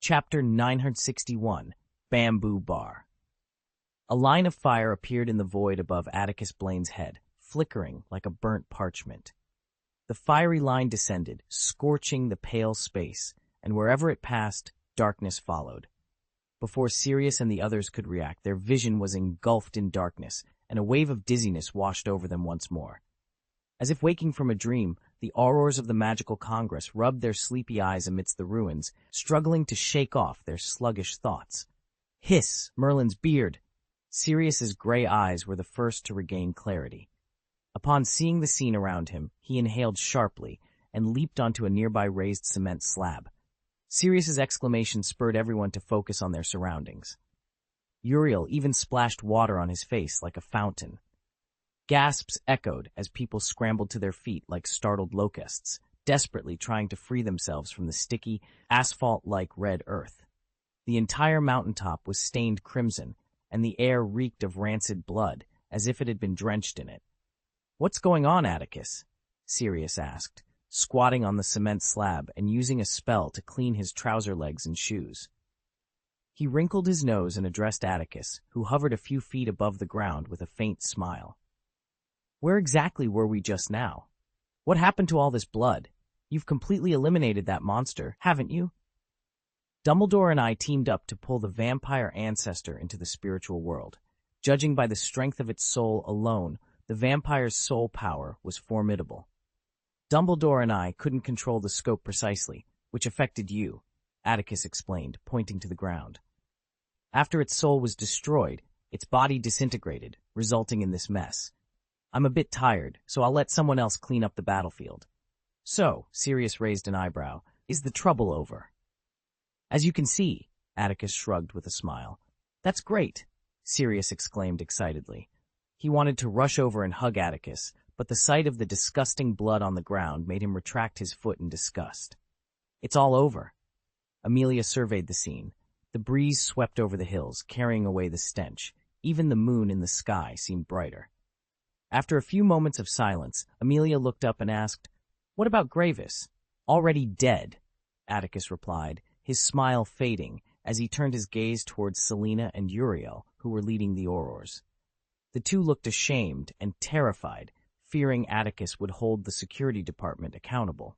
Chapter 961, Bamboo Bar. A line of fire appeared in the void above Atticus Blaine's head, flickering like a burnt parchment. The fiery line descended, scorching the pale space, and wherever it passed, darkness followed. Before Sirius and the others could react, their vision was engulfed in darkness, and a wave of dizziness washed over them once more. As if waking from a dream, the aurors of the magical congress rubbed their sleepy eyes amidst the ruins, struggling to shake off their sluggish thoughts. Hiss! Merlin's beard! Sirius's gray eyes were the first to regain clarity. Upon seeing the scene around him, he inhaled sharply and leaped onto a nearby raised cement slab. Sirius's exclamation spurred everyone to focus on their surroundings. Uriel even splashed water on his face like a fountain. Gasps echoed as people scrambled to their feet like startled locusts, desperately trying to free themselves from the sticky, asphalt-like red earth. The entire mountaintop was stained crimson, and the air reeked of rancid blood, as if it had been drenched in it. "What's going on, Atticus?" Sirius asked, squatting on the cement slab and using a spell to clean his trouser legs and shoes. He wrinkled his nose and addressed Atticus, who hovered a few feet above the ground with a faint smile. "Where exactly were we just now? What happened to all this blood? You've completely eliminated that monster, haven't you?" Dumbledore and I teamed up to pull the vampire ancestor into the spiritual world. Judging by the strength of its soul alone, the vampire's soul power was formidable. Dumbledore and I couldn't control the scope precisely, which affected you, Atticus explained, pointing to the ground. After its soul was destroyed, its body disintegrated, resulting in this mess. I'm a bit tired, so I'll let someone else clean up the battlefield. So, Sirius raised an eyebrow, is the trouble over? As you can see, Atticus shrugged with a smile. That's great, Sirius exclaimed excitedly. He wanted to rush over and hug Atticus, but the sight of the disgusting blood on the ground made him retract his foot in disgust. It's all over. Amelia surveyed the scene. The breeze swept over the hills, carrying away the stench. Even the moon in the sky seemed brighter. After a few moments of silence, Amelia looked up and asked, "What about Gravis?" "Already dead," Atticus replied, his smile fading as he turned his gaze towards Selena and Uriel, who were leading the aurors. The two looked ashamed and terrified, fearing Atticus would hold the security department accountable.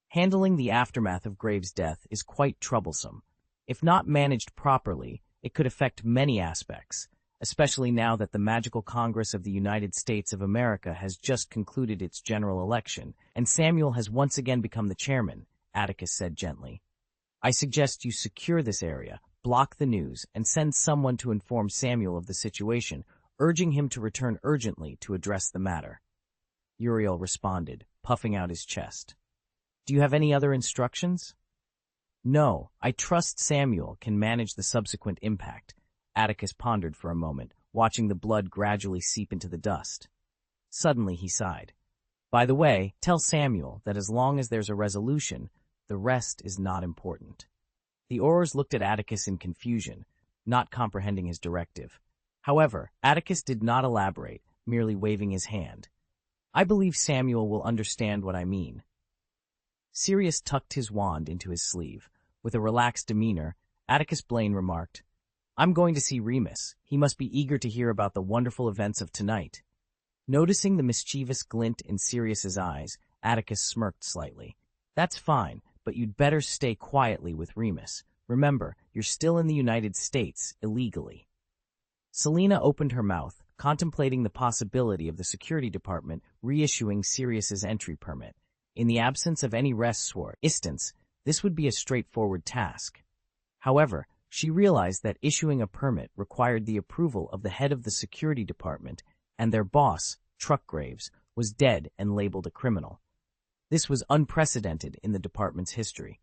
Handling the aftermath of Graves' death is quite troublesome. If not managed properly, it could affect many aspects, especially now that the Magical Congress of the United States of America has just concluded its general election, and Samuel has once again become the chairman, Atticus said gently. I suggest you secure this area, block the news, and send someone to inform Samuel of the situation, urging him to return urgently to address the matter. Uriel responded, puffing out his chest. Do you have any other instructions? No, I trust Samuel can manage the subsequent impact. Atticus pondered for a moment, watching the blood gradually seep into the dust. Suddenly he sighed. By the way, tell Samuel that as long as there's a resolution, the rest is not important. The aurors looked at Atticus in confusion, not comprehending his directive. However, Atticus did not elaborate, merely waving his hand. I believe Samuel will understand what I mean. Sirius tucked his wand into his sleeve. With a relaxed demeanor, Atticus Blaine remarked, I'm going to see Remus. He must be eager to hear about the wonderful events of tonight. Noticing the mischievous glint in Sirius's eyes, Atticus smirked slightly. That's fine, but you'd better stay quietly with Remus. Remember, you're still in the United States, illegally. Selena opened her mouth, contemplating the possibility of the security department reissuing Sirius's entry permit. In the absence of any arrests or instance, this would be a straightforward task. However, she realized that issuing a permit required the approval of the head of the security department, and their boss, Truckgraves, was dead and labeled a criminal. This was unprecedented in the department's history.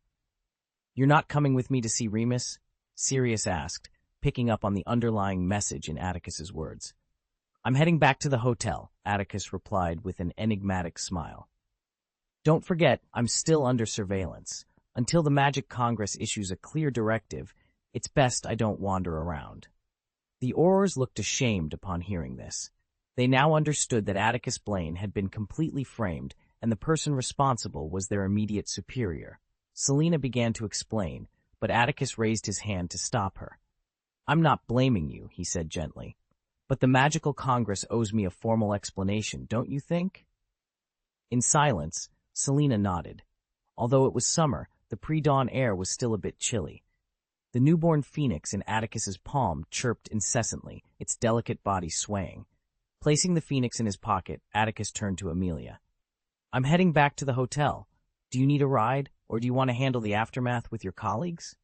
You're not coming with me to see Remus? Sirius asked, picking up on the underlying message in Atticus's words. I'm heading back to the hotel, Atticus replied with an enigmatic smile. Don't forget, I'm still under surveillance. Until the Magic Congress issues a clear directive, it's best I don't wander around. The aurors looked ashamed upon hearing this. They now understood that Atticus Blaine had been completely framed, and the person responsible was their immediate superior. Selena began to explain, but Atticus raised his hand to stop her. "I'm not blaming you," he said gently, "but the Magical Congress owes me a formal explanation, don't you think?" In silence, Selena nodded. Although it was summer, the pre-dawn air was still a bit chilly. The newborn phoenix in Atticus's palm chirped incessantly, its delicate body swaying. Placing the phoenix in his pocket, Atticus turned to Amelia. "I'm heading back to the hotel. Do you need a ride, or do you want to handle the aftermath with your colleagues?"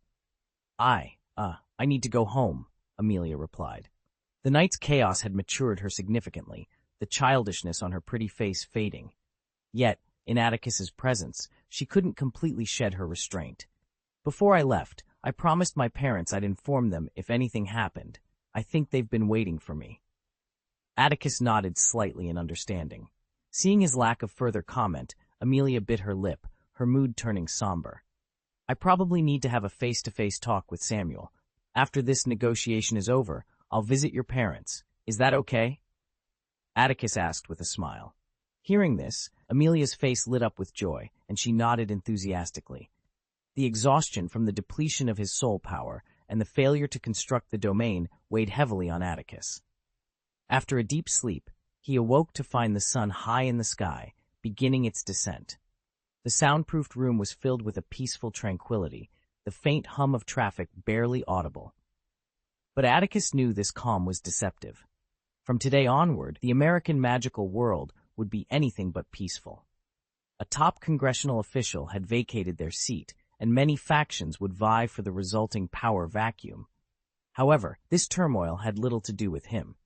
I need to go home," Amelia replied. The night's chaos had matured her significantly, the childishness on her pretty face fading. Yet, in Atticus's presence, she couldn't completely shed her restraint. "Before I left, I promised my parents I'd inform them if anything happened. I think they've been waiting for me." Atticus nodded slightly in understanding. Seeing his lack of further comment, Amelia bit her lip, her mood turning somber. "I probably need to have a face-to-face talk with Samuel. After this negotiation is over, I'll visit your parents. Is that okay?" Atticus asked with a smile. Hearing this, Amelia's face lit up with joy, and she nodded enthusiastically. The exhaustion from the depletion of his soul power and the failure to construct the domain weighed heavily on Atticus. After a deep sleep, he awoke to find the sun high in the sky, beginning its descent. The soundproofed room was filled with a peaceful tranquility, the faint hum of traffic barely audible. But Atticus knew this calm was deceptive. From today onward, the American magical world would be anything but peaceful. A top congressional official had vacated their seat, and many factions would vie for the resulting power vacuum. However, this turmoil had little to do with him.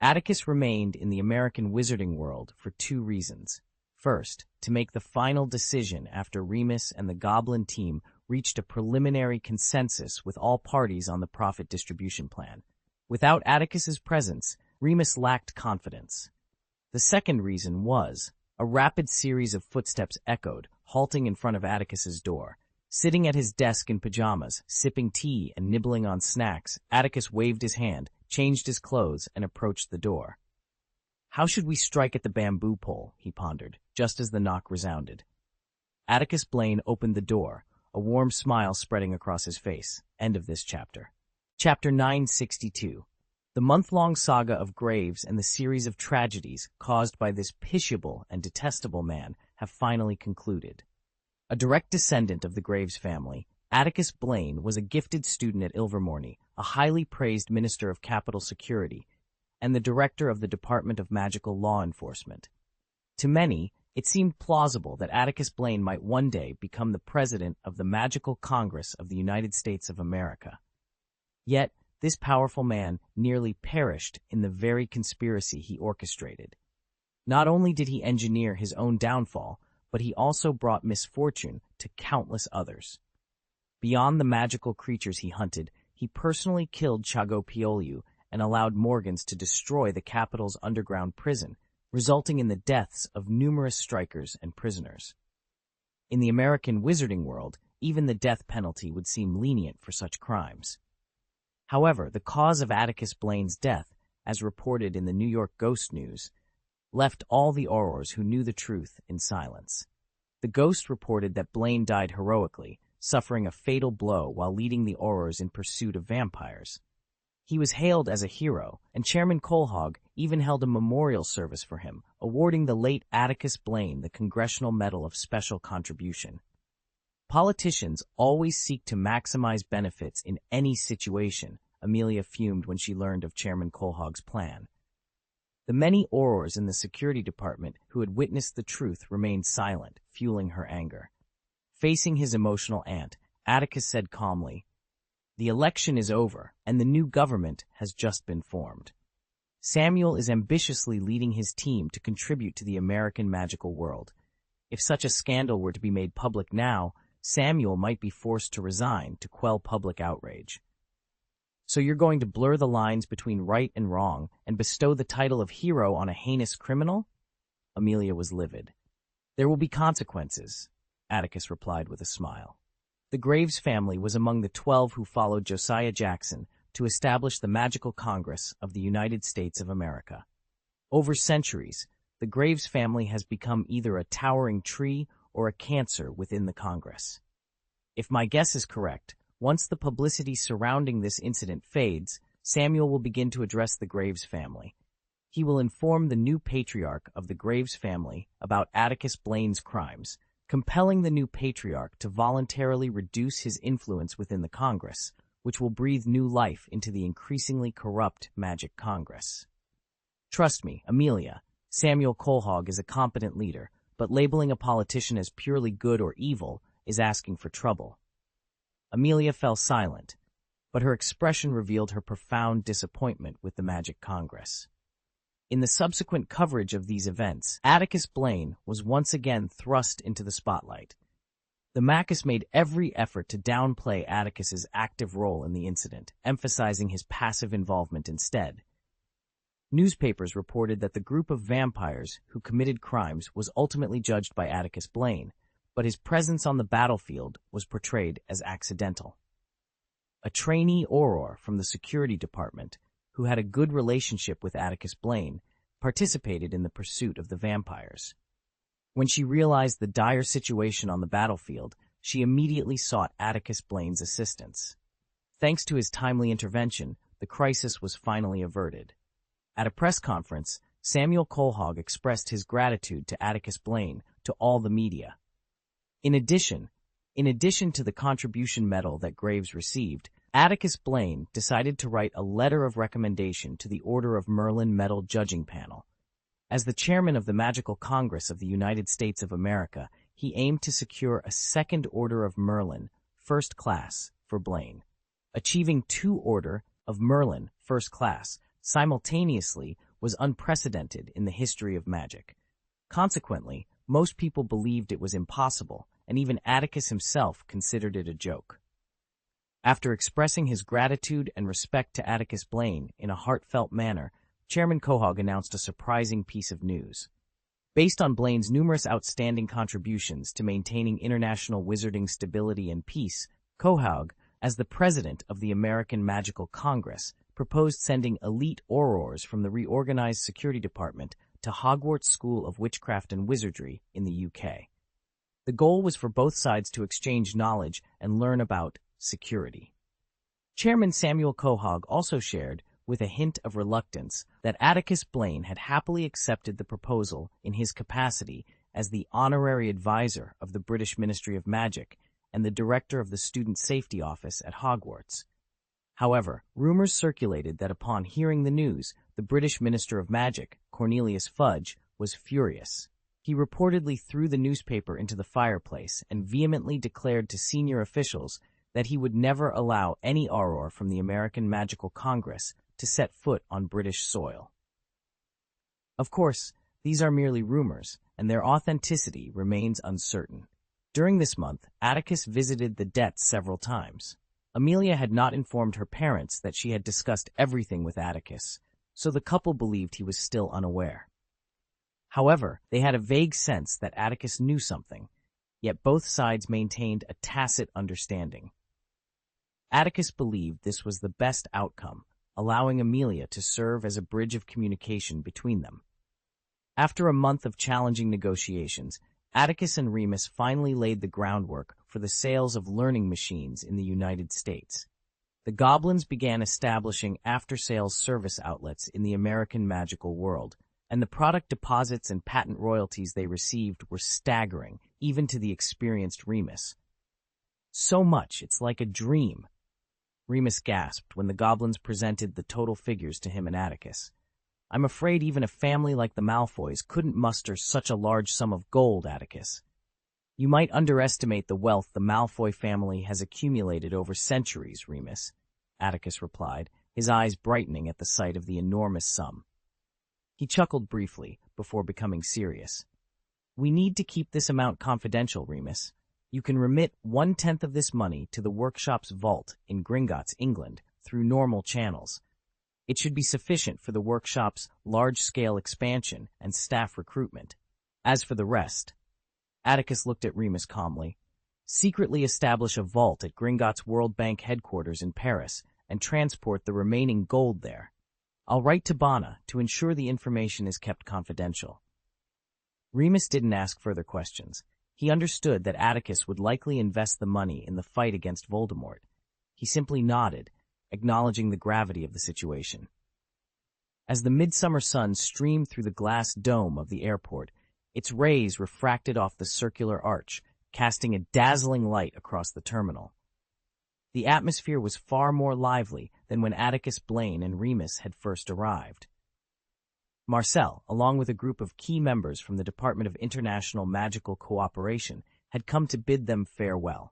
Atticus remained in the American wizarding world for two reasons. First, to make the final decision after Remus and the Goblin team reached a preliminary consensus with all parties on the profit distribution plan. Without Atticus's presence, Remus lacked confidence. The second reason was, a rapid series of footsteps echoed, halting in front of Atticus's door. Sitting at his desk in pajamas, sipping tea and nibbling on snacks, Atticus waved his hand, changed his clothes, and approached the door. "How should we strike at the bamboo pole?" he pondered, just as the knock resounded. Atticus Blaine opened the door, a warm smile spreading across his face. End of this chapter. Chapter 962. The month-long saga of Graves and the series of tragedies caused by this pitiable and detestable man have finally concluded. A direct descendant of the Graves family, Atticus Blaine was a gifted student at Ilvermorny, a highly praised minister of capital security, and the director of the Department of Magical Law Enforcement. To many, it seemed plausible that Atticus Blaine might one day become the president of the Magical Congress of the United States of America. Yet, this powerful man nearly perished in the very conspiracy he orchestrated. Not only did he engineer his own downfall, but he also brought misfortune to countless others. Beyond the magical creatures he hunted, he personally killed Chagopioliu and allowed Morgans to destroy the capital's underground prison, resulting in the deaths of numerous strikers and prisoners. In the American wizarding world, even the death penalty would seem lenient for such crimes. However, the cause of Atticus Blaine's death, as reported in the New York Ghost News, left all the Aurors who knew the truth in silence. The Ghost reported that Blaine died heroically, suffering a fatal blow while leading the Aurors in pursuit of vampires. He was hailed as a hero, and Chairman Colehog even held a memorial service for him, awarding the late Atticus Blaine the Congressional Medal of Special Contribution. Politicians always seek to maximize benefits in any situation, Amelia fumed when she learned of Chairman Colehog's plan. The many Aurors in the security department who had witnessed the truth remained silent, fueling her anger. Facing his emotional aunt, Atticus said calmly, "The election is over, and the new government has just been formed. Samuel is ambitiously leading his team to contribute to the American magical world. If such a scandal were to be made public now, Samuel might be forced to resign to quell public outrage." "So you're going to blur the lines between right and wrong and bestow the title of hero on a heinous criminal?" Amelia was livid. "There will be consequences," Atticus replied with a smile. The Graves family was among the 12 who followed Josiah Jackson to establish the Magical Congress of the United States of America. Over centuries, the Graves family has become either a towering tree or a cancer within the Congress. If my guess is correct, Once the publicity surrounding this incident fades, Samuel will begin to address the Graves family. He will inform the new patriarch of the Graves family about Atticus Blaine's crimes, compelling the new patriarch to voluntarily reduce his influence within the Congress, which will breathe new life into the increasingly corrupt Magic Congress. Trust me, Amelia, Samuel Quahog is a competent leader, but labeling a politician as purely good or evil is asking for trouble. Amelia fell silent, but her expression revealed her profound disappointment with the Magic Congress. In the subsequent coverage of these events, Atticus Blaine was once again thrust into the spotlight. The Macus made every effort to downplay Atticus's active role in the incident, emphasizing his passive involvement instead. Newspapers reported that the group of vampires who committed crimes was ultimately judged by Atticus Blaine, but his presence on the battlefield was portrayed as accidental. A trainee Auror from the security department, who had a good relationship with Atticus Blaine, participated in the pursuit of the vampires. When she realized the dire situation on the battlefield, she immediately sought Atticus Blaine's assistance. Thanks to his timely intervention, the crisis was finally averted. At a press conference, Samuel Quahog expressed his gratitude to Atticus Blaine to all the media. In addition to the contribution medal that Graves received, Atticus Blaine decided to write a letter of recommendation to the Order of Merlin Medal Judging Panel. As the chairman of the Magical Congress of the United States of America, he aimed to secure a second Order of Merlin, First Class, for Blaine. Achieving 2 Order of Merlin, First Class, simultaneously was unprecedented in the history of magic. Consequently, most people believed it was impossible, and even Atticus himself considered it a joke. After expressing his gratitude and respect to Atticus Blaine in a heartfelt manner, Chairman Quahog announced a surprising piece of news. Based on Blaine's numerous outstanding contributions to maintaining international wizarding stability and peace, Quahog, as the president of the American Magical Congress, proposed sending elite Aurors from the reorganized security department to Hogwarts School of Witchcraft and Wizardry in the UK. The goal was for both sides to exchange knowledge and learn about security. Chairman Samuel Quahog also shared, with a hint of reluctance, that Atticus Blaine had happily accepted the proposal in his capacity as the honorary advisor of the British Ministry of Magic and the director of the Student Safety Office at Hogwarts. However, rumors circulated that upon hearing the news, the British Minister of Magic, Cornelius Fudge, was furious. He reportedly threw the newspaper into the fireplace and vehemently declared to senior officials that he would never allow any Auror from the American Magical Congress to set foot on British soil. Of course, these are merely rumors, and their authenticity remains uncertain. During this month, Atticus visited the Debts several times. Amelia had not informed her parents that she had discussed everything with Atticus, so the couple believed he was still unaware. However, they had a vague sense that Atticus knew something, yet both sides maintained a tacit understanding. Atticus believed this was the best outcome, allowing Amelia to serve as a bridge of communication between them. After a month of challenging negotiations, Atticus and Remus finally laid the groundwork for the sales of learning machines in the United States. The Goblins began establishing after-sales service outlets in the American magical world, and the product deposits and patent royalties they received were staggering, even to the experienced Remus. "So much, it's like a dream," Remus gasped when the Goblins presented the total figures to him and Atticus. "I'm afraid even a family like the Malfoys couldn't muster such a large sum of gold, Atticus." "You might underestimate the wealth the Malfoy family has accumulated over centuries, Remus," Atticus replied, his eyes brightening at the sight of the enormous sum. He chuckled briefly, before becoming serious. "We need to keep this amount confidential, Remus. You can remit 1/10 of this money to the workshop's vault in Gringotts, England, through normal channels. It should be sufficient for the workshop's large-scale expansion and staff recruitment. As for the rest," Atticus looked at Remus calmly, "secretly establish a vault at Gringotts World Bank headquarters in Paris and transport the remaining gold there. I'll write to Bana to ensure the information is kept confidential." Remus didn't ask further questions. He understood that Atticus would likely invest the money in the fight against Voldemort. He simply nodded, acknowledging the gravity of the situation. As the midsummer sun streamed through the glass dome of the airport, its rays refracted off the circular arch, casting a dazzling light across the terminal. The atmosphere was far more lively than when Atticus Blaine and Remus had first arrived. Marcel, along with a group of key members from the Department of International Magical Cooperation, had come to bid them farewell.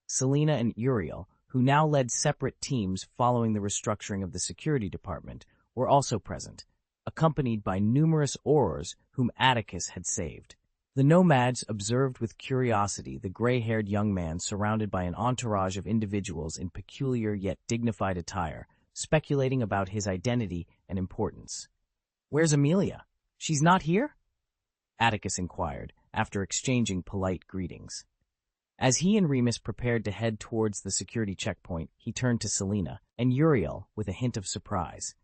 Selena and Uriel, who now led separate teams following the restructuring of the security department, were also present, accompanied by numerous aurors whom Atticus had saved. The nomads observed with curiosity the gray-haired young man surrounded by an entourage of individuals in peculiar yet dignified attire, speculating about his identity and importance. "Where's Amelia? She's not here?" Atticus inquired, after exchanging polite greetings. As he and Remus prepared to head towards the security checkpoint, he turned to Selena and Uriel with a hint of surprise.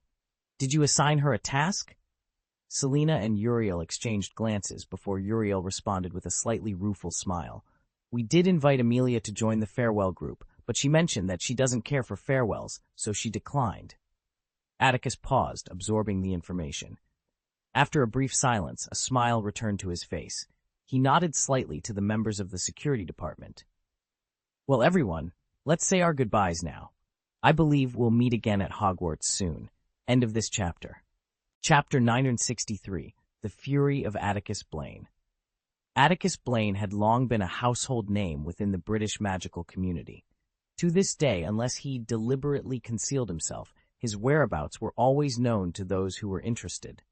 "Did you assign her a task?" Selena and Uriel exchanged glances before Uriel responded with a slightly rueful smile. "We did invite Amelia to join the farewell group, but she mentioned that she doesn't care for farewells, so she declined." Atticus paused, absorbing the information. After a brief silence, a smile returned to his face. He nodded slightly to the members of the security department. "Well, everyone, let's say our goodbyes now. I believe we'll meet again at Hogwarts soon." End of this chapter. Chapter 963, The Fury of Atticus Blaine. Atticus Blaine had long been a household name within the British magical community. To this day, unless he deliberately concealed himself, his whereabouts were always known to those who were interested.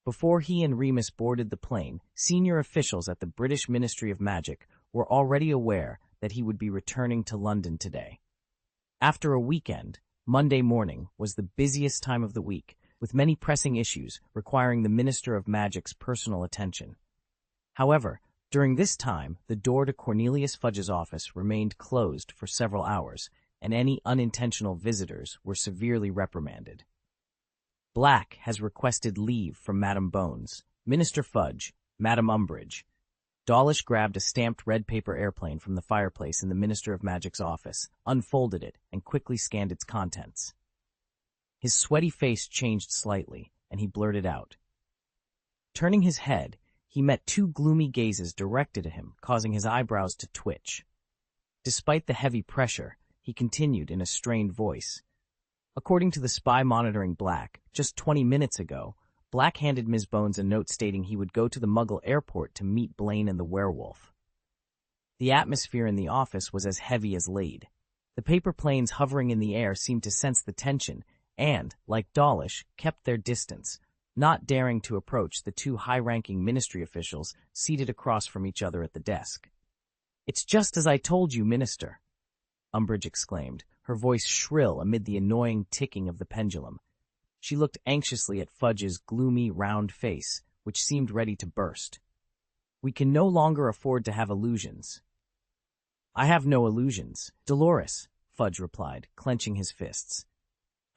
Before he and Remus boarded the plane, senior officials at the British Ministry of Magic were already aware that he would be returning to London today. After a weekend, Monday morning was the busiest time of the week, with many pressing issues requiring the Minister of Magic's personal attention. However, during this time, the door to Cornelius Fudge's office remained closed for several hours, and any unintentional visitors were severely reprimanded. Black has requested leave from Madame Bones, Minister Fudge, Madame Umbridge. Dawlish grabbed a stamped red paper airplane from the fireplace in the Minister of Magic's office, unfolded it, and quickly scanned its contents. His sweaty face changed slightly, and he blurted out. Turning his head, he met two gloomy gazes directed at him, causing his eyebrows to twitch. Despite the heavy pressure, he continued in a strained voice. According to the spy monitoring Black, just 20 minutes ago, Black handed Ms. Bones a note stating he would go to the Muggle airport to meet Blaine and the werewolf. The atmosphere in the office was as heavy as lead. The paper planes hovering in the air seemed to sense the tension and, like Dawlish, kept their distance, not daring to approach the two high-ranking ministry officials seated across from each other at the desk. "It's just as I told you, Minister," Umbridge exclaimed, her voice shrill amid the annoying ticking of the pendulum. She looked anxiously at Fudge's gloomy, round face, which seemed ready to burst. "We can no longer afford to have illusions." "I have no illusions, Dolores," Fudge replied, clenching his fists.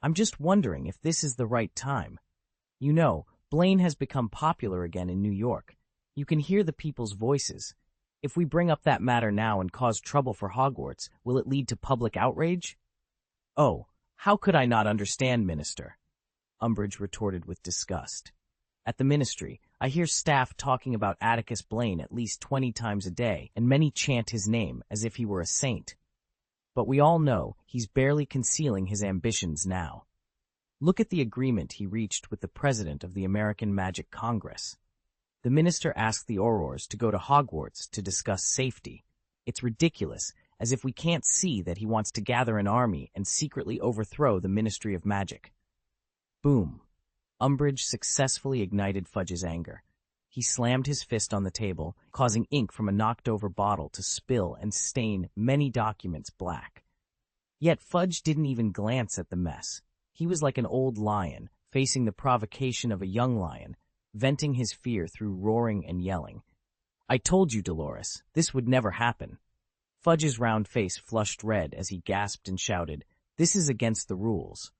"I'm just wondering if this is the right time. You know, Blaine has become popular again in New York. You can hear the people's voices. If we bring up that matter now and cause trouble for Hogwarts, will it lead to public outrage?" "Oh, how could I not understand, Minister?" Umbridge retorted with disgust. "At the ministry, I hear staff talking about Atticus Blaine at least 20 times a day, and many chant his name as if he were a saint. But we all know he's barely concealing his ambitions now. Look at the agreement he reached with the president of the American Magic Congress. The minister asked the Aurors to go to Hogwarts to discuss safety. It's ridiculous, as if we can't see that he wants to gather an army and secretly overthrow the Ministry of Magic." Boom. Umbridge successfully ignited Fudge's anger. He slammed his fist on the table, causing ink from a knocked-over bottle to spill and stain many documents black. Yet Fudge didn't even glance at the mess. He was like an old lion, facing the provocation of a young lion, venting his fear through roaring and yelling. "I told you, Dolores, this would never happen." Fudge's round face flushed red as he gasped and shouted, "This is against the rules.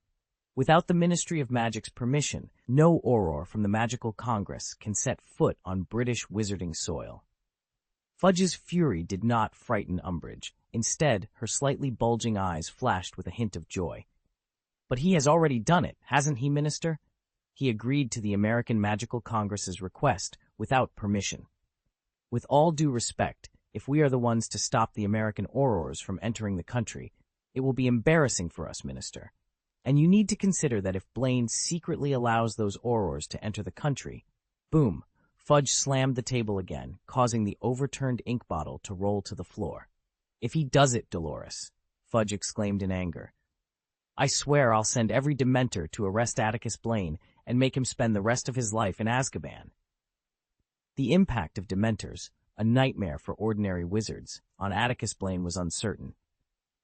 Without the Ministry of Magic's permission, no Auror from the Magical Congress can set foot on British wizarding soil." Fudge's fury did not frighten Umbridge. Instead, her slightly bulging eyes flashed with a hint of joy. But he has already done it, hasn't he, Minister? He agreed to the American Magical Congress's request without permission. With all due respect, if we are the ones to stop the American Aurors from entering the country, it will be embarrassing for us, Minister. And you need to consider that if Blaine secretly allows those Aurors to enter the country, boom, Fudge slammed the table again, causing the overturned ink bottle to roll to the floor. If he does it, Dolores, Fudge exclaimed in anger, I swear I'll send every Dementor to arrest Atticus Blaine and make him spend the rest of his life in Azkaban. The impact of Dementors, a nightmare for ordinary wizards, on Atticus Blaine was uncertain.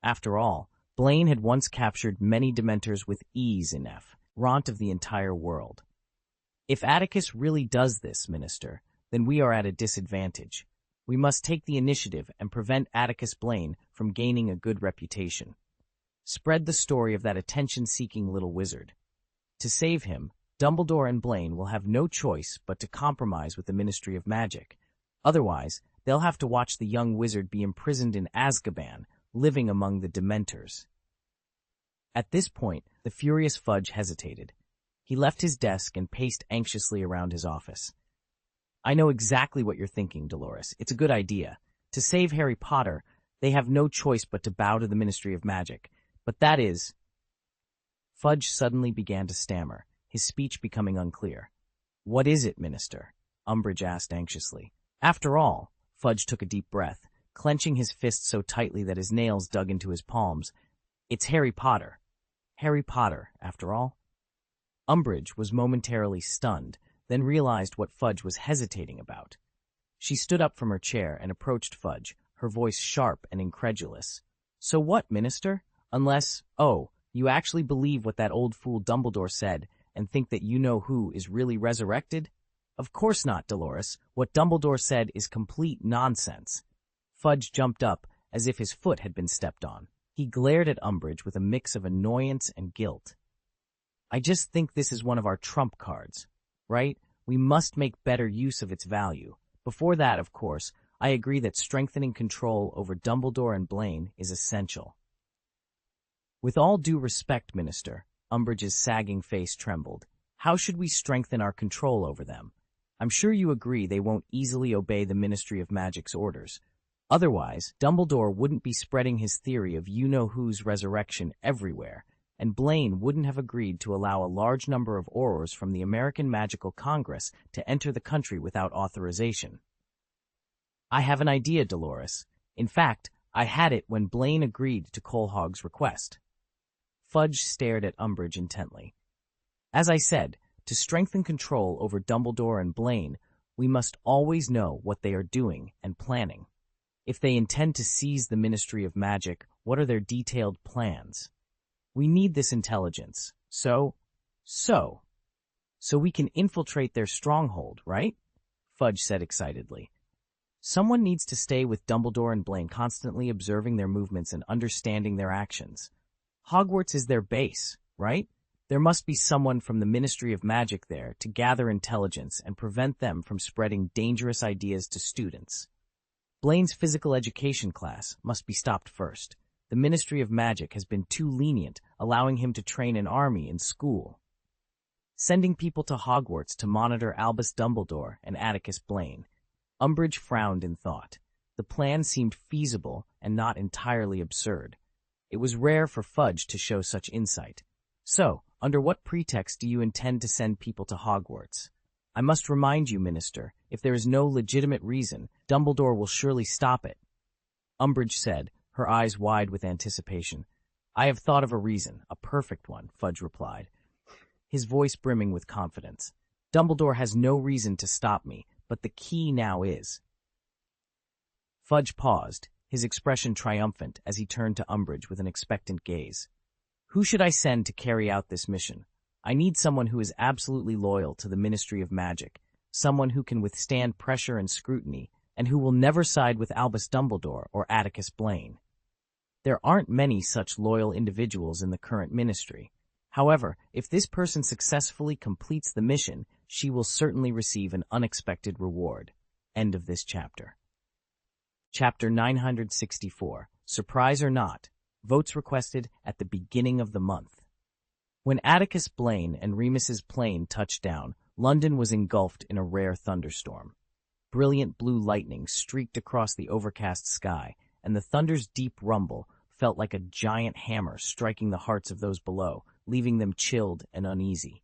After all, Blaine had once captured many Dementors with ease in F, raunt of the entire world. If Atticus really does this, Minister, then we are at a disadvantage. We must take the initiative and prevent Atticus Blaine from gaining a good reputation. Spread the story of that attention-seeking little wizard. To save him, Dumbledore and Blaine will have no choice but to compromise with the Ministry of Magic. Otherwise, they'll have to watch the young wizard be imprisoned in Azkaban, living among the Dementors. At this point, the furious Fudge hesitated. He left his desk and paced anxiously around his office. I know exactly what you're thinking, Dolores. It's a good idea. To save Harry Potter, they have no choice but to bow to the Ministry of Magic. But that is... Fudge suddenly began to stammer, his speech becoming unclear. What is it, Minister? Umbridge asked anxiously. After all, Fudge took a deep breath, clenching his fist so tightly that his nails dug into his palms. It's Harry Potter. Harry Potter, after all? Umbridge was momentarily stunned, then realized what Fudge was hesitating about. She stood up from her chair and approached Fudge, her voice sharp and incredulous. So what, Minister? Unless, you actually believe what that old fool Dumbledore said and think that you-know-who is really resurrected? Of course not, Dolores. What Dumbledore said is complete nonsense. Fudge jumped up as if his foot had been stepped on. He glared at Umbridge with a mix of annoyance and guilt. I just think this is one of our trump cards, right? We must make better use of its value. Before that, of course, I agree that strengthening control over Dumbledore and Blaine is essential. With all due respect, Minister, Umbridge's sagging face trembled. How should we strengthen our control over them? I'm sure you agree they won't easily obey the Ministry of Magic's orders. Otherwise, Dumbledore wouldn't be spreading his theory of you-know-who's resurrection everywhere, and Blaine wouldn't have agreed to allow a large number of Aurors from the American Magical Congress to enter the country without authorization. I have an idea, Dolores. In fact, I had it when Blaine agreed to Colehog's request. Fudge stared at Umbridge intently. As I said, to strengthen control over Dumbledore and Blaine, we must always know what they are doing and planning. If they intend to seize the Ministry of Magic, what are their detailed plans? We need this intelligence, so we can infiltrate their stronghold, right? Fudge said excitedly. Someone needs to stay with Dumbledore and Blaine, constantly observing their movements and understanding their actions. Hogwarts is their base, right? There must be someone from the Ministry of Magic there to gather intelligence and prevent them from spreading dangerous ideas to students. Blaine's physical education class must be stopped first. The Ministry of Magic has been too lenient, allowing him to train an army in school. Sending people to Hogwarts to monitor Albus Dumbledore and Atticus Blaine. Umbridge frowned in thought. The plan seemed feasible and not entirely absurd. It was rare for Fudge to show such insight. So, under what pretext do you intend to send people to Hogwarts? I must remind you, Minister, if there is no legitimate reason, Dumbledore will surely stop it. Umbridge said, her eyes wide with anticipation. I have thought of a reason, a perfect one, Fudge replied, his voice brimming with confidence. Dumbledore has no reason to stop me, but the key now is. Fudge paused, his expression triumphant as he turned to Umbridge with an expectant gaze. Who should I send to carry out this mission? I need someone who is absolutely loyal to the Ministry of Magic, someone who can withstand pressure and scrutiny, and who will never side with Albus Dumbledore or Atticus Blaine. There aren't many such loyal individuals in the current ministry. However, if this person successfully completes the mission, she will certainly receive an unexpected reward. End of this chapter. Chapter 964, Surprise or Not, Votes Requested at the Beginning of the Month. When Atticus Blaine and Remus's plane touched down, London was engulfed in a rare thunderstorm. Brilliant blue lightning streaked across the overcast sky, and the thunder's deep rumble felt like a giant hammer striking the hearts of those below, leaving them chilled and uneasy.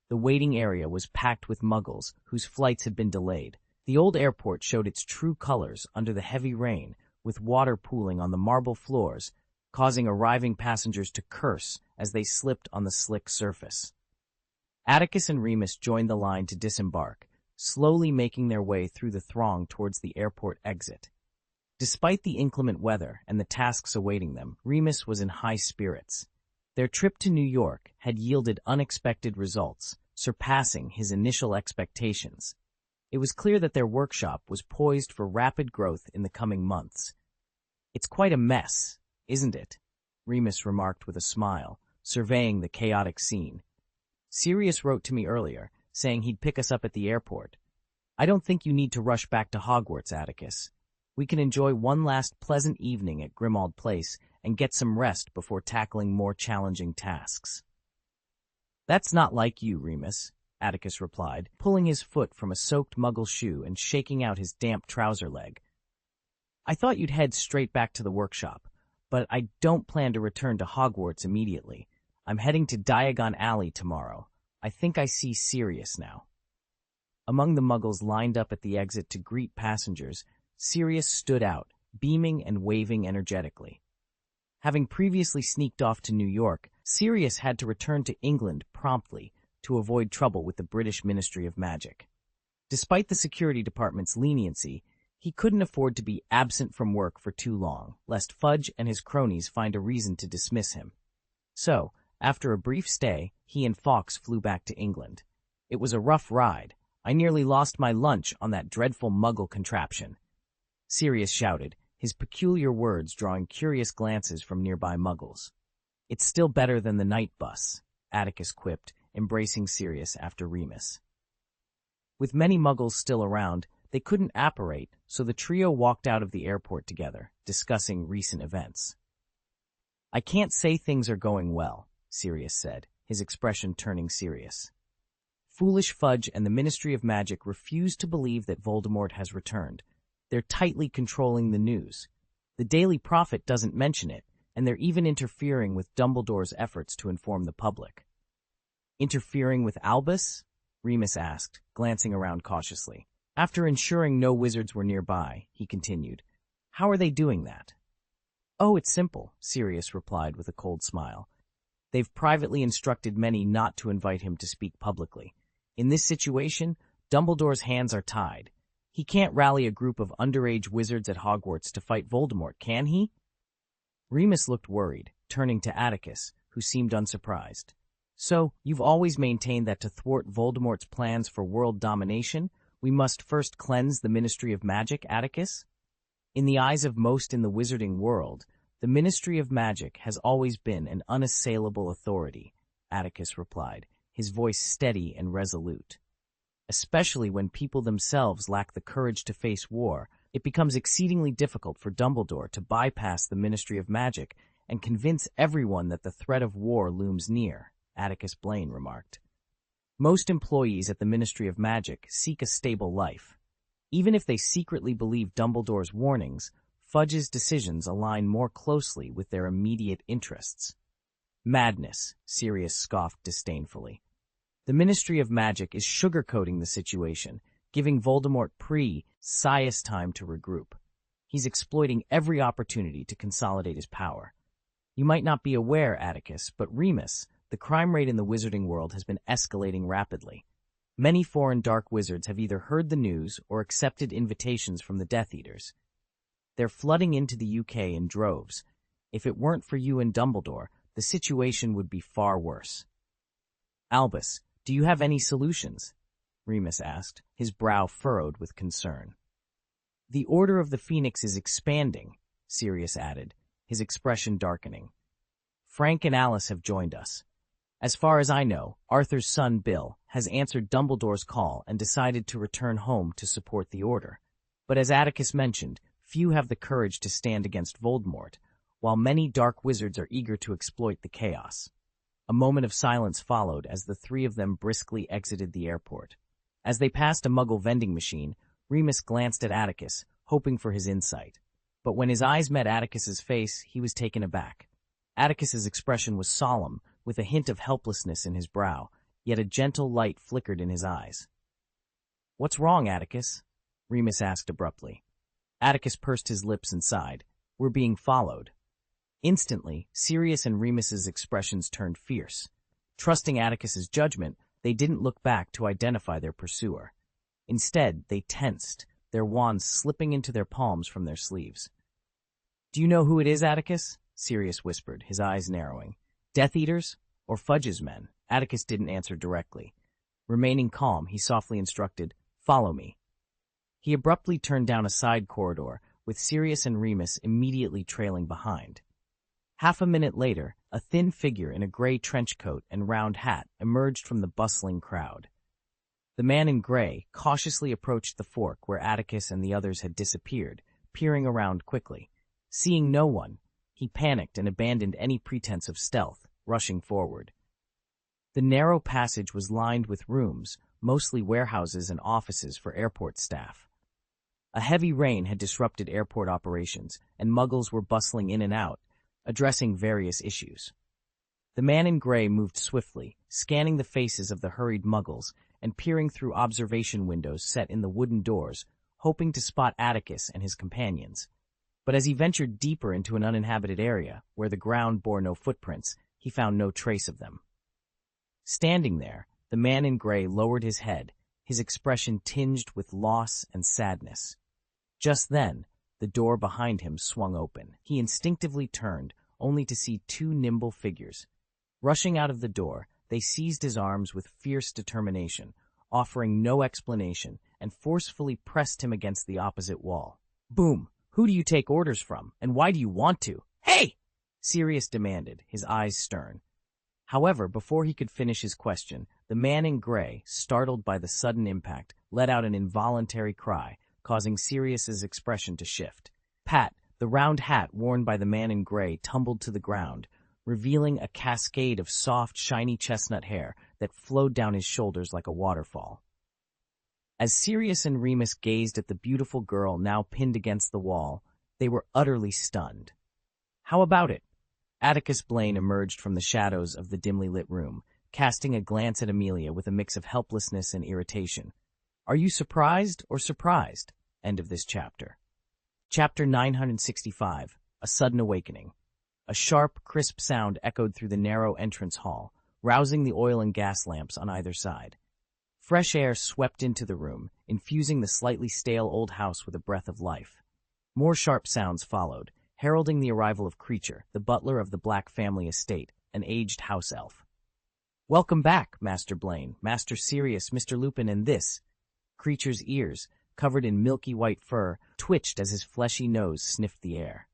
The waiting area was packed with muggles whose flights had been delayed. The old airport showed its true colors under the heavy rain, with water pooling on the marble floors, causing arriving passengers to curse as they slipped on the slick surface. Atticus and Remus joined the line to disembark, slowly making their way through the throng towards the airport exit. Despite the inclement weather and the tasks awaiting them, Remus was in high spirits. Their trip to New York had yielded unexpected results, surpassing his initial expectations. It was clear that their workshop was poised for rapid growth in the coming months. "It's quite a mess, isn't it?" Remus remarked with a smile, surveying the chaotic scene. "Sirius wrote to me earlier, saying he'd pick us up at the airport. I don't think you need to rush back to Hogwarts, Atticus. We can enjoy one last pleasant evening at Grimmauld Place and get some rest before tackling more challenging tasks." "That's not like you, Remus," Atticus replied, pulling his foot from a soaked muggle shoe and shaking out his damp trouser leg. "I thought you'd head straight back to the workshop, but I don't plan to return to Hogwarts immediately. I'm heading to Diagon Alley tomorrow. I think I see Sirius now." Among the muggles lined up at the exit to greet passengers, Sirius stood out, beaming and waving energetically. Having previously sneaked off to New York, Sirius had to return to England promptly to avoid trouble with the British Ministry of Magic. Despite the security department's leniency, he couldn't afford to be absent from work for too long, lest Fudge and his cronies find a reason to dismiss him. So, after a brief stay, he and Fawkes flew back to England. "It was a rough ride. I nearly lost my lunch on that dreadful muggle contraption," Sirius shouted, his peculiar words drawing curious glances from nearby muggles. "It's still better than the night bus," Atticus quipped, embracing Sirius after Remus. With many muggles still around, they couldn't apparate, so the trio walked out of the airport together, discussing recent events. "I can't say things are going well," Sirius said, his expression turning serious. "Foolish Fudge and the Ministry of Magic refuse to believe that Voldemort has returned. They're tightly controlling the news. The Daily Prophet doesn't mention it, and they're even interfering with Dumbledore's efforts to inform the public." "Interfering with Albus?" Remus asked, glancing around cautiously. After ensuring no wizards were nearby, he continued, "How are they doing that?" "Oh, it's simple," Sirius replied with a cold smile. "They've privately instructed many not to invite him to speak publicly. In this situation, Dumbledore's hands are tied. He can't rally a group of underage wizards at Hogwarts to fight Voldemort, can he?" Remus looked worried, turning to Atticus, who seemed unsurprised. "So, you've always maintained that to thwart Voldemort's plans for world domination, we must first cleanse the Ministry of Magic, Atticus?" "In the eyes of most in the wizarding world, the Ministry of Magic has always been an unassailable authority," Atticus replied, his voice steady and resolute. "Especially when people themselves lack the courage to face war, it becomes exceedingly difficult for Dumbledore to bypass the Ministry of Magic and convince everyone that the threat of war looms near," Atticus Blaine remarked. "Most employees at the Ministry of Magic seek a stable life. Even if they secretly believe Dumbledore's warnings, Fudge's decisions align more closely with their immediate interests." "Madness," Sirius scoffed disdainfully. "The Ministry of Magic is sugarcoating the situation, giving Voldemort precise time to regroup. He's exploiting every opportunity to consolidate his power. You might not be aware, Atticus, but Remus, the crime rate in the wizarding world has been escalating rapidly. Many foreign dark wizards have either heard the news or accepted invitations from the Death Eaters. They're flooding into the UK in droves. If it weren't for you and Dumbledore, the situation would be far worse." "Albus, do you have any solutions?" Remus asked, his brow furrowed with concern. "The Order of the Phoenix is expanding," Sirius added, his expression darkening. "Frank and Alice have joined us. As far as I know, Arthur's son Bill has answered Dumbledore's call and decided to return home to support the Order. But as Atticus mentioned, few have the courage to stand against Voldemort, while many dark wizards are eager to exploit the chaos. A moment of silence followed as the three of them briskly exited the airport. As they passed a Muggle vending machine, Remus glanced at Atticus, hoping for his insight. But when his eyes met Atticus's face, he was taken aback. Atticus's expression was solemn, with a hint of helplessness in his brow, yet a gentle light flickered in his eyes. "What's wrong, Atticus?" Remus asked abruptly. Atticus pursed his lips and sighed. "We're being followed." Instantly, Sirius and Remus's expressions turned fierce. Trusting Atticus's judgment, they didn't look back to identify their pursuer. Instead, they tensed, their wands slipping into their palms from their sleeves. "Do you know who it is, Atticus?" Sirius whispered, his eyes narrowing. "Death Eaters or Fudge's men?" Atticus didn't answer directly. Remaining calm, he softly instructed, "Follow me." He abruptly turned down a side corridor, with Sirius and Remus immediately trailing behind. Half a minute later, a thin figure in a gray trench coat and round hat emerged from the bustling crowd. The man in gray cautiously approached the fork where Atticus and the others had disappeared, peering around quickly. Seeing no one, he panicked and abandoned any pretense of stealth, rushing forward. The narrow passage was lined with rooms, mostly warehouses and offices for airport staff. A heavy rain had disrupted airport operations, and Muggles were bustling in and out, addressing various issues. The man in gray moved swiftly, scanning the faces of the hurried Muggles and peering through observation windows set in the wooden doors, hoping to spot Atticus and his companions. But as he ventured deeper into an uninhabited area, where the ground bore no footprints, he found no trace of them. Standing there, the man in gray lowered his head, his expression tinged with loss and sadness. Just then, the door behind him swung open. He instinctively turned, only to see two nimble figures. Rushing out of the door, they seized his arms with fierce determination, offering no explanation, and forcefully pressed him against the opposite wall. "Boom! Who do you take orders from, and why do you want to?" "Hey!" Sirius demanded, his eyes stern. However, before he could finish his question, the man in gray, startled by the sudden impact, let out an involuntary cry, causing Sirius's expression to shift. Pat, the round hat worn by the man in gray, tumbled to the ground, revealing a cascade of soft, shiny chestnut hair that flowed down his shoulders like a waterfall. As Sirius and Remus gazed at the beautiful girl now pinned against the wall, they were utterly stunned. "How about it?" Atticus Blaine emerged from the shadows of the dimly lit room, casting a glance at Amelia with a mix of helplessness and irritation. "Are you surprised or surprised?" End of this chapter. Chapter 965, A Sudden Awakening. A sharp, crisp sound echoed through the narrow entrance hall, rousing the oil and gas lamps on either side. Fresh air swept into the room, infusing the slightly stale old house with a breath of life. More sharp sounds followed, heralding the arrival of Creature, the butler of the Black family estate, an aged house elf. "Welcome back, Master Blaine, Master Sirius, Mr. Lupin, and this." Creature's ears, covered in milky white fur, twitched as his fleshy nose sniffed the air.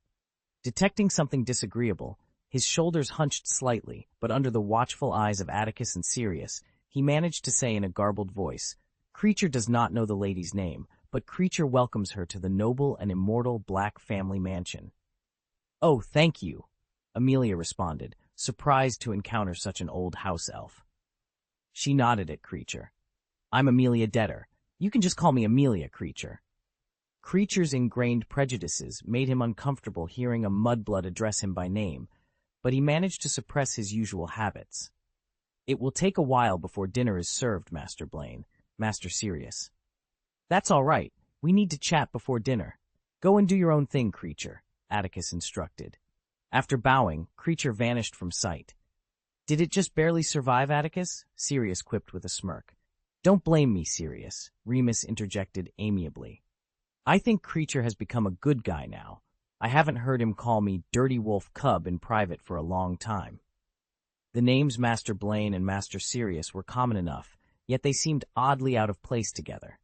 Detecting something disagreeable, his shoulders hunched slightly, but under the watchful eyes of Atticus and Sirius, he managed to say in a garbled voice, "Creature does not know the lady's name, but Creature welcomes her to the noble and immortal Black family mansion." "Oh, thank you," Amelia responded, surprised to encounter such an old house elf. She nodded at Creature. "I'm Amelia Detter. You can just call me Amelia, Creature." Creature's ingrained prejudices made him uncomfortable hearing a mudblood address him by name, but he managed to suppress his usual habits. "It will take a while before dinner is served, Master Blaine, Master Sirius." "That's all right. We need to chat before dinner. Go and do your own thing, Creature," Atticus instructed. After bowing, Creature vanished from sight. "Did it just barely survive, Atticus?" Sirius quipped with a smirk. "Don't blame me, Sirius," Remus interjected amiably. "I think Creature has become a good guy now. I haven't heard him call me Dirty Wolf Cub in private for a long time." The names Master Blaine and Master Sirius were common enough, yet they seemed oddly out of place together.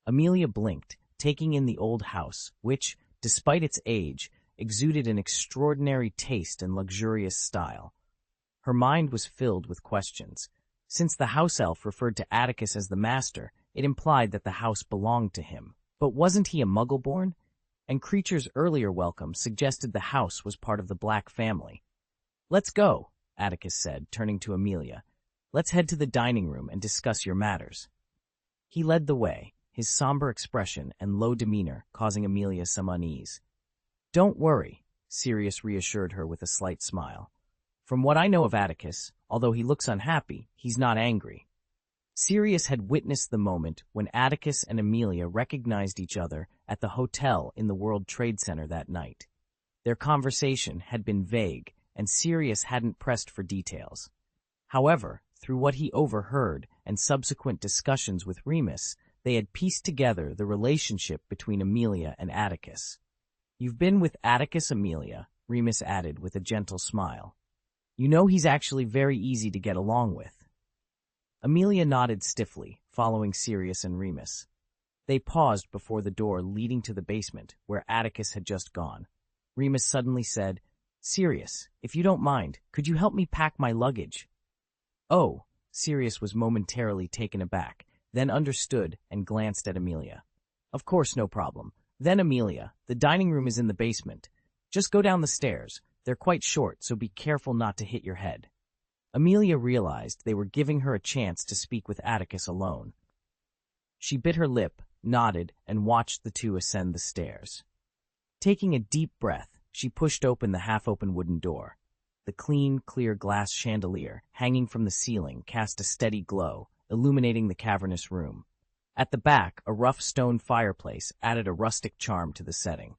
Amelia blinked, taking in the old house, which, despite its age, exuded an extraordinary taste and luxurious style. Her mind was filled with questions. Since the house elf referred to Atticus as the master, it implied that the house belonged to him. But wasn't he a Muggle-born? and Creature's earlier welcome suggested the house was part of the Black family. "Let's go," Atticus said, turning to Amelia. "Let's head to the dining room and discuss your matters." He led the way, his somber expression and low demeanor causing Amelia some unease. "Don't worry," Sirius reassured her with a slight smile. "From what I know of Atticus, although he looks unhappy, he's not angry." Sirius had witnessed the moment when Atticus and Amelia recognized each other at the hotel in the World Trade Center that night. Their conversation had been vague, and Sirius hadn't pressed for details. However, through what he overheard and subsequent discussions with Remus, they had pieced together the relationship between Amelia and Atticus. "You've been with Atticus, Amelia," Remus added with a gentle smile. "You know he's actually very easy to get along with." Amelia nodded stiffly, following Sirius and Remus. They paused before the door leading to the basement, where Atticus had just gone. Remus suddenly said, "Sirius, if you don't mind, could you help me pack my luggage?" "Oh," Sirius was momentarily taken aback, then understood and glanced at Amelia. "Of course, no problem. Then, Amelia, the dining room is in the basement. Just go down the stairs. They're quite short, so be careful not to hit your head." Amelia realized they were giving her a chance to speak with Atticus alone. She bit her lip, nodded, and watched the two ascend the stairs. Taking a deep breath, she pushed open the half-open wooden door. The clean, clear glass chandelier hanging from the ceiling cast a steady glow, illuminating the cavernous room. At the back, a rough stone fireplace added a rustic charm to the setting.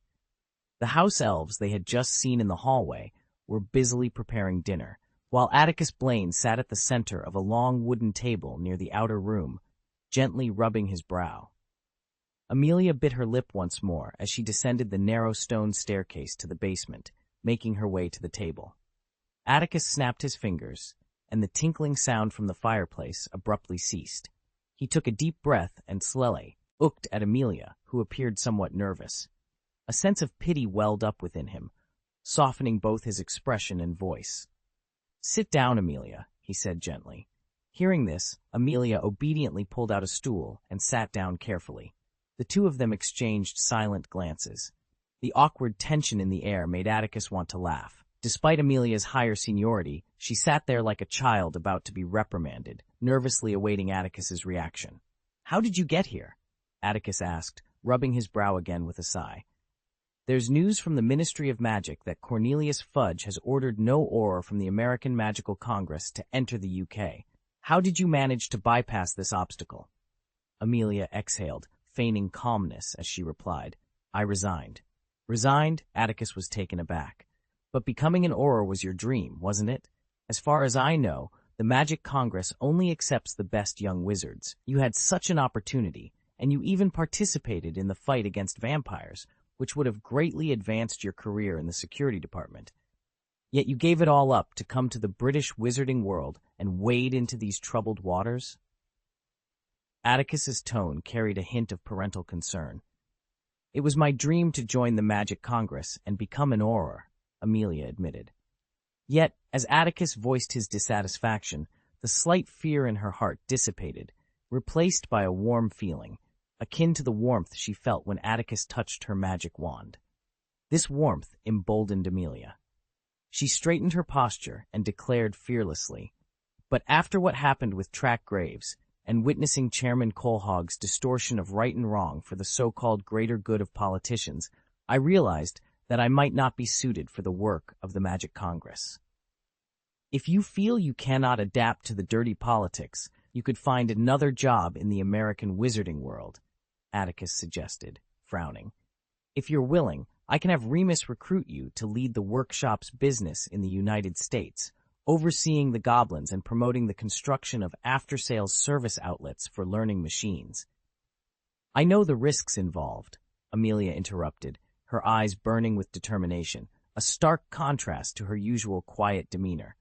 The house elves they had just seen in the hallway were busily preparing dinner, while Atticus Blaine sat at the center of a long wooden table near the outer room, gently rubbing his brow. Amelia bit her lip once more as she descended the narrow stone staircase to the basement, making her way to the table. Atticus snapped his fingers, and the tinkling sound from the fireplace abruptly ceased. He took a deep breath and slowly looked at Amelia, who appeared somewhat nervous. A sense of pity welled up within him, softening both his expression and voice. "Sit down, Amelia," he said gently. Hearing this, Amelia obediently pulled out a stool and sat down carefully. The two of them exchanged silent glances. The awkward tension in the air made Atticus want to laugh. Despite Amelia's higher seniority, she sat there like a child about to be reprimanded, nervously awaiting Atticus's reaction. "How did you get here?" Atticus asked, rubbing his brow again with a sigh. "There's news from the Ministry of Magic that Cornelius Fudge has ordered no Auror from the American Magical Congress to enter the UK. How did you manage to bypass this obstacle?" Amelia exhaled, feigning calmness as she replied, "I resigned." "Resigned?" Atticus was taken aback. "But becoming an Auror was your dream, wasn't it? As far as I know, the Magic Congress only accepts the best young wizards. You had such an opportunity, and you even participated in the fight against vampires, which would have greatly advanced your career in the security department. Yet you gave it all up to come to the British wizarding world and wade into these troubled waters?" Atticus's tone carried a hint of parental concern. "It was my dream to join the Magic Congress and become an Auror," Amelia admitted. Yet, as Atticus voiced his dissatisfaction, the slight fear in her heart dissipated, replaced by a warm feeling, akin to the warmth she felt when Atticus touched her magic wand. This warmth emboldened Amelia. She straightened her posture and declared fearlessly, "But after what happened with Track Graves, and witnessing Chairman Colehog's distortion of right and wrong for the so-called greater good of politicians, I realized that I might not be suited for the work of the Magic Congress. If you feel you cannot adapt to the dirty politics, you could find another job in the American wizarding world," Atticus suggested, frowning. "If you're willing, I can have Remus recruit you to lead the workshop's business in the United States, overseeing the goblins and promoting the construction of after-sales service outlets for learning machines." "I know the risks involved," Amelia interrupted, her eyes burning with determination, a stark contrast to her usual quiet demeanor.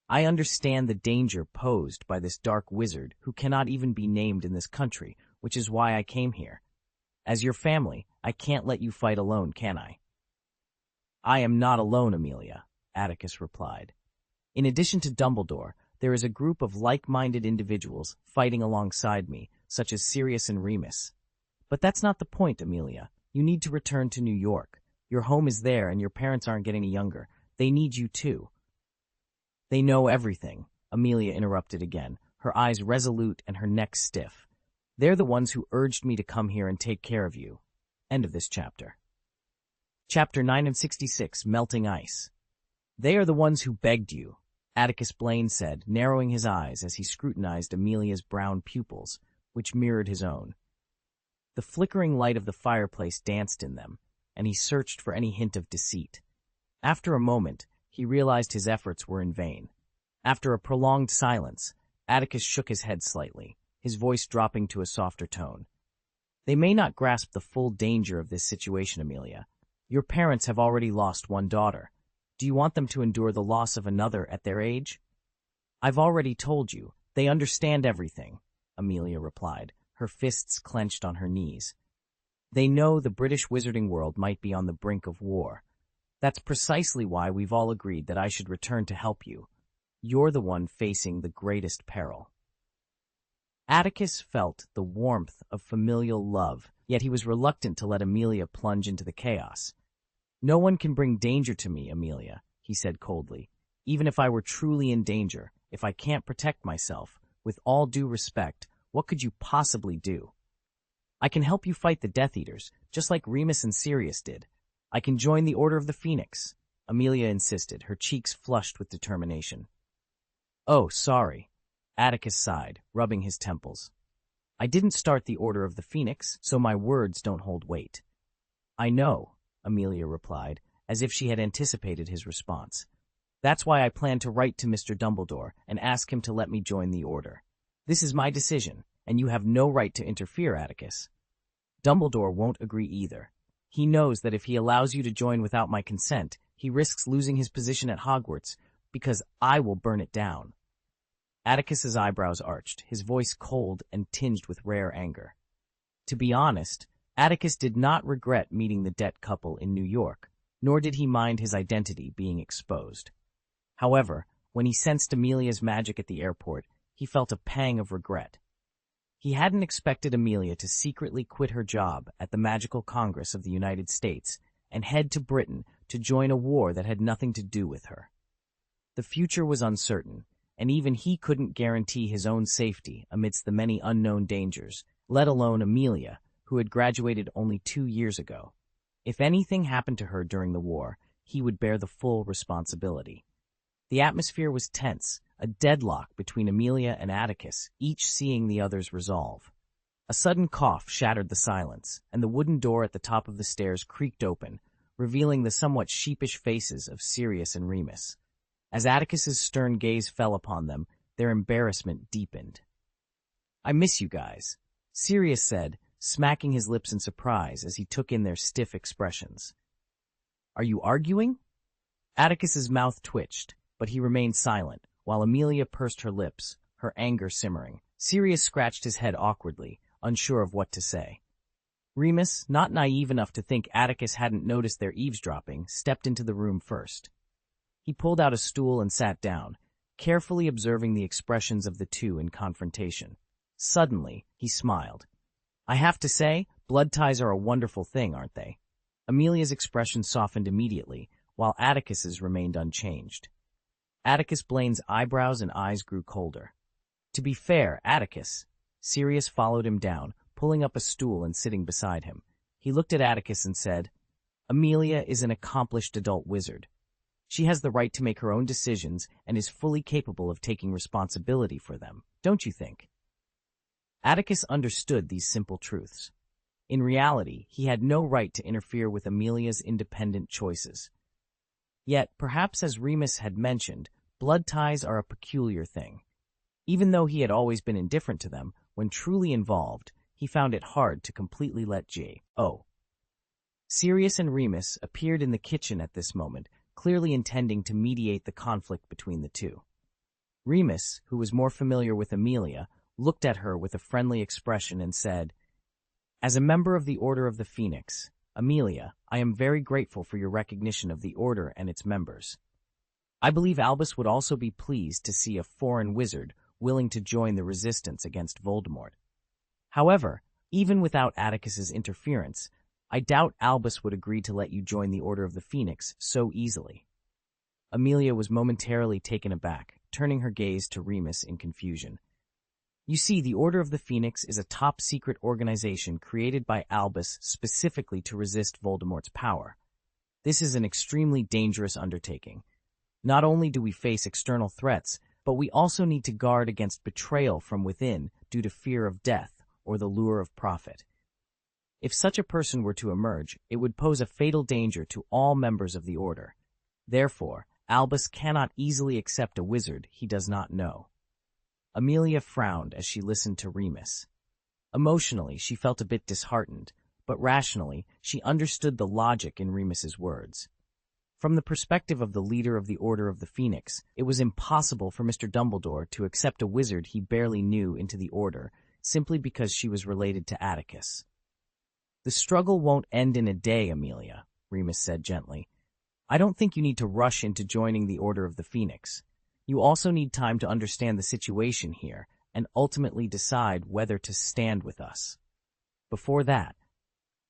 "I understand the danger posed by this dark wizard who cannot even be named in this country, which is why I came here. As your family, I can't let you fight alone, can I?" "I am not alone, Amelia," Atticus replied. "In addition to Dumbledore, there is a group of like-minded individuals fighting alongside me, such as Sirius and Remus. But that's not the point, Amelia. You need to return to New York. Your home is there and your parents aren't getting any younger. They need you too. They know everything, Amelia interrupted again, her eyes resolute and her neck stiff. They're the ones who urged me to come here and take care of you. End of this chapter. Chapter 9 and 66, Melting Ice. They are the ones who begged you, Atticus Blaine said, narrowing his eyes as he scrutinized Amelia's brown pupils, which mirrored his own. The flickering light of the fireplace danced in them, and he searched for any hint of deceit. After a moment, he realized his efforts were in vain. After a prolonged silence, Atticus shook his head slightly, his voice dropping to a softer tone. They may not grasp the full danger of this situation, Amelia. Your parents have already lost one daughter. Do you want them to endure the loss of another at their age? I've already told you. They understand everything, Amelia replied, her fists clenched on her knees. They know the British wizarding world might be on the brink of war. That's precisely why we've all agreed that I should return to help you. You're the one facing the greatest peril. Atticus felt the warmth of familial love, yet he was reluctant to let Amelia plunge into the chaos. No one can bring danger to me, Amelia, he said coldly. Even if I were truly in danger, if I can't protect myself, with all due respect, what could you possibly do? I can help you fight the Death Eaters, just like Remus and Sirius did. I can join the Order of the Phoenix, Amelia insisted, her cheeks flushed with determination. Oh, sorry, Atticus sighed, rubbing his temples. I didn't start the Order of the Phoenix, so my words don't hold weight. I know, Amelia replied, as if she had anticipated his response. That's why I plan to write to Mr. Dumbledore and ask him to let me join the Order. This is my decision, and you have no right to interfere, Atticus. Dumbledore won't agree either. He knows that if he allows you to join without my consent, he risks losing his position at Hogwarts, because I will burn it down. Atticus's eyebrows arched, his voice cold and tinged with rare anger. To be honest, Atticus did not regret meeting the debt couple in New York, nor did he mind his identity being exposed. However, when he sensed Amelia's magic at the airport, he felt a pang of regret. He hadn't expected Amelia to secretly quit her job at the Magical Congress of the United States and head to Britain to join a war that had nothing to do with her. The future was uncertain, and even he couldn't guarantee his own safety amidst the many unknown dangers, let alone Amelia, who had graduated only 2 years ago. If anything happened to her during the war, he would bear the full responsibility. The atmosphere was tense, a deadlock between Amelia and Atticus, each seeing the other's resolve. A sudden cough shattered the silence, and the wooden door at the top of the stairs creaked open, revealing the somewhat sheepish faces of Sirius and Remus. As Atticus's stern gaze fell upon them, their embarrassment deepened. I miss you guys, Sirius said, smacking his lips in surprise as he took in their stiff expressions. Are you arguing? Atticus's mouth twitched, but he remained silent, while Amelia pursed her lips, her anger simmering. Sirius scratched his head awkwardly, unsure of what to say. Remus, not naive enough to think Atticus hadn't noticed their eavesdropping, stepped into the room first. He pulled out a stool and sat down, carefully observing the expressions of the two in confrontation. Suddenly, he smiled. I have to say, blood ties are a wonderful thing, aren't they? Amelia's expression softened immediately, while Atticus's remained unchanged. Atticus Blaine's eyebrows and eyes grew colder. To be fair, Atticus. Sirius followed him down, pulling up a stool and sitting beside him. He looked at Atticus and said, Amelia is an accomplished adult wizard. She has the right to make her own decisions and is fully capable of taking responsibility for them, don't you think? Atticus understood these simple truths. In reality, he had no right to interfere with Amelia's independent choices. Yet, perhaps as Remus had mentioned, blood ties are a peculiar thing. Even though he had always been indifferent to them, when truly involved, he found it hard to completely let go. Sirius and Remus appeared in the kitchen at this moment, clearly intending to mediate the conflict between the two. Remus, who was more familiar with Amelia, looked at her with a friendly expression and said, As a member of the Order of the Phoenix, Amelia, I am very grateful for your recognition of the Order and its members. I believe Albus would also be pleased to see a foreign wizard willing to join the resistance against Voldemort. However, even without Atticus's interference, I doubt Albus would agree to let you join the Order of the Phoenix so easily." Amelia was momentarily taken aback, turning her gaze to Remus in confusion. "You see, the Order of the Phoenix is a top-secret organization created by Albus specifically to resist Voldemort's power. This is an extremely dangerous undertaking. Not only do we face external threats, but we also need to guard against betrayal from within due to fear of death or the lure of profit. If such a person were to emerge, it would pose a fatal danger to all members of the Order. Therefore, Albus cannot easily accept a wizard he does not know." Amelia frowned as she listened to Remus. Emotionally, she felt a bit disheartened, but rationally, she understood the logic in Remus's words. From the perspective of the leader of the Order of the Phoenix, it was impossible for Mr. Dumbledore to accept a wizard he barely knew into the Order, simply because she was related to Atticus. "The struggle won't end in a day, Amelia," Remus said gently. "I don't think you need to rush into joining the Order of the Phoenix. You also need time to understand the situation here and ultimately decide whether to stand with us. Before that,"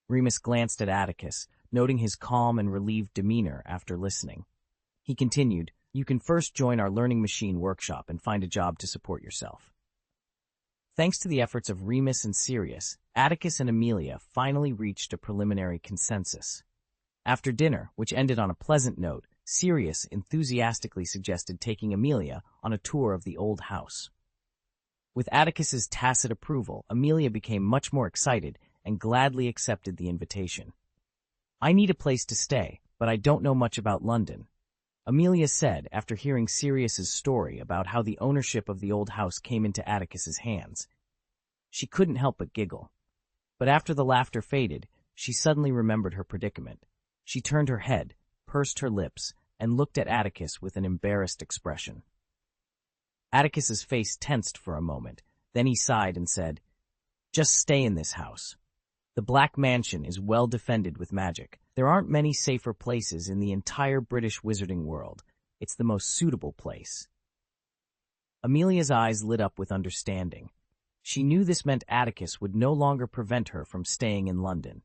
Remus glanced at Atticus, noting his calm and relieved demeanor after listening. He continued, "You can first join our learning machine workshop and find a job to support yourself." Thanks to the efforts of Remus and Sirius, Atticus and Amelia finally reached a preliminary consensus. After dinner, which ended on a pleasant note, Sirius enthusiastically suggested taking Amelia on a tour of the old house. With Atticus's tacit approval, Amelia became much more excited and gladly accepted the invitation. "I need a place to stay, but I don't know much about London," Amelia said after hearing Sirius's story about how the ownership of the old house came into Atticus's hands. She couldn't help but giggle. But after the laughter faded, she suddenly remembered her predicament. She turned her head, pursed her lips, and looked at Atticus with an embarrassed expression. Atticus's face tensed for a moment, then he sighed and said, "Just stay in this house. The Black Mansion is well defended with magic. There aren't many safer places in the entire British wizarding world. It's the most suitable place." Amelia's eyes lit up with understanding. She knew this meant Atticus would no longer prevent her from staying in London.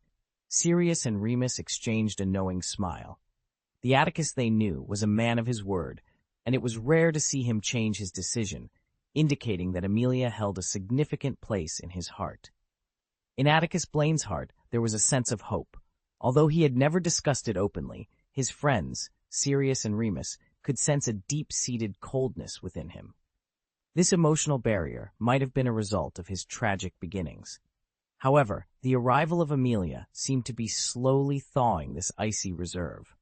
Sirius and Remus exchanged a knowing smile. The Atticus they knew was a man of his word, and it was rare to see him change his decision, indicating that Amelia held a significant place in his heart. In Atticus Blaine's heart, there was a sense of hope. Although he had never discussed it openly, his friends, Sirius and Remus, could sense a deep-seated coldness within him. This emotional barrier might have been a result of his tragic beginnings. However, the arrival of Amelia seemed to be slowly thawing this icy reserve.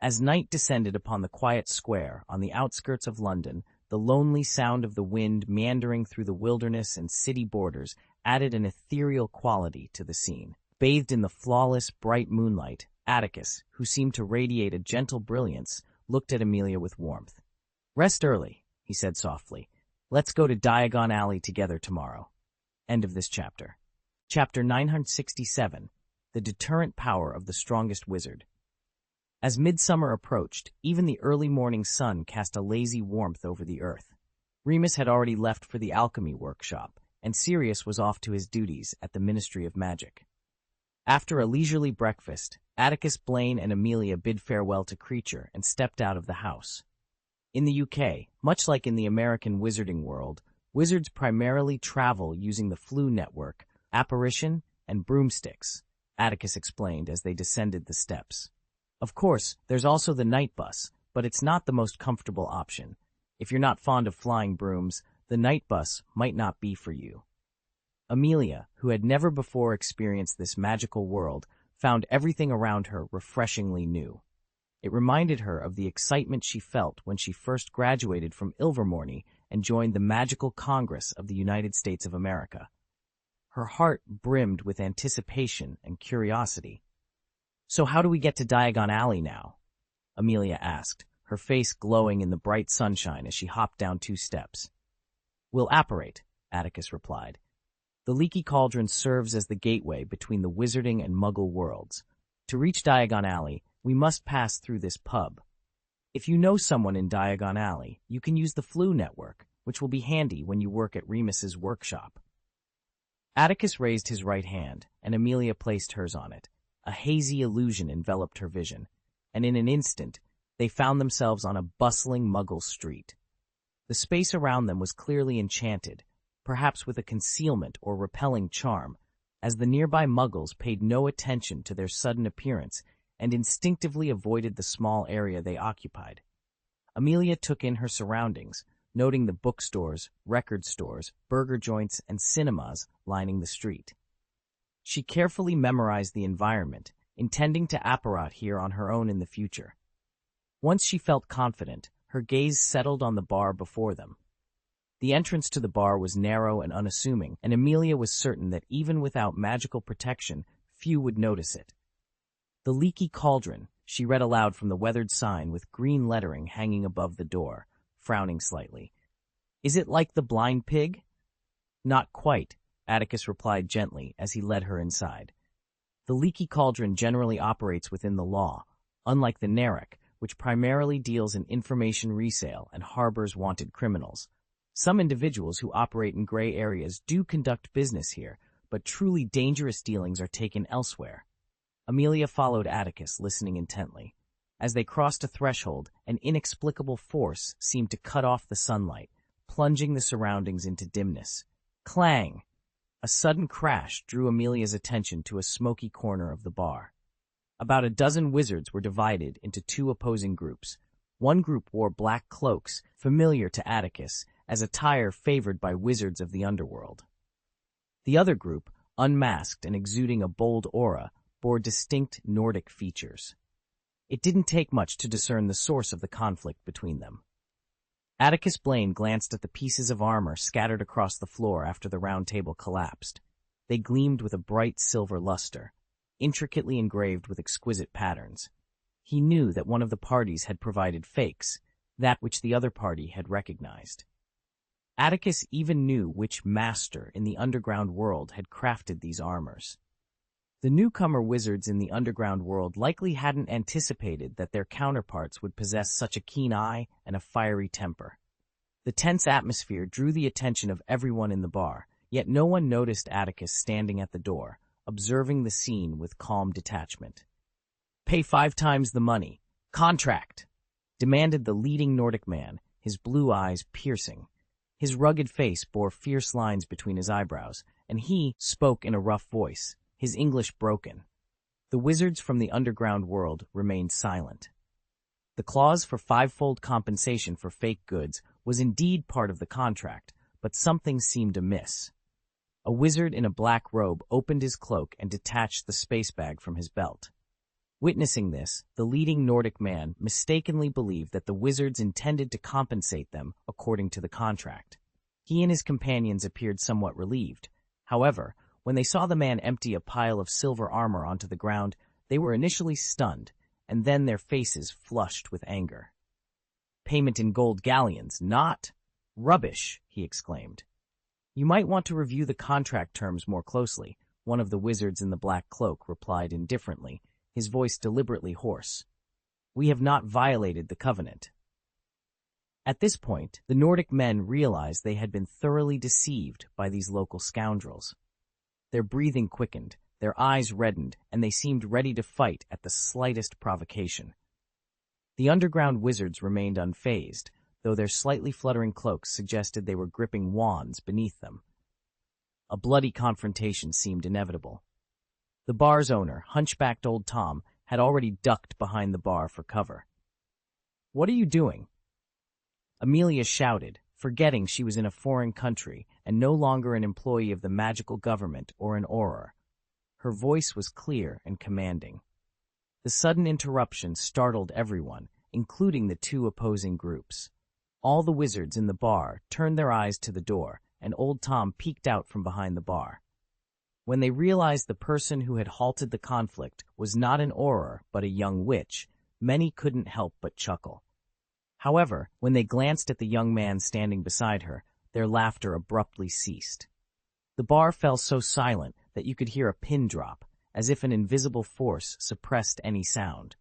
As night descended upon the quiet square on the outskirts of London, the lonely sound of the wind meandering through the wilderness and city borders added an ethereal quality to the scene. Bathed in the flawless, bright moonlight, Atticus, who seemed to radiate a gentle brilliance, looked at Amelia with warmth. "Rest early," he said softly. "Let's go to Diagon Alley together tomorrow." End of this chapter. Chapter 967, The Deterrent Power of the Strongest Wizard. As midsummer approached, even the early morning sun cast a lazy warmth over the earth. Remus had already left for the alchemy workshop, and Sirius was off to his duties at the Ministry of Magic. After a leisurely breakfast, Atticus Blaine and Amelia bid farewell to Creature and stepped out of the house. In the UK, much like in the American wizarding world, wizards primarily travel using the Flu network, apparition, and broomsticks, Atticus explained as they descended the steps. Of course, there's also the night bus, but it's not the most comfortable option. If you're not fond of flying brooms, the night bus might not be for you. Amelia, who had never before experienced this magical world, found everything around her refreshingly new. It reminded her of the excitement she felt when she first graduated from Ilvermorny and joined the Magical Congress of the United States of America. Her heart brimmed with anticipation and curiosity. "So how do we get to Diagon Alley now?" Amelia asked, her face glowing in the bright sunshine as she hopped down 2 steps. "We'll apparate," Atticus replied. "The Leaky Cauldron serves as the gateway between the wizarding and muggle worlds. To reach Diagon Alley, we must pass through this pub. If you know someone in Diagon Alley, you can use the Flu network, which will be handy when you work at Remus's workshop." Atticus raised his right hand, and Amelia placed hers on it. A hazy illusion enveloped her vision, and in an instant, they found themselves on a bustling Muggle street. The space around them was clearly enchanted, perhaps with a concealment or repelling charm, as the nearby Muggles paid no attention to their sudden appearance and instinctively avoided the small area they occupied. Amelia took in her surroundings, noting the bookstores, record stores, burger joints, and cinemas lining the street. She carefully memorized the environment, intending to apparat here on her own in the future. Once she felt confident, her gaze settled on the bar before them. The entrance to the bar was narrow and unassuming, and Amelia was certain that even without magical protection, few would notice it. "The Leaky Cauldron," she read aloud from the weathered sign with green lettering hanging above the door, frowning slightly. "Is it like the Blind Pig?" "Not quite," Atticus replied gently as he led her inside. "The Leaky Cauldron generally operates within the law, unlike the Narek, which primarily deals in information resale and harbors wanted criminals. Some individuals who operate in gray areas do conduct business here, but truly dangerous dealings are taken elsewhere." Amelia followed Atticus, listening intently. As they crossed a threshold, an inexplicable force seemed to cut off the sunlight, plunging the surroundings into dimness. Clang! A sudden crash drew Amelia's attention to a smoky corner of the bar. About a dozen wizards were divided into two opposing groups. One group wore black cloaks, familiar to Atticus, as attire favored by wizards of the underworld. The other group, unmasked and exuding a bold aura, bore distinct Nordic features. It didn't take much to discern the source of the conflict between them. Atticus Blaine glanced at the pieces of armor scattered across the floor after the round table collapsed. They gleamed with a bright silver luster, intricately engraved with exquisite patterns. He knew that one of the parties had provided fakes, that which the other party had recognized. Atticus even knew which master in the underground world had crafted these armors. The newcomer wizards in the underground world likely hadn't anticipated that their counterparts would possess such a keen eye and a fiery temper. The tense atmosphere drew the attention of everyone in the bar, yet no one noticed Atticus standing at the door, observing the scene with calm detachment. "Pay 5 times the money. Contract!" demanded the leading Nordic man, his blue eyes piercing. His rugged face bore fierce lines between his eyebrows, and he spoke in a rough voice, his English broken. The wizards from the underground world remained silent. The clause for 5-fold compensation for fake goods was indeed part of the contract, but something seemed amiss. A wizard in a black robe opened his cloak and detached the space bag from his belt. Witnessing this, the leading Nordic man mistakenly believed that the wizards intended to compensate them according to the contract. He and his companions appeared somewhat relieved. However, when they saw the man empty a pile of silver armor onto the ground, they were initially stunned, and then their faces flushed with anger. "Payment in gold galleons, not rubbish," he exclaimed. "You might want to review the contract terms more closely," one of the wizards in the black cloak replied indifferently, his voice deliberately hoarse. "We have not violated the covenant." At this point, the Nordic men realized they had been thoroughly deceived by these local scoundrels. Their breathing quickened, their eyes reddened, and they seemed ready to fight at the slightest provocation. The underground wizards remained unfazed, though their slightly fluttering cloaks suggested they were gripping wands beneath them. A bloody confrontation seemed inevitable. The bar's owner, hunchbacked old Tom, had already ducked behind the bar for cover. "What are you doing?" Amelia shouted, forgetting she was in a foreign country and no longer an employee of the magical government or an auror. Her voice was clear and commanding. The sudden interruption startled everyone, including the two opposing groups. All the wizards in the bar turned their eyes to the door, and old Tom peeked out from behind the bar. When they realized the person who had halted the conflict was not an auror but a young witch, many couldn't help but chuckle. However, when they glanced at the young man standing beside her, their laughter abruptly ceased. The bar fell so silent that you could hear a pin drop, as if an invisible force suppressed any sound.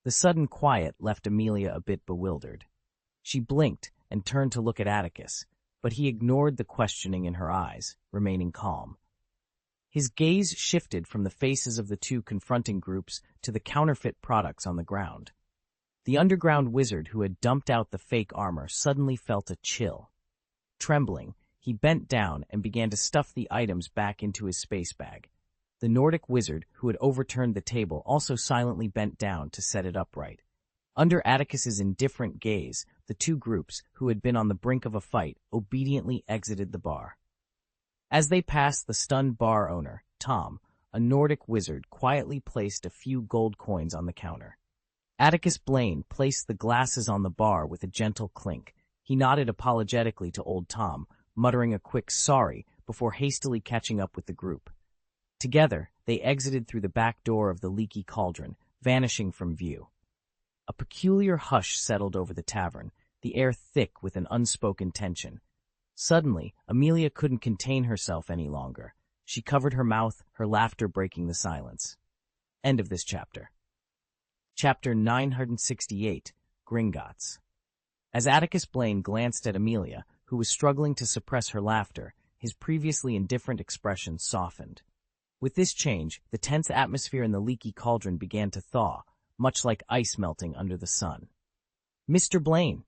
The sudden quiet left Amelia a bit bewildered. She blinked and turned to look at Atticus, but he ignored the questioning in her eyes, remaining calm. His gaze shifted from the faces of the two confronting groups to the counterfeit products on the ground. The underground wizard who had dumped out the fake armor suddenly felt a chill. Trembling, he bent down and began to stuff the items back into his space bag. The Nordic wizard who had overturned the table also silently bent down to set it upright. Under Atticus's indifferent gaze, the two groups, who had been on the brink of a fight, obediently exited the bar. As they passed the stunned bar owner, Tom, a Nordic wizard, quietly placed a few gold coins on the counter. Atticus Blaine placed the glasses on the bar with a gentle clink. He nodded apologetically to old Tom, muttering a quick sorry before hastily catching up with the group. Together, they exited through the back door of the leaky cauldron, vanishing from view. A peculiar hush settled over the tavern, the air thick with an unspoken tension. Suddenly, Amelia couldn't contain herself any longer. She covered her mouth, her laughter breaking the silence. End of this chapter. Chapter 968, Gringotts. As Atticus Blaine glanced at Amelia, who was struggling to suppress her laughter, his previously indifferent expression softened. With this change, the tense atmosphere in the leaky cauldron began to thaw, much like ice melting under the sun. "Mr. Blaine!"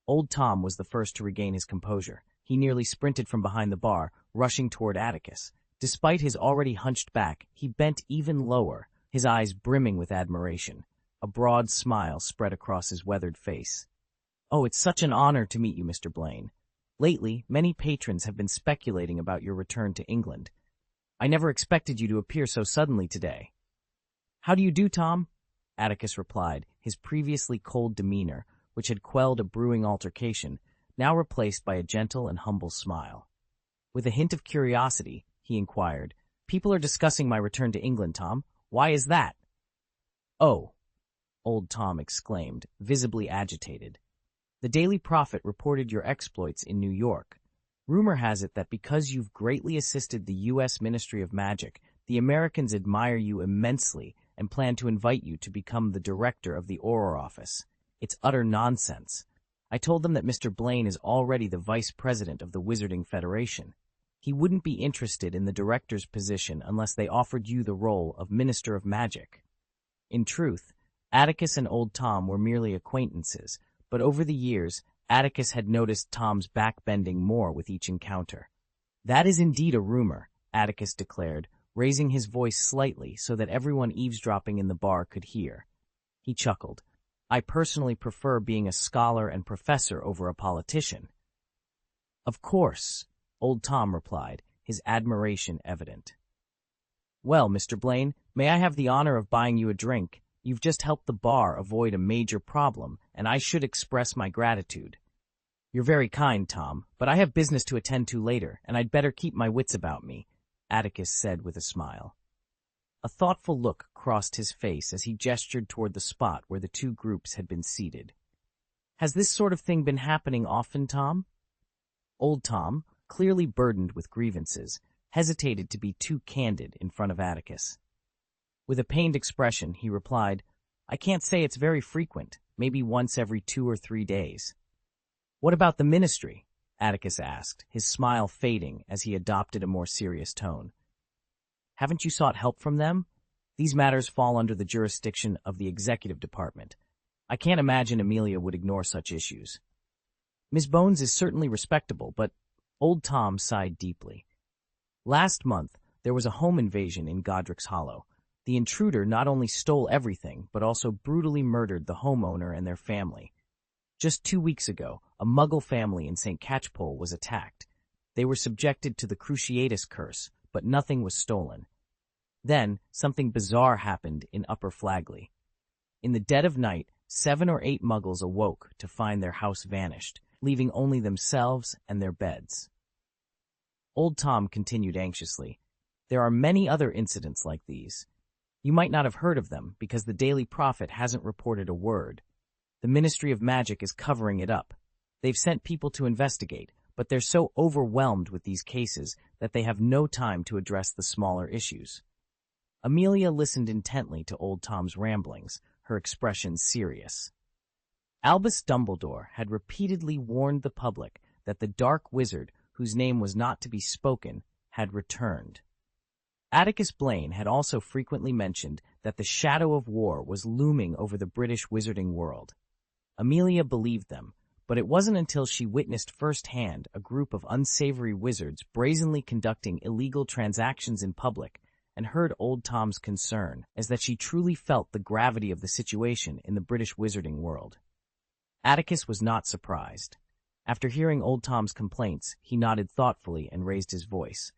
Old Tom was the first to regain his composure. He nearly sprinted from behind the bar, rushing toward Atticus. Despite his already hunched back, he bent even lower, his eyes brimming with admiration. A broad smile spread across his weathered face. "Oh, it's such an honor to meet you, Mr. Blaine. Lately, many patrons have been speculating about your return to England. I never expected you to appear so suddenly today." "How do you do, Tom?" Atticus replied, his previously cold demeanor, which had quelled a brewing altercation, now replaced by a gentle and humble smile. With a hint of curiosity, he inquired, "People are discussing my return to England, Tom. Why is that?" "Oh," old Tom exclaimed, visibly agitated. "The Daily Prophet reported your exploits in New York. Rumor has it that because you've greatly assisted the U.S. Ministry of Magic, the Americans admire you immensely and plan to invite you to become the director of the Auror office. It's utter nonsense. I told them that Mr. Blaine is already the vice president of the Wizarding Federation. He wouldn't be interested in the director's position unless they offered you the role of Minister of Magic." In truth, Atticus and old Tom were merely acquaintances, but over the years, Atticus had noticed Tom's backbending more with each encounter. "That is indeed a rumor," Atticus declared, raising his voice slightly so that everyone eavesdropping in the bar could hear. He chuckled. "I personally prefer being a scholar and professor over a politician." "Of course," old Tom replied, his admiration evident. "Well, Mr. Blaine, may I have the honor of buying you a drink? You've just helped the bar avoid a major problem, and I should express my gratitude." "You're very kind, Tom, but I have business to attend to later, and I'd better keep my wits about me," Atticus said with a smile. A thoughtful look crossed his face as he gestured toward the spot where the two groups had been seated. "Has this sort of thing been happening often, Tom?" Old Tom, clearly burdened with grievances, hesitated to be too candid in front of Atticus. With a pained expression, he replied, "I can't say it's very frequent, maybe once every 2 or 3 days." "What about the ministry?" Atticus asked, his smile fading as he adopted a more serious tone. "Haven't you sought help from them? These matters fall under the jurisdiction of the executive department. I can't imagine Amelia would ignore such issues." "Miss Bones is certainly respectable, but—" Old Tom sighed deeply. "Last month, there was a home invasion in Godric's Hollow. The intruder not only stole everything, but also brutally murdered the homeowner and their family. Just 2 weeks ago, a Muggle family in St. Catchpole was attacked. They were subjected to the Cruciatus curse, but nothing was stolen. Then, something bizarre happened in Upper Flagley. In the dead of night, 7 or 8 Muggles awoke to find their house vanished, leaving only themselves and their beds." Old Tom continued anxiously, "There are many other incidents like these. You might not have heard of them because the Daily Prophet hasn't reported a word. The Ministry of Magic is covering it up. They've sent people to investigate, but they're so overwhelmed with these cases that they have no time to address the smaller issues." Amelia listened intently to old Tom's ramblings, her expression serious. Albus Dumbledore had repeatedly warned the public that the dark wizard, whose name was not to be spoken, had returned. Atticus Blaine had also frequently mentioned that the shadow of war was looming over the British wizarding world. Amelia believed them, but it wasn't until she witnessed firsthand a group of unsavory wizards brazenly conducting illegal transactions in public and heard Old Tom's concern as that she truly felt the gravity of the situation in the British wizarding world. Atticus was not surprised. After hearing Old Tom's complaints, he nodded thoughtfully and raised his voice.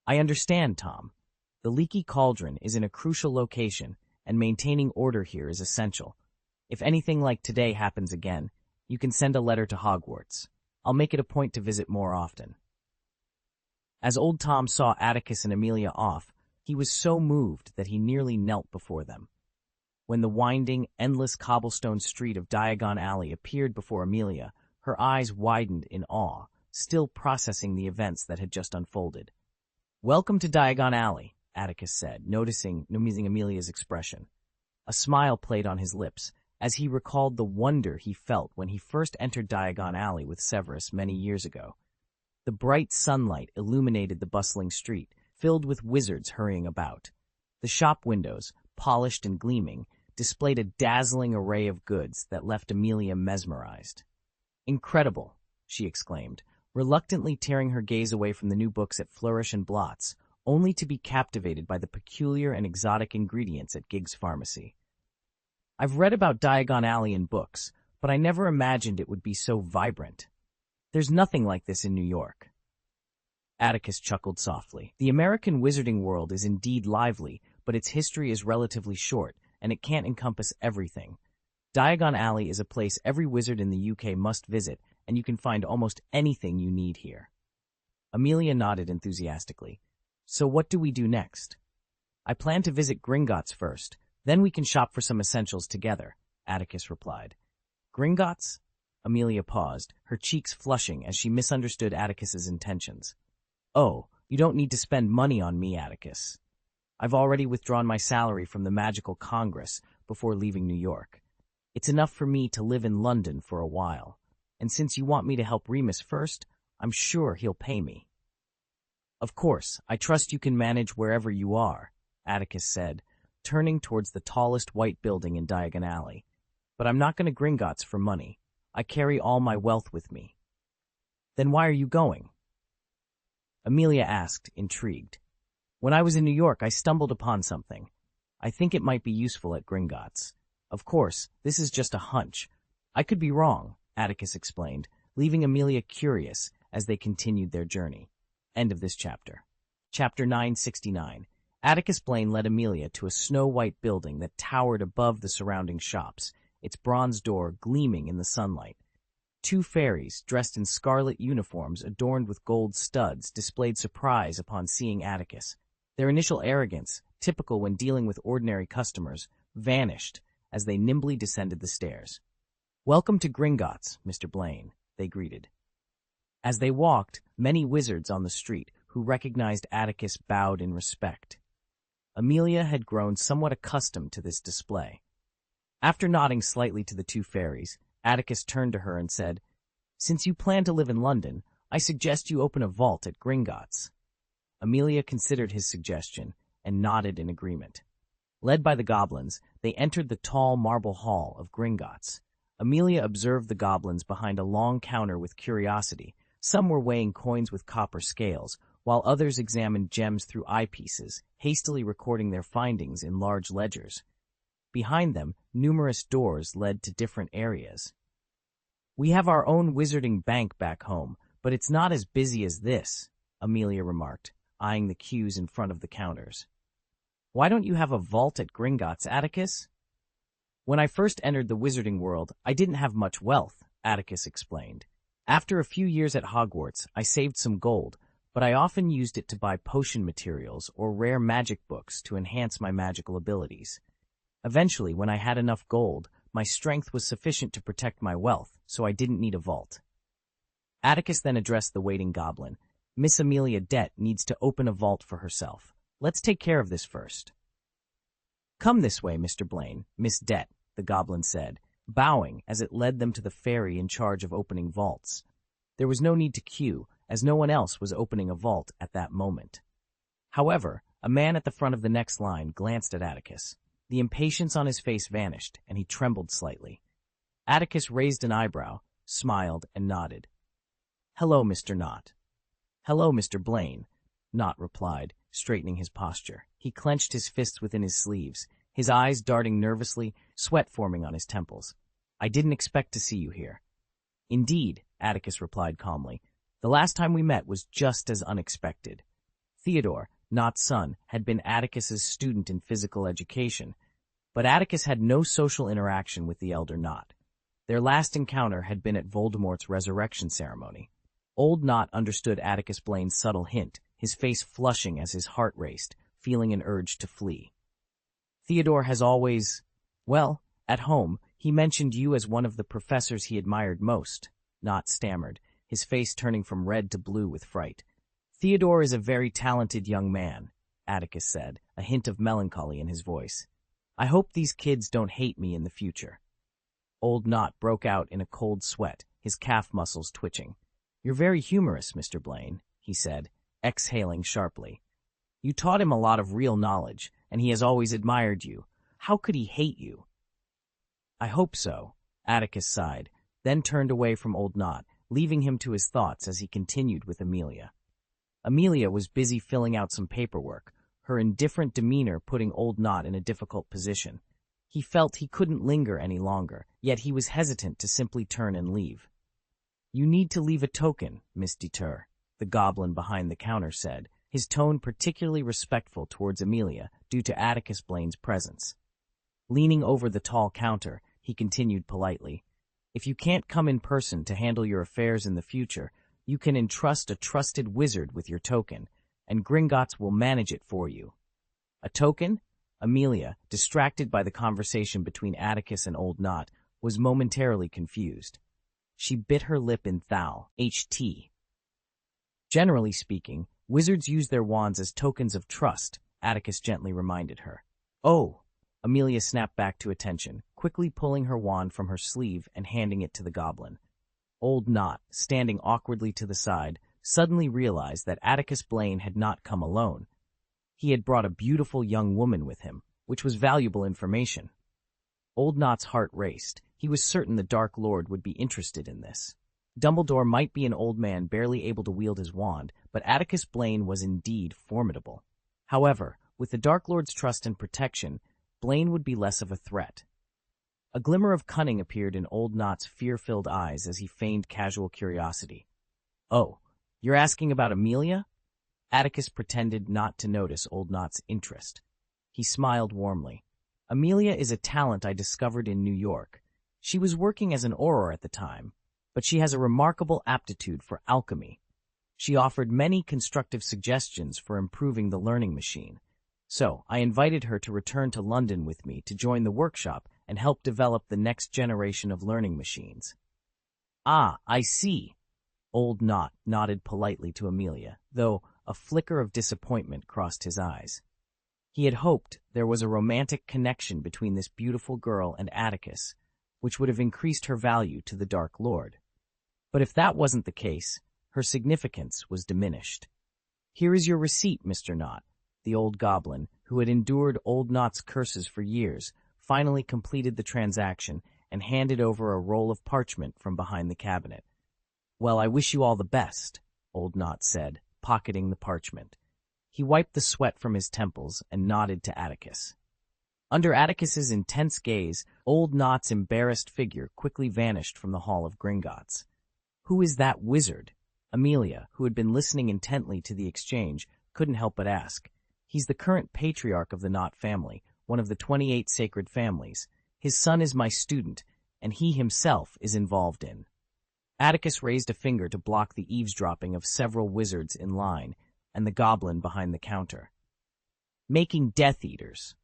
"I understand, Tom. The leaky cauldron is in a crucial location, and maintaining order here is essential. If anything like today happens again, you can send a letter to Hogwarts. I'll make it a point to visit more often." As Old Tom saw Atticus and Amelia off, he was so moved that he nearly knelt before them. When the winding, endless cobblestone street of Diagon Alley appeared before Amelia, her eyes widened in awe, still processing the events that had just unfolded. "Welcome to Diagon Alley," Atticus said, noticing Amelia's expression. A smile played on his lips, as he recalled the wonder he felt when he first entered Diagon Alley with Severus many years ago. The bright sunlight illuminated the bustling street, filled with wizards hurrying about. The shop windows, polished and gleaming, displayed a dazzling array of goods that left Amelia mesmerized. "Incredible," she exclaimed, reluctantly tearing her gaze away from the new books at Flourish and Blots, only to be captivated by the peculiar and exotic ingredients at Gig's Pharmacy. "I've read about Diagon Alley in books, but I never imagined it would be so vibrant. There's nothing like this in New York." Atticus chuckled softly. "The American wizarding world is indeed lively, but its history is relatively short, and it can't encompass everything. Diagon Alley is a place every wizard in the UK must visit, and you can find almost anything you need here." Amelia nodded enthusiastically. "So what do we do next?" "I plan to visit Gringotts first, then we can shop for some essentials together," Atticus replied. "Gringotts?" Amelia paused, her cheeks flushing as she misunderstood Atticus's intentions. "Oh, you don't need to spend money on me, Atticus. I've already withdrawn my salary from the Magical Congress before leaving New York. It's enough for me to live in London for a while, and since you want me to help Remus first, I'm sure he'll pay me." "Of course, I trust you can manage wherever you are," Atticus said, turning towards the tallest white building in Diagon Alley. "But I'm not going to Gringotts for money. I carry all my wealth with me." "Then why are you going?" Amelia asked, intrigued. "When I was in New York, I stumbled upon something. I think it might be useful at Gringotts. Of course, this is just a hunch. I could be wrong," Atticus explained, leaving Amelia curious as they continued their journey. End of this chapter. Chapter 969. Atticus Blaine led Amelia to a snow-white building that towered above the surrounding shops, its bronze door gleaming in the sunlight. Two fairies, dressed in scarlet uniforms adorned with gold studs, displayed surprise upon seeing Atticus. Their initial arrogance, typical when dealing with ordinary customers, vanished as they nimbly descended the stairs. "Welcome to Gringotts, Mr. Blaine," they greeted. As they walked, many wizards on the street who recognized Atticus bowed in respect. Amelia had grown somewhat accustomed to this display. After nodding slightly to the two fairies, Atticus turned to her and said, "Since you plan to live in London, I suggest you open a vault at Gringotts." Amelia considered his suggestion and nodded in agreement. Led by the goblins, they entered the tall marble hall of Gringotts. Amelia observed the goblins behind a long counter with curiosity. Some were weighing coins with copper scales, while others examined gems through eyepieces, hastily recording their findings in large ledgers. Behind them, numerous doors led to different areas. "We have our own wizarding bank back home, but it's not as busy as this," Amelia remarked, eyeing the queues in front of the counters. "Why don't you have a vault at Gringotts, Atticus?" "When I first entered the wizarding world, I didn't have much wealth," Atticus explained. "After a few years at Hogwarts, I saved some gold, but I often used it to buy potion materials or rare magic books to enhance my magical abilities. Eventually, when I had enough gold, my strength was sufficient to protect my wealth, so I didn't need a vault." Atticus then addressed the waiting goblin. "Miss Amelia Dett needs to open a vault for herself. Let's take care of this first." "Come this way, Mr. Blaine, Miss Dett," the goblin said, bowing as it led them to the fairy in charge of opening vaults. There was no need to queue, as no one else was opening a vault at that moment. However, A man at the front of the next line glanced at Atticus. The impatience on his face vanished, and he trembled slightly. Atticus raised an eyebrow, smiled, and nodded. "Hello, Mr. Knott." "Hello, Mr. Blaine," Knott replied, straightening his posture. He clenched his fists within his sleeves, his eyes darting nervously, sweat forming on his temples. "I didn't expect to see you here." "Indeed," Atticus replied calmly. "The last time we met was just as unexpected." Theodore, Knott's son, had been Atticus's student in physical education, but Atticus had no social interaction with the elder Knott. Their last encounter had been at Voldemort's resurrection ceremony. Old Knott understood Atticus Blaine's subtle hint, his face flushing as his heart raced, feeling an urge to flee. "Theodore has always, well, at home, he mentioned you as one of the professors he admired most," Knott stammered, his face turning from red to blue with fright. "Theodore is a very talented young man," Atticus said, a hint of melancholy in his voice. "I hope these kids don't hate me in the future." Old Knott broke out in a cold sweat, his calf muscles twitching. "You're very humorous, Mr. Blaine," he said, exhaling sharply. "You taught him a lot of real knowledge, and he has always admired you. How could he hate you?" "I hope so," Atticus sighed, then turned away from Old Knott, leaving him to his thoughts as he continued with Amelia. Amelia was busy filling out some paperwork, her indifferent demeanor putting Old Knott in a difficult position. He felt he couldn't linger any longer, yet he was hesitant to simply turn and leave. "You need to leave a token, Miss Deter," the goblin behind the counter said, his tone particularly respectful towards Amelia due to Atticus Blaine's presence. Leaning over the tall counter, he continued politely, "If you can't come in person to handle your affairs in the future, you can entrust a trusted wizard with your token, and Gringotts will manage it for you." "A token?" Amelia, distracted by the conversation between Atticus and Old Knott, was momentarily confused. She bit her lip in HT. "Generally speaking, wizards use their wands as tokens of trust," Atticus gently reminded her. "Oh!" Amelia snapped back to attention, quickly pulling her wand from her sleeve and handing it to the goblin. Old Knott, standing awkwardly to the side, suddenly realized that Atticus Blaine had not come alone. He had brought a beautiful young woman with him, which was valuable information. Old Knott's heart raced. He was certain the Dark Lord would be interested in this. Dumbledore might be an old man barely able to wield his wand, but Atticus Blaine was indeed formidable. However, with the Dark Lord's trust and protection, Blaine would be less of a threat. A glimmer of cunning appeared in Old Knott's fear-filled eyes as he feigned casual curiosity. "Oh, you're asking about Amelia?" Atticus pretended not to notice Old Knott's interest. He smiled warmly. "Amelia is a talent I discovered in New York. She was working as an Auror at the time, but she has a remarkable aptitude for alchemy. She offered many constructive suggestions for improving the learning machine. So I invited her to return to London with me to join the workshop and help develop the next generation of learning machines." "Ah, I see." Old Knott nodded politely to Amelia, though a flicker of disappointment crossed his eyes. He had hoped there was a romantic connection between this beautiful girl and Atticus, which would have increased her value to the Dark Lord. But if that wasn't the case, her significance was diminished. "Here is your receipt, Mr. Knott." The old goblin, who had endured Old Knott's curses for years, finally completed the transaction and handed over a roll of parchment from behind the cabinet. "Well, I wish you all the best," Old Knott said, pocketing the parchment. He wiped the sweat from his temples and nodded to Atticus. Under Atticus's intense gaze, Old Knott's embarrassed figure quickly vanished from the Hall of Gringotts. "Who is that wizard?" Amelia, who had been listening intently to the exchange, couldn't help but ask. "He's the current patriarch of the Knott family, one of the 28 sacred families. His son is my student, and he himself is involved in." Atticus raised a finger to block the eavesdropping of several wizards in line, and the goblin behind the counter. "Making Death Eaters."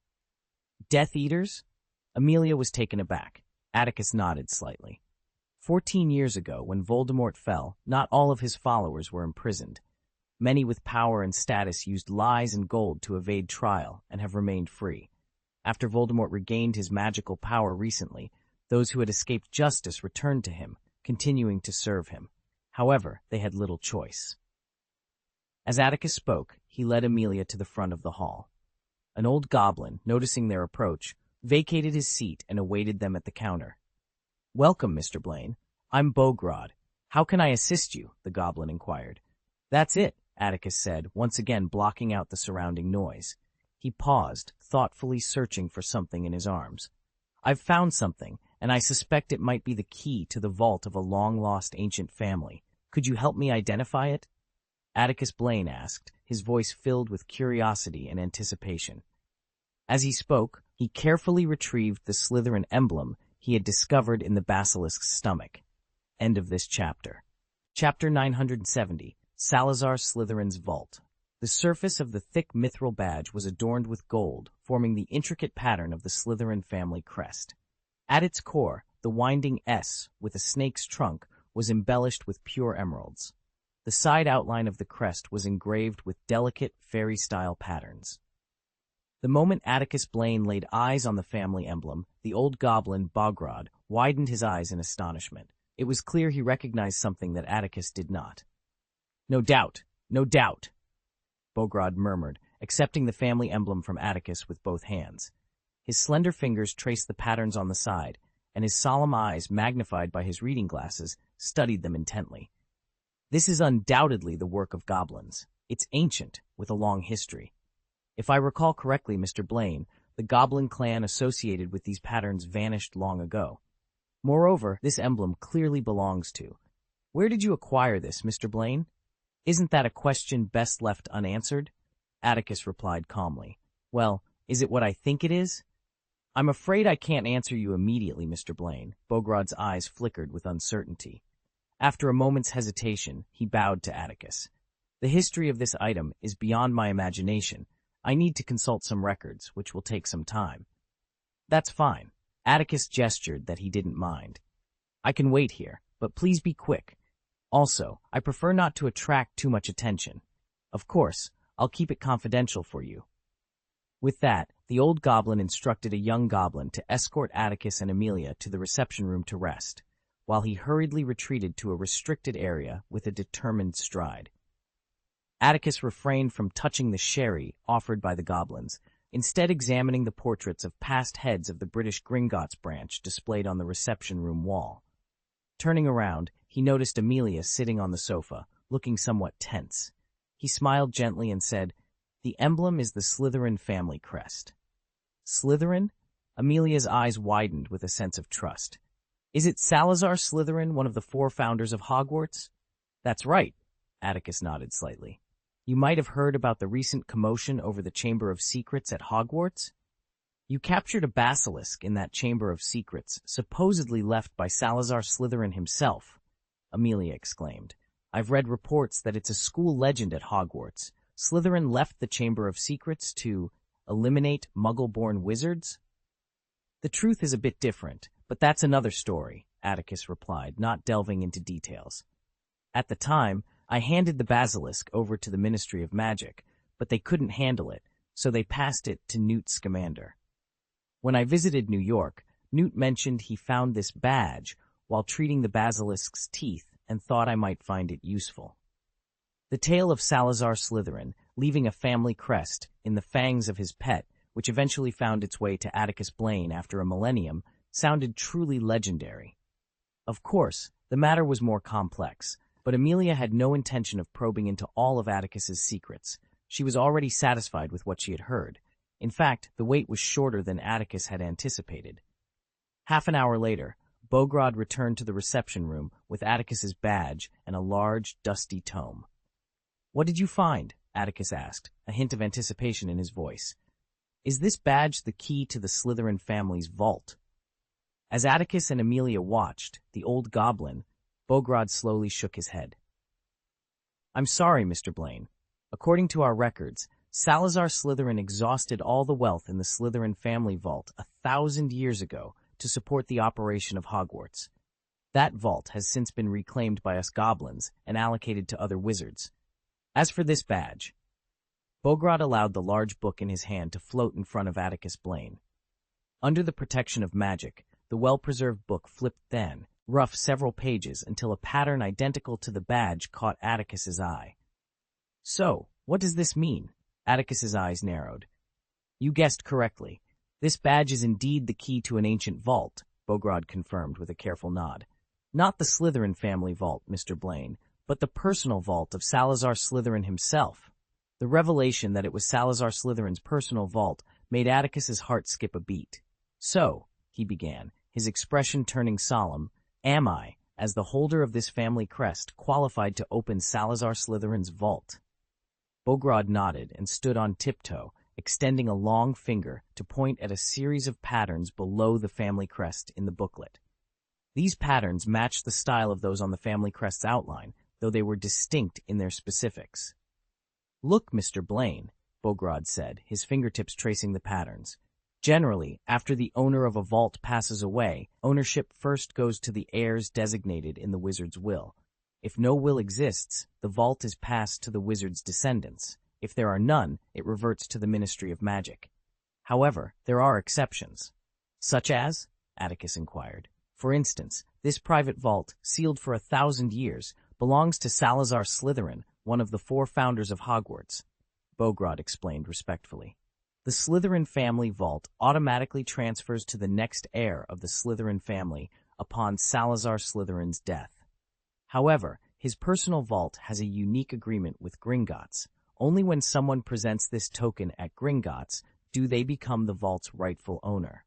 "Death Eaters?" Amelia was taken aback. Atticus nodded slightly. 14 years ago, when Voldemort fell, not all of his followers were imprisoned. Many with power and status used lies and gold to evade trial and have remained free. After Voldemort regained his magical power recently, those who had escaped justice returned to him, continuing to serve him. However, they had little choice. As Atticus spoke, he he led Amelia to the front of the hall. An old goblin, noticing their approach, vacated his seat and awaited them at the counter. "Welcome, Mr. Blaine. I'm Bogrod. How can I assist you?" the goblin inquired. "That's it," Atticus said, once again blocking out the surrounding noise. He paused, thoughtfully searching for something in his arms. "I've found something, and I suspect it might be the key to the vault of a long-lost ancient family. Could you help me identify it?" Atticus Blaine asked, his voice filled with curiosity and anticipation. As he spoke, he carefully retrieved the Slytherin emblem he had discovered in the basilisk's stomach. End of this chapter. Chapter 970, Salazar Slytherin's Vault. The surface of the thick mithril badge was adorned with gold, forming the intricate pattern of the Slytherin family crest. At its core, the winding S, with a snake's trunk, was embellished with pure emeralds. The side outline of the crest was engraved with delicate, fairy-style patterns. The moment Atticus Blaine laid eyes on the family emblem, the old goblin, Bogrod, widened his eyes in astonishment. It was clear he recognized something that Atticus did not. "No doubt, no doubt," Bogrod murmured, accepting the family emblem from Atticus with both hands. His slender fingers traced the patterns on the side, and his solemn eyes, magnified by his reading glasses, studied them intently. "This is undoubtedly the work of goblins. It's ancient, with a long history. If I recall correctly, Mr. Blaine, the goblin clan associated with these patterns vanished long ago. Moreover, this emblem clearly belongs to. Where did you acquire this, Mr. Blaine?" "Isn't that a question best left unanswered?" Atticus replied calmly. "Well, is it what I think it is?" "I'm afraid I can't answer you immediately, Mr. Blaine." Bogrod's eyes flickered with uncertainty. After a moment's hesitation, he bowed to Atticus. "The history of this item is beyond my imagination. I need to consult some records, which will take some time." "That's fine." Atticus gestured that he didn't mind. "I can wait here, but please be quick. Also, I prefer not to attract too much attention. Of course, I'll keep it confidential for you." With that, the old goblin instructed a young goblin to escort Atticus and Amelia to the reception room to rest, while he hurriedly retreated to a restricted area with a determined stride. Atticus refrained from touching the sherry offered by the goblins, instead examining the portraits of past heads of the British Gringotts branch displayed on the reception room wall. Turning around, he noticed Amelia sitting on the sofa, looking somewhat tense. He smiled gently and said, "The emblem is the Slytherin family crest." "Slytherin?" Amelia's eyes widened with a sense of trust. "Is it Salazar Slytherin, one of the 4 founders of Hogwarts?" "That's right," Atticus nodded slightly. "You might have heard about the recent commotion over the Chamber of Secrets at Hogwarts? You captured a basilisk in that Chamber of Secrets, supposedly left by Salazar Slytherin himself," Amelia exclaimed. "I've read reports that it's a school legend at Hogwarts. Slytherin left the Chamber of Secrets to eliminate Muggle-born wizards?" "The truth is a bit different, but that's another story," Atticus replied, not delving into details. "At the time, I handed the basilisk over to the Ministry of Magic, but they couldn't handle it, so they passed it to Newt Scamander. When I visited New York, Newt mentioned he found this badge while treating the basilisk's teeth and thought I might find it useful." The tale of Salazar Slytherin leaving a family crest in the fangs of his pet, which eventually found its way to Atticus Blaine after a millennium, sounded truly legendary. Of course, the matter was more complex, but Amelia had no intention of probing into all of Atticus's secrets. She was already satisfied with what she had heard. In fact, the wait was shorter than Atticus had anticipated. Half an hour later, Bogrod returned to the reception room with Atticus's badge and a large, dusty tome. "What did you find?" Atticus asked, a hint of anticipation in his voice. "Is this badge the key to the Slytherin family's vault?" As Atticus and Amelia watched, the old goblin, Bogrod slowly shook his head. "I'm sorry, Mr. Blaine. According to our records, Salazar Slytherin exhausted all the wealth in the Slytherin family vault 1,000 years ago to support the operation of Hogwarts. That vault has since been reclaimed by us goblins and allocated to other wizards. As for this badge..." Bogrod allowed the large book in his hand to float in front of Atticus Blaine. Under the protection of magic, the well-preserved book flipped then, rough several pages until a pattern identical to the badge caught Atticus's eye. "So, What does this mean? Atticus's eyes narrowed. You guessed correctly. This badge is indeed the key to an ancient vault, Bogrod confirmed with a careful nod. Not the Slytherin family vault, Mr. Blaine, but the personal vault of Salazar Slytherin himself. The revelation that it was Salazar Slytherin's personal vault made Atticus's heart skip a beat. So, he began, his expression turning solemn, am I, as the holder of this family crest, qualified to open Salazar Slytherin's vault? Bogrod nodded and stood on tiptoe, extending a long finger to point at a series of patterns below the family crest in the booklet. These patterns matched the style of those on the family crest's outline, though they were distinct in their specifics. Look, Mr. Blaine, Bogrod said, his fingertips tracing the patterns. Generally, after the owner of a vault passes away, ownership first goes to the heirs designated in the wizard's will. If no will exists, the vault is passed to the wizard's descendants. If there are none, it reverts to the Ministry of Magic. However, there are exceptions. Such as? Atticus inquired. For instance, this private vault, sealed for 1,000 years, belongs to Salazar Slytherin, one of the 4 founders of Hogwarts. Bogrod explained respectfully. The Slytherin family vault automatically transfers to the next heir of the Slytherin family upon Salazar Slytherin's death. However, his personal vault has a unique agreement with Gringotts. Only when someone presents this token at Gringotts do they become the vault's rightful owner.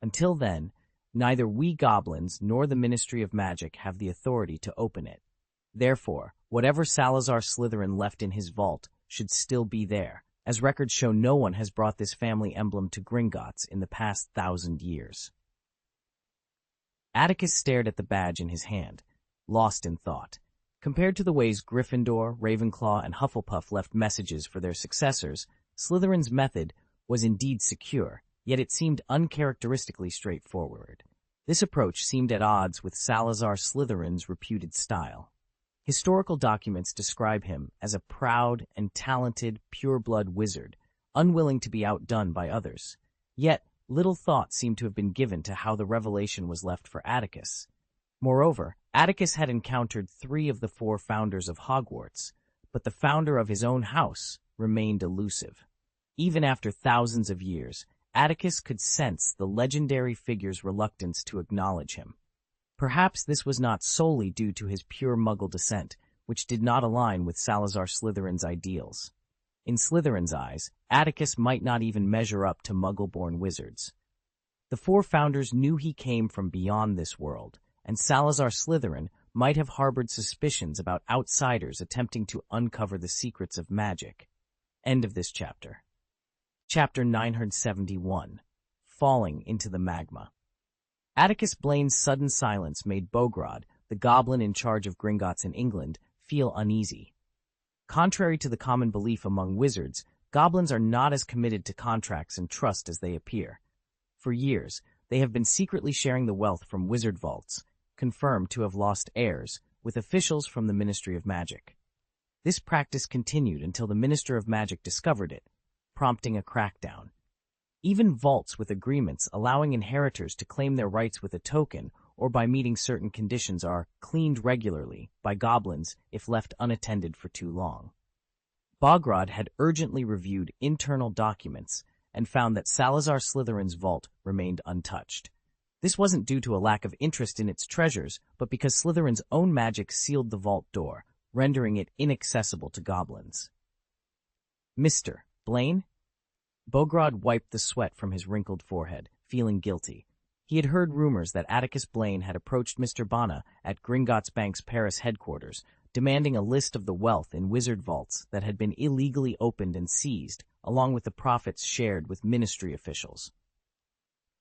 Until then, neither we goblins nor the Ministry of Magic have the authority to open it. Therefore, whatever Salazar Slytherin left in his vault should still be there, as records show no one has brought this family emblem to Gringotts in the past 1,000 years. Atticus stared at the badge in his hand, lost in thought. Compared to the ways Gryffindor, Ravenclaw, and Hufflepuff left messages for their successors, Slytherin's method was indeed secure, yet it seemed uncharacteristically straightforward. This approach seemed at odds with Salazar Slytherin's reputed style. Historical documents describe him as a proud and talented, pure-blood wizard, unwilling to be outdone by others. Yet, little thought seemed to have been given to how the revelation was left for Atticus. Moreover, Atticus had encountered 3 of the 4 founders of Hogwarts, but the founder of his own house remained elusive. Even after thousands of years, Atticus could sense the legendary figure's reluctance to acknowledge him. Perhaps this was not solely due to his pure Muggle descent, which did not align with Salazar Slytherin's ideals. In Slytherin's eyes, Atticus might not even measure up to Muggle-born wizards. The 4 founders knew he came from beyond this world, and Salazar Slytherin might have harbored suspicions about outsiders attempting to uncover the secrets of magic. End of this chapter. Chapter 971. Falling into the Magma. Atticus Blaine's sudden silence made Bogrod, the goblin in charge of Gringotts in England, feel uneasy. Contrary to the common belief among wizards, goblins are not as committed to contracts and trust as they appear. For years, they have been secretly sharing the wealth from wizard vaults, confirmed to have lost heirs, with officials from the Ministry of Magic. This practice continued until the Minister of Magic discovered it, prompting a crackdown. Even vaults with agreements allowing inheritors to claim their rights with a token or by meeting certain conditions are cleaned regularly by goblins if left unattended for too long. Bogrod had urgently reviewed internal documents and found that Salazar Slytherin's vault remained untouched. This wasn't due to a lack of interest in its treasures, but because Slytherin's own magic sealed the vault door, rendering it inaccessible to goblins. Mr. Blaine? Bogrod wiped the sweat from his wrinkled forehead, feeling guilty. He had heard rumors that Atticus Blaine had approached Mr. Bana at Gringotts Bank's Paris headquarters, demanding a list of the wealth in wizard vaults that had been illegally opened and seized, along with the profits shared with ministry officials.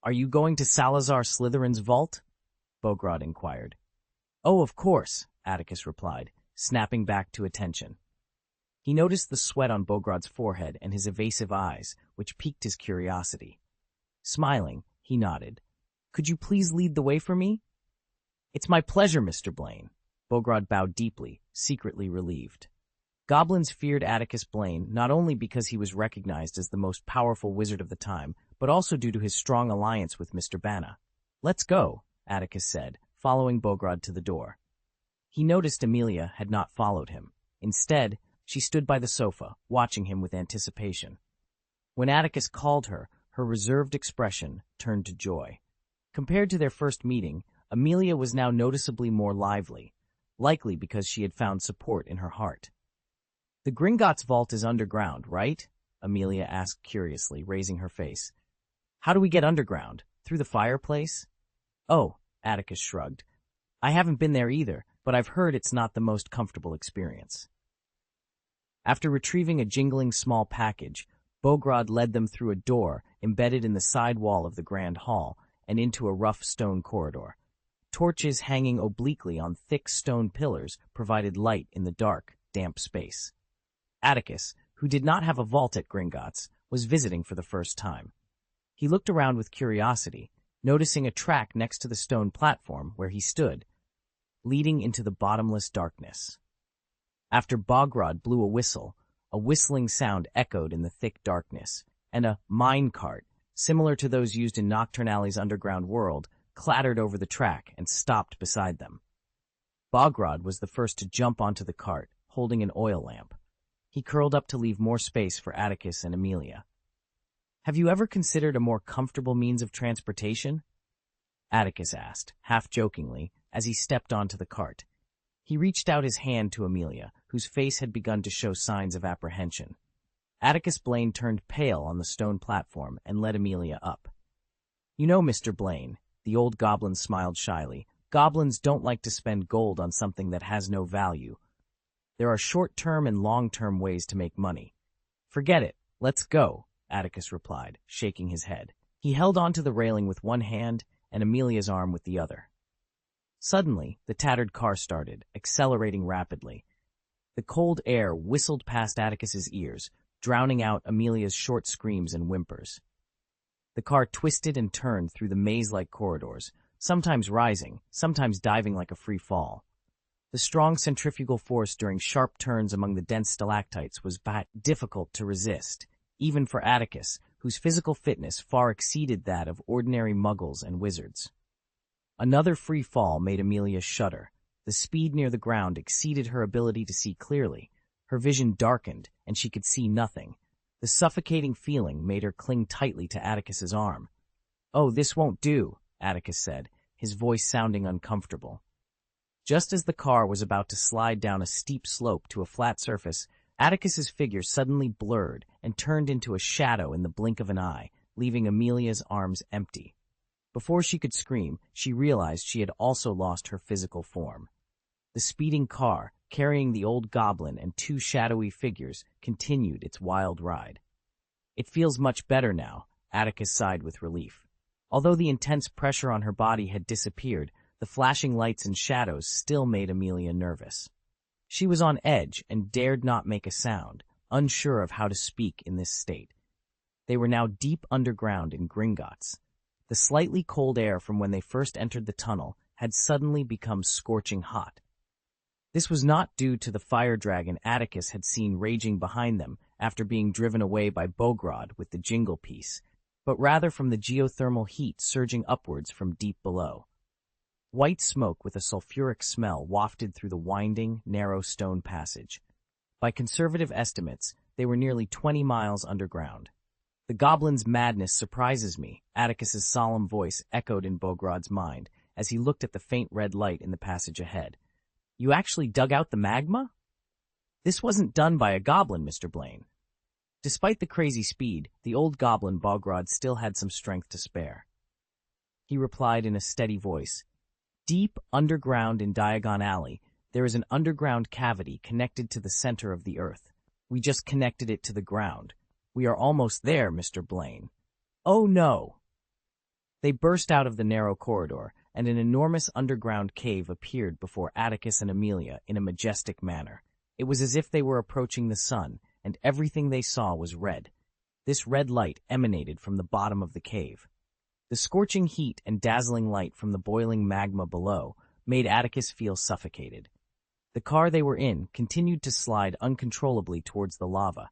"Are you going to Salazar Slytherin's vault?" Bogrod inquired. "Oh, of course," Atticus replied, snapping back to attention. He noticed the sweat on Bogrod's forehead and his evasive eyes, which piqued his curiosity. Smiling, he nodded. "Could you please lead the way for me?" "It's my pleasure, Mr. Blaine." Bogrod bowed deeply, secretly relieved. Goblins feared Atticus Blaine not only because he was recognized as the most powerful wizard of the time, but also due to his strong alliance with Mr. Bana. "Let's go," Atticus said, following Bogrod to the door. He noticed Amelia had not followed him. Instead, She stood by the sofa, watching him with anticipation. When Atticus called her, her reserved expression turned to joy. Compared to their first meeting, Amelia was now noticeably more lively, likely because she had found support in her heart. "The Gringotts vault is underground, right?" Amelia asked curiously, raising her face. "How do we get underground? Through the fireplace?" "Oh," Atticus shrugged. "I haven't been there either, but I've heard it's not the most comfortable experience." After retrieving a jingling small package, Bogrod led them through a door embedded in the side wall of the grand hall and into a rough stone corridor. Torches hanging obliquely on thick stone pillars provided light in the dark, damp space. Atticus, who did not have a vault at Gringotts, was visiting for the first time. He looked around with curiosity, noticing a track next to the stone platform where he stood, leading into the bottomless darkness. After Bogrod blew a whistling sound echoed in the thick darkness, and a mine cart, similar to those used in Nocturnally's underground world, clattered over the track and stopped beside them. Bogrod was the first to jump onto the cart, holding an oil lamp. He curled up to leave more space for Atticus and Amelia. "Have you ever considered a more comfortable means of transportation?" Atticus asked, half-jokingly, as he stepped onto the cart. He reached out his hand to Amelia, whose face had begun to show signs of apprehension. Atticus Blaine turned pale on the stone platform and led Amelia up. "You know, Mr. Blaine," the old goblin smiled shyly, "goblins don't like to spend gold on something that has no value. There are short-term and long-term ways to make money." "Forget it. Let's go," Atticus replied, shaking his head. He held onto the railing with one hand and Amelia's arm with the other. Suddenly, the tattered car started, accelerating rapidly. The cold air whistled past Atticus's ears, drowning out Amelia's short screams and whimpers. The car twisted and turned through the maze-like corridors, sometimes rising, sometimes diving like a free fall. The strong centrifugal force during sharp turns among the dense stalactites was difficult to resist, even for Atticus, whose physical fitness far exceeded that of ordinary muggles and wizards. Another free fall made Amelia shudder. The speed near the ground exceeded her ability to see clearly. Her vision darkened, and she could see nothing. The suffocating feeling made her cling tightly to Atticus's arm. "Oh, this won't do," Atticus said, his voice sounding uncomfortable. Just as the car was about to slide down a steep slope to a flat surface, Atticus's figure suddenly blurred and turned into a shadow in the blink of an eye, leaving Amelia's arms empty. Before she could scream, she realized she had also lost her physical form. The speeding car, carrying the old goblin and two shadowy figures, continued its wild ride. "It feels much better now," Atticus sighed with relief. Although the intense pressure on her body had disappeared, the flashing lights and shadows still made Amelia nervous. She was on edge and dared not make a sound, unsure of how to speak in this state. They were now deep underground in Gringotts. The slightly cold air from when they first entered the tunnel had suddenly become scorching hot. This was not due to the fire dragon Atticus had seen raging behind them after being driven away by Bogrod with the jingle piece, but rather from the geothermal heat surging upwards from deep below. White smoke with a sulfuric smell wafted through the winding, narrow stone passage. By conservative estimates, they were nearly 20 miles underground. "The goblin's madness surprises me," Atticus's solemn voice echoed in Bogrod's mind as he looked at the faint red light in the passage ahead. "You actually dug out the magma?" "This wasn't done by a goblin, Mr. Blaine." Despite the crazy speed, the old goblin Bogrod still had some strength to spare. He replied in a steady voice, "Deep underground in Diagon Alley, there is an underground cavity connected to the center of the earth. We just connected it to the ground. We are almost there, Mr. Blaine." "Oh, no!" They burst out of the narrow corridor, and an enormous underground cave appeared before Atticus and Amelia in a majestic manner. It was as if they were approaching the sun, and everything they saw was red. This red light emanated from the bottom of the cave. The scorching heat and dazzling light from the boiling magma below made Atticus feel suffocated. The car they were in continued to slide uncontrollably towards the lava.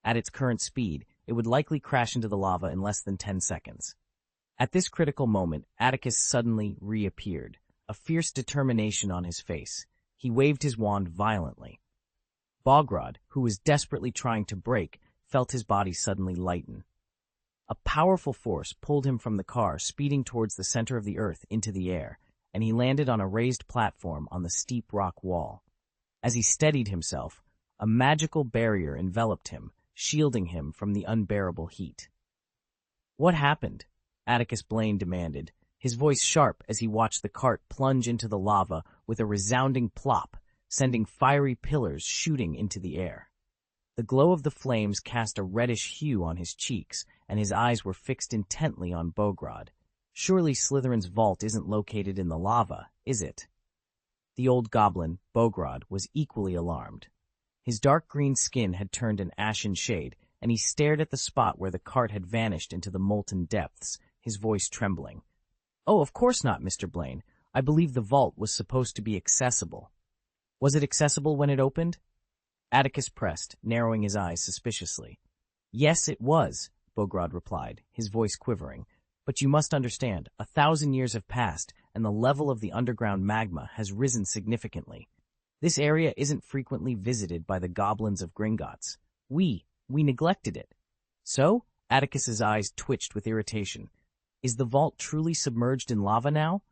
At its current speed, it would likely crash into the lava in less than 10 seconds. At this critical moment, Atticus suddenly reappeared, a fierce determination on his face. He waved his wand violently. Bogrod, who was desperately trying to brake, felt his body suddenly lighten. A powerful force pulled him from the car, speeding towards the center of the earth into the air, and he landed on a raised platform on the steep rock wall. As he steadied himself, a magical barrier enveloped him, shielding him from the unbearable heat. "What happened?" Atticus Blaine demanded, his voice sharp as he watched the cart plunge into the lava with a resounding plop, sending fiery pillars shooting into the air. The glow of the flames cast a reddish hue on his cheeks, and his eyes were fixed intently on Bogrod. "Surely Slytherin's vault isn't located in the lava, is it?" The old goblin, Bogrod, was equally alarmed. His dark green skin had turned an ashen shade, and he stared at the spot where the cart had vanished into the molten depths, his voice trembling. "Oh, of course not, Mr. Blaine. I believe the vault was supposed to be accessible." "Was it accessible when it opened?" Atticus pressed, narrowing his eyes suspiciously. "Yes, it was," Bogrod replied, his voice quivering. "But you must understand, 1,000 years have passed, and the level of the underground magma has risen significantly. This area isn't frequently visited by the goblins of Gringotts. We neglected it." "So?" Atticus's eyes twitched with irritation. "Is the vault truly submerged in lava now?"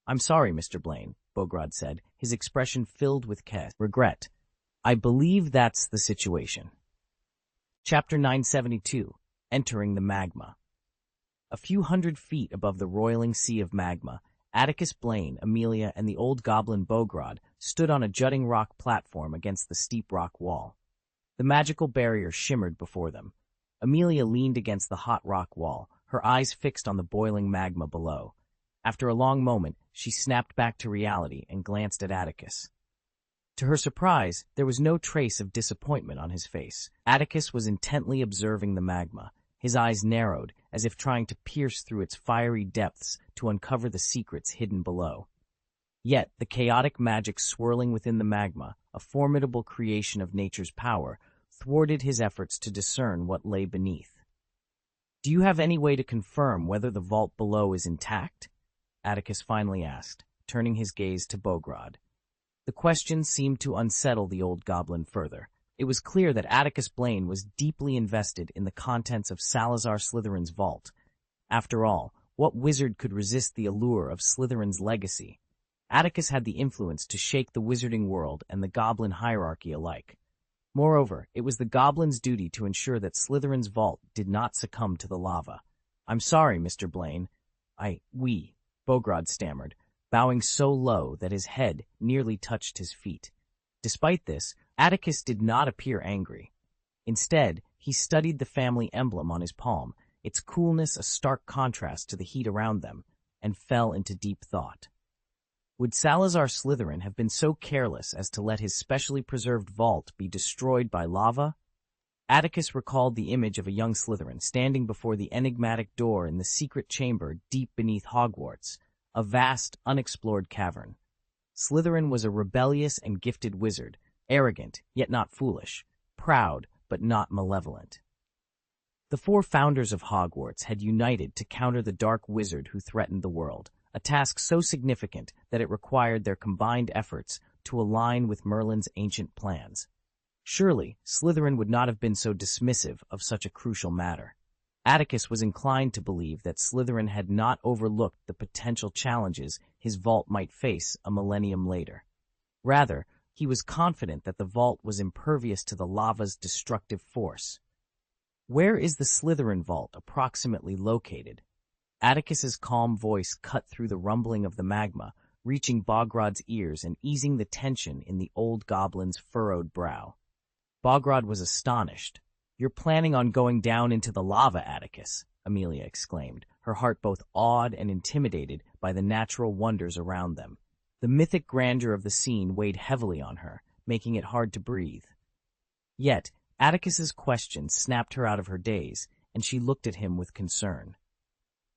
"I'm sorry, Mr. Blaine," Bogrod said, his expression filled with regret. "I believe that's the situation." Chapter 972, Entering the Magma. A few hundred feet above the roiling sea of magma, Atticus Blaine, Amelia, and the old goblin Bogrod stood on a jutting rock platform against the steep rock wall. The magical barrier shimmered before them. Amelia leaned against the hot rock wall, her eyes fixed on the boiling magma below. After a long moment, she snapped back to reality and glanced at Atticus. To her surprise, there was no trace of disappointment on his face. Atticus was intently observing the magma. His eyes narrowed, as if trying to pierce through its fiery depths to uncover the secrets hidden below. Yet, the chaotic magic swirling within the magma, a formidable creation of nature's power, thwarted his efforts to discern what lay beneath. "Do you have any way to confirm whether the vault below is intact?" Atticus finally asked, turning his gaze to Bogrod. The question seemed to unsettle the old goblin further. It was clear that Atticus Blaine was deeply invested in the contents of Salazar Slytherin's vault. After all, what wizard could resist the allure of Slytherin's legacy? Atticus had the influence to shake the wizarding world and the goblin hierarchy alike. Moreover, it was the goblin's duty to ensure that Slytherin's vault did not succumb to the lava. "I'm sorry, Mr. Blaine. Bogrod stammered, bowing so low that his head nearly touched his feet. Despite this, Atticus did not appear angry. Instead, he studied the family emblem on his palm, its coolness a stark contrast to the heat around them, and fell into deep thought. Would Salazar Slytherin have been so careless as to let his specially preserved vault be destroyed by lava? Atticus recalled the image of a young Slytherin standing before the enigmatic door in the secret chamber deep beneath Hogwarts, a vast, unexplored cavern. Slytherin was a rebellious and gifted wizard, arrogant, yet not foolish, proud, but not malevolent. The four founders of Hogwarts had united to counter the dark wizard who threatened the world, a task so significant that it required their combined efforts to align with Merlin's ancient plans. Surely, Slytherin would not have been so dismissive of such a crucial matter. Atticus was inclined to believe that Slytherin had not overlooked the potential challenges his vault might face a millennium later. Rather, he was confident that the vault was impervious to the lava's destructive force. Where is the Slytherin vault approximately located? Atticus's calm voice cut through the rumbling of the magma, reaching Bogrod's ears and easing the tension in the old goblin's furrowed brow. Bogrod was astonished. "You're planning on going down into the lava, Atticus," Amelia exclaimed, her heart both awed and intimidated by the natural wonders around them. The mythic grandeur of the scene weighed heavily on her, making it hard to breathe. Yet, Atticus's question snapped her out of her daze, and she looked at him with concern.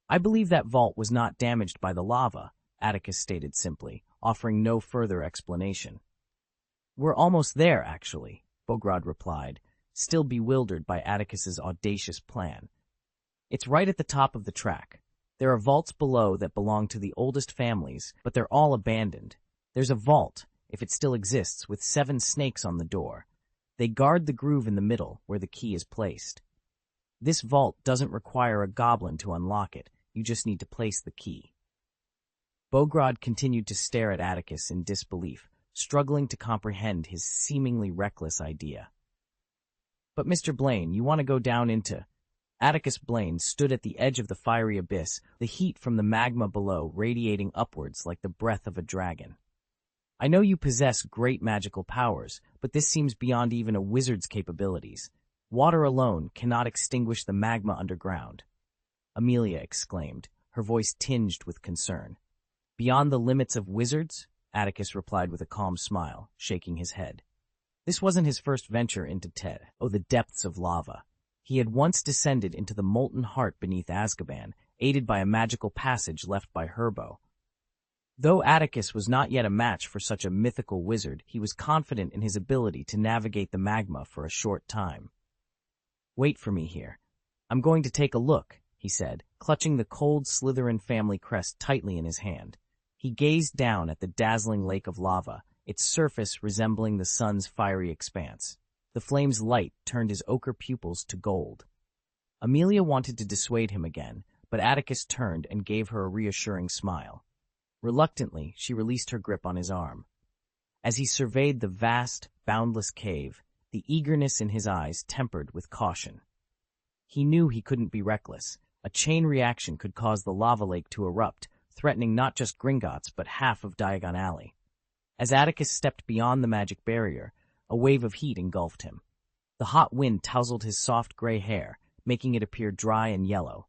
"I believe that vault was not damaged by the lava," Atticus stated simply, offering no further explanation. "We're almost there, actually," Bogrod replied, still bewildered by Atticus's audacious plan. "It's right at the top of the track. There are vaults below that belong to the oldest families, but they're all abandoned. There's a vault, if it still exists, with 7 snakes on the door. They guard the groove in the middle where the key is placed. This vault doesn't require a goblin to unlock it. You just need to place the key. Bogrod continued to stare at Atticus in disbelief, struggling to comprehend his seemingly reckless idea. But Mr. Blaine, you want to go down into... Atticus Blaine stood at the edge of the fiery abyss, the heat from the magma below radiating upwards like the breath of a dragon. I know you possess great magical powers, but this seems beyond even a wizard's capabilities. Water alone cannot extinguish the magma underground. Amelia exclaimed, her voice tinged with concern. Beyond the limits of wizards? Atticus replied with a calm smile, shaking his head. This wasn't his first venture into the depths of lava. He had once descended into the molten heart beneath Azkaban, aided by a magical passage left by Herbo. Though Atticus was not yet a match for such a mythical wizard, he was confident in his ability to navigate the magma for a short time. Wait for me here. I'm going to take a look, he said, clutching the cold Slytherin family crest tightly in his hand. He gazed down at the dazzling lake of lava, its surface resembling the sun's fiery expanse. The flame's light turned his ochre pupils to gold. Amelia wanted to dissuade him again, but Atticus turned and gave her a reassuring smile. Reluctantly, she released her grip on his arm. As he surveyed the vast, boundless cave, the eagerness in his eyes tempered with caution. He knew he couldn't be reckless. A chain reaction could cause the lava lake to erupt, threatening not just Gringotts but half of Diagon Alley. As Atticus stepped beyond the magic barrier, a wave of heat engulfed him. The hot wind tousled his soft gray hair, making it appear dry and yellow.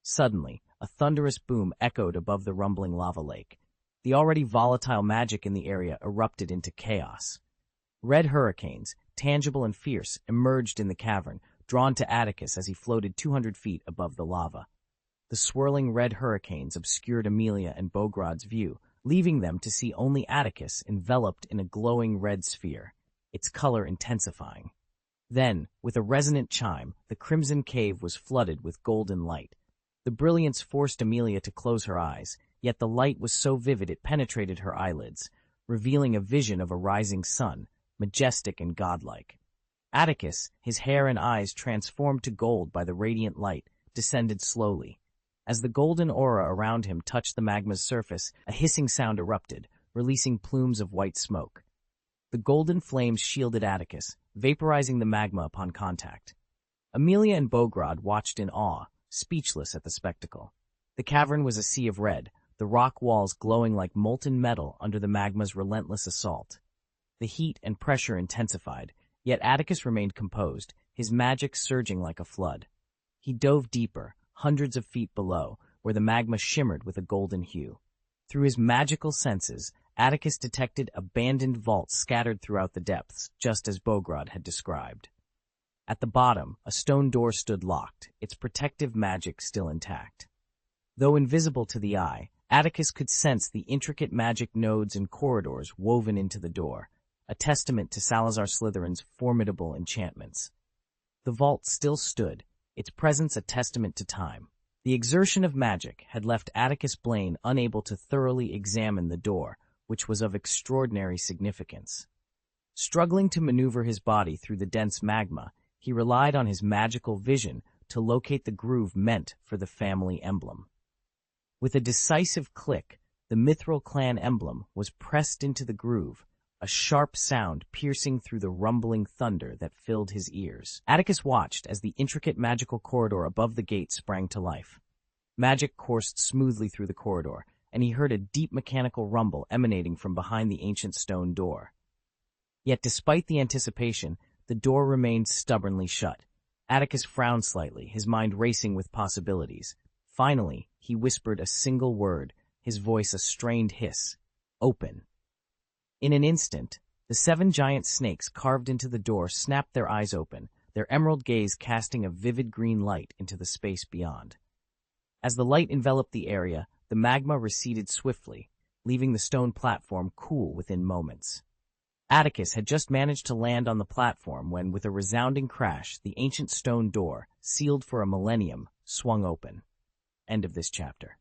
Suddenly, a thunderous boom echoed above the rumbling lava lake. The already volatile magic in the area erupted into chaos. Red hurricanes, tangible and fierce, emerged in the cavern, drawn to Atticus as he floated 200 feet above the lava. The swirling red hurricanes obscured Amelia and Bogrod's view, leaving them to see only Atticus enveloped in a glowing red sphere, its color intensifying. Then, with a resonant chime, the crimson cave was flooded with golden light. The brilliance forced Amelia to close her eyes, yet the light was so vivid it penetrated her eyelids, revealing a vision of a rising sun, majestic and godlike. Atticus, his hair and eyes transformed to gold by the radiant light, descended slowly. As the golden aura around him touched the magma's surface, a hissing sound erupted, releasing plumes of white smoke. The golden flames shielded Atticus, vaporizing the magma upon contact. Amelia and Bogrod watched in awe, speechless at the spectacle. The cavern was a sea of red, the rock walls glowing like molten metal under the magma's relentless assault. The heat and pressure intensified, yet Atticus remained composed, his magic surging like a flood. He dove deeper, hundreds of feet below, where the magma shimmered with a golden hue. Through his magical senses, Atticus detected abandoned vaults scattered throughout the depths, just as Bogrod had described. At the bottom, a stone door stood locked, its protective magic still intact. Though invisible to the eye, Atticus could sense the intricate magic nodes and corridors woven into the door, a testament to Salazar Slytherin's formidable enchantments. The vault still stood, its presence a testament to time. The exertion of magic had left Atticus Blaine unable to thoroughly examine the door, which was of extraordinary significance. Struggling to maneuver his body through the dense magma, he relied on his magical vision to locate the groove meant for the family emblem. With a decisive click, the Mithril clan emblem was pressed into the groove, a sharp sound piercing through the rumbling thunder that filled his ears. Atticus watched as the intricate magical corridor above the gate sprang to life. Magic coursed smoothly through the corridor, and he heard a deep mechanical rumble emanating from behind the ancient stone door. Yet despite the anticipation, the door remained stubbornly shut. Atticus frowned slightly, his mind racing with possibilities. Finally, he whispered a single word, his voice a strained hiss. "Open." In an instant, the 7 giant snakes carved into the door snapped their eyes open, their emerald gaze casting a vivid green light into the space beyond. As the light enveloped the area, the magma receded swiftly, leaving the stone platform cool within moments. Atticus had just managed to land on the platform when, with a resounding crash, the ancient stone door, sealed for a millennium, swung open. End of this chapter.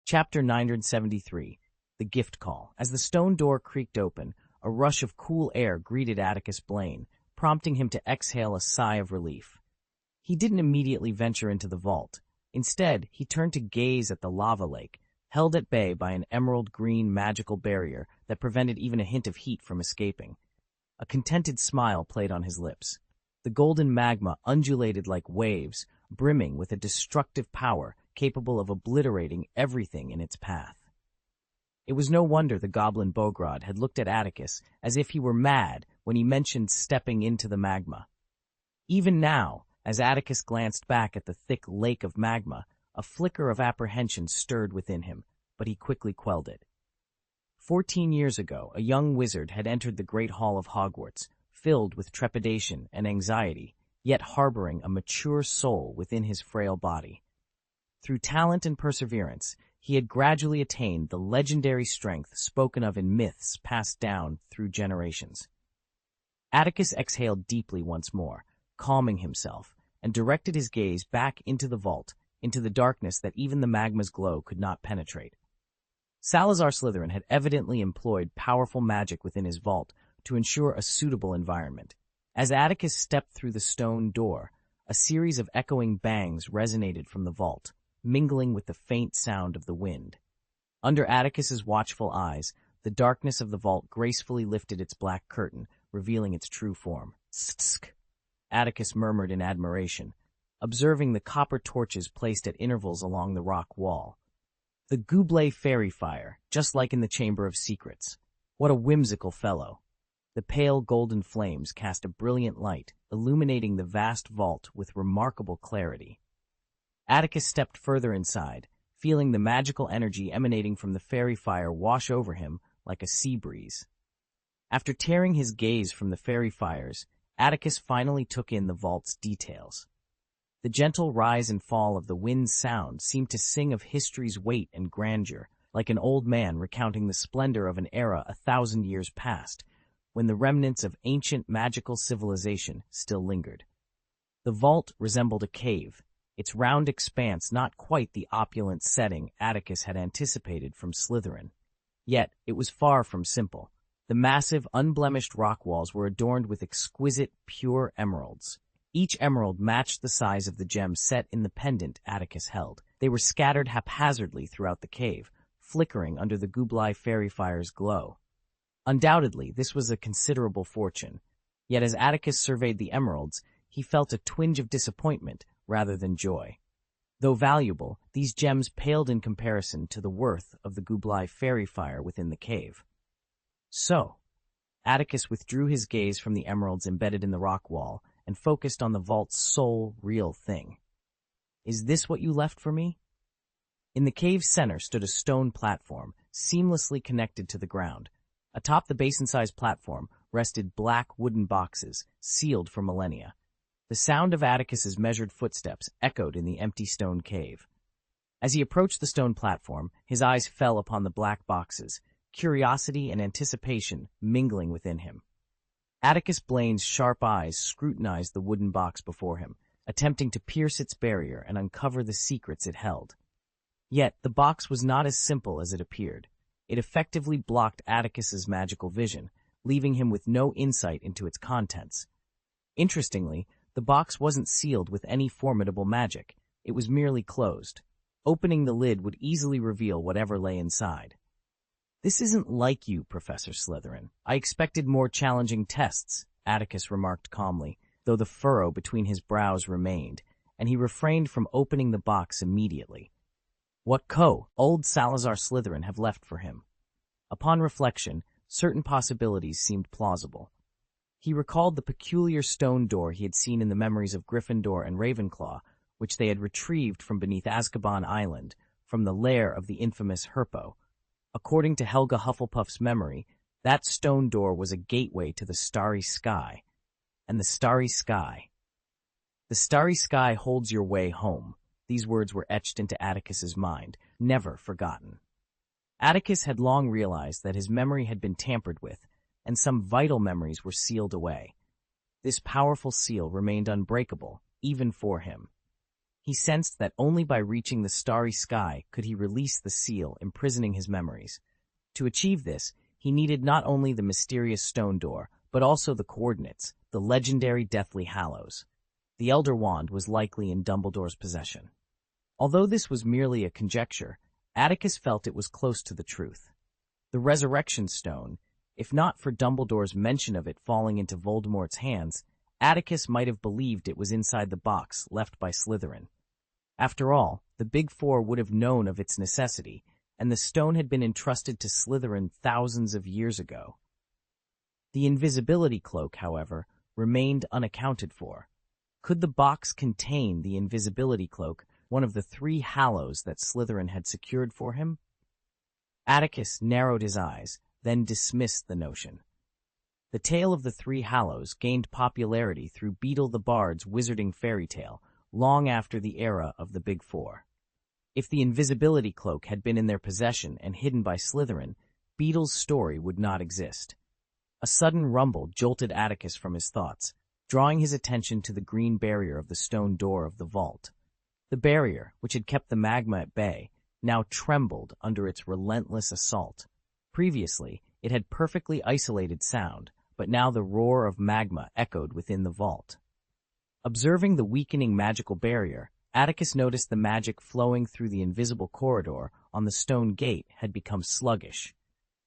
Chapter 973. The Gift Call. As the stone door creaked open, a rush of cool air greeted Atticus Blaine, prompting him to exhale a sigh of relief. He didn't immediately venture into the vault. Instead, he turned to gaze at the lava lake, held at bay by an emerald-green magical barrier that prevented even a hint of heat from escaping. A contented smile played on his lips. The golden magma undulated like waves, brimming with a destructive power capable of obliterating everything in its path. It was no wonder the goblin Bogrod had looked at Atticus as if he were mad when he mentioned stepping into the magma. Even now, as Atticus glanced back at the thick lake of magma, a flicker of apprehension stirred within him, but he quickly quelled it. 14 years ago, a young wizard had entered the Great Hall of Hogwarts, filled with trepidation and anxiety, yet harboring a mature soul within his frail body. Through talent and perseverance, he had gradually attained the legendary strength spoken of in myths passed down through generations. Atticus exhaled deeply once more, calming himself, and directed his gaze back into the vault, into the darkness that even the magma's glow could not penetrate. Salazar Slytherin had evidently employed powerful magic within his vault to ensure a suitable environment. As Atticus stepped through the stone door, a series of echoing bangs resonated from the vault, mingling with the faint sound of the wind. Under Atticus's watchful eyes, the darkness of the vault gracefully lifted its black curtain, revealing its true form. "Tsk!" Atticus murmured in admiration, observing the copper torches placed at intervals along the rock wall. The Goublé fairy fire, just like in the Chamber of Secrets. What a whimsical fellow. The pale golden flames cast a brilliant light, illuminating the vast vault with remarkable clarity. Atticus stepped further inside, feeling the magical energy emanating from the fairy fire wash over him like a sea breeze. After tearing his gaze from the fairy fires, Atticus finally took in the vault's details. The gentle rise and fall of the wind's sound seemed to sing of history's weight and grandeur, like an old man recounting the splendor of an era 1,000 years past, when the remnants of ancient magical civilization still lingered. The vault resembled a cave, its round expanse not quite the opulent setting Atticus had anticipated from Slytherin. Yet it was far from simple. The massive, unblemished rock walls were adorned with exquisite, pure emeralds. Each emerald matched the size of the gem set in the pendant Atticus held. They were scattered haphazardly throughout the cave, flickering under the Goublé fairy fire's glow. Undoubtedly, this was a considerable fortune. Yet as Atticus surveyed the emeralds, he felt a twinge of disappointment rather than joy. Though valuable, these gems paled in comparison to the worth of the Goublé fairy fire within the cave. So, Atticus withdrew his gaze from the emeralds embedded in the rock wall and focused on the vault's sole real thing. "Is this what you left for me?" In the cave's center stood a stone platform, seamlessly connected to the ground. Atop the basin-sized platform rested black wooden boxes, sealed for millennia. The sound of Atticus's measured footsteps echoed in the empty stone cave. As he approached the stone platform, his eyes fell upon the black boxes, curiosity and anticipation mingling within him. Atticus Blaine's sharp eyes scrutinized the wooden box before him, attempting to pierce its barrier and uncover the secrets it held. Yet the box was not as simple as it appeared. It effectively blocked Atticus's magical vision, leaving him with no insight into its contents. Interestingly, the box wasn't sealed with any formidable magic. It was merely closed. Opening the lid would easily reveal whatever lay inside. "This isn't like you, Professor Slytherin. I expected more challenging tests," Atticus remarked calmly, though the furrow between his brows remained, and he refrained from opening the box immediately. What old Salazar Slytherin have left for him? Upon reflection, certain possibilities seemed plausible. He recalled the peculiar stone door he had seen in the memories of Gryffindor and Ravenclaw, which they had retrieved from beneath Azkaban Island, from the lair of the infamous Herpo. According to Helga Hufflepuff's memory, that stone door was a gateway to the starry sky. And the starry sky. "The starry sky holds your way home." These words were etched into Atticus's mind, never forgotten. Atticus had long realized that his memory had been tampered with, and some vital memories were sealed away. This powerful seal remained unbreakable, even for him. He sensed that only by reaching the starry sky could he release the seal imprisoning his memories. To achieve this, he needed not only the mysterious stone door, but also the coordinates, the legendary Deathly Hallows. The Elder Wand was likely in Dumbledore's possession. Although this was merely a conjecture, Atticus felt it was close to the truth. The Resurrection Stone, if not for Dumbledore's mention of it falling into Voldemort's hands, Atticus might have believed it was inside the box left by Slytherin. After all, the Big Four would have known of its necessity, and the stone had been entrusted to Slytherin thousands of years ago. The invisibility cloak, however, remained unaccounted for. Could the box contain the invisibility cloak, one of the 3 Hallows that Slytherin had secured for him? Atticus narrowed his eyes, then dismissed the notion. The tale of the 3 Hallows gained popularity through Beedle the Bard's wizarding fairy tale, long after the era of the Big Four. If the invisibility cloak had been in their possession and hidden by Slytherin, Beedle's story would not exist. A sudden rumble jolted Atticus from his thoughts, drawing his attention to the green barrier of the stone door of the vault. The barrier, which had kept the magma at bay, now trembled under its relentless assault. Previously, it had perfectly isolated sound, but now the roar of magma echoed within the vault. Observing the weakening magical barrier, Atticus noticed the magic flowing through the invisible corridor on the stone gate had become sluggish.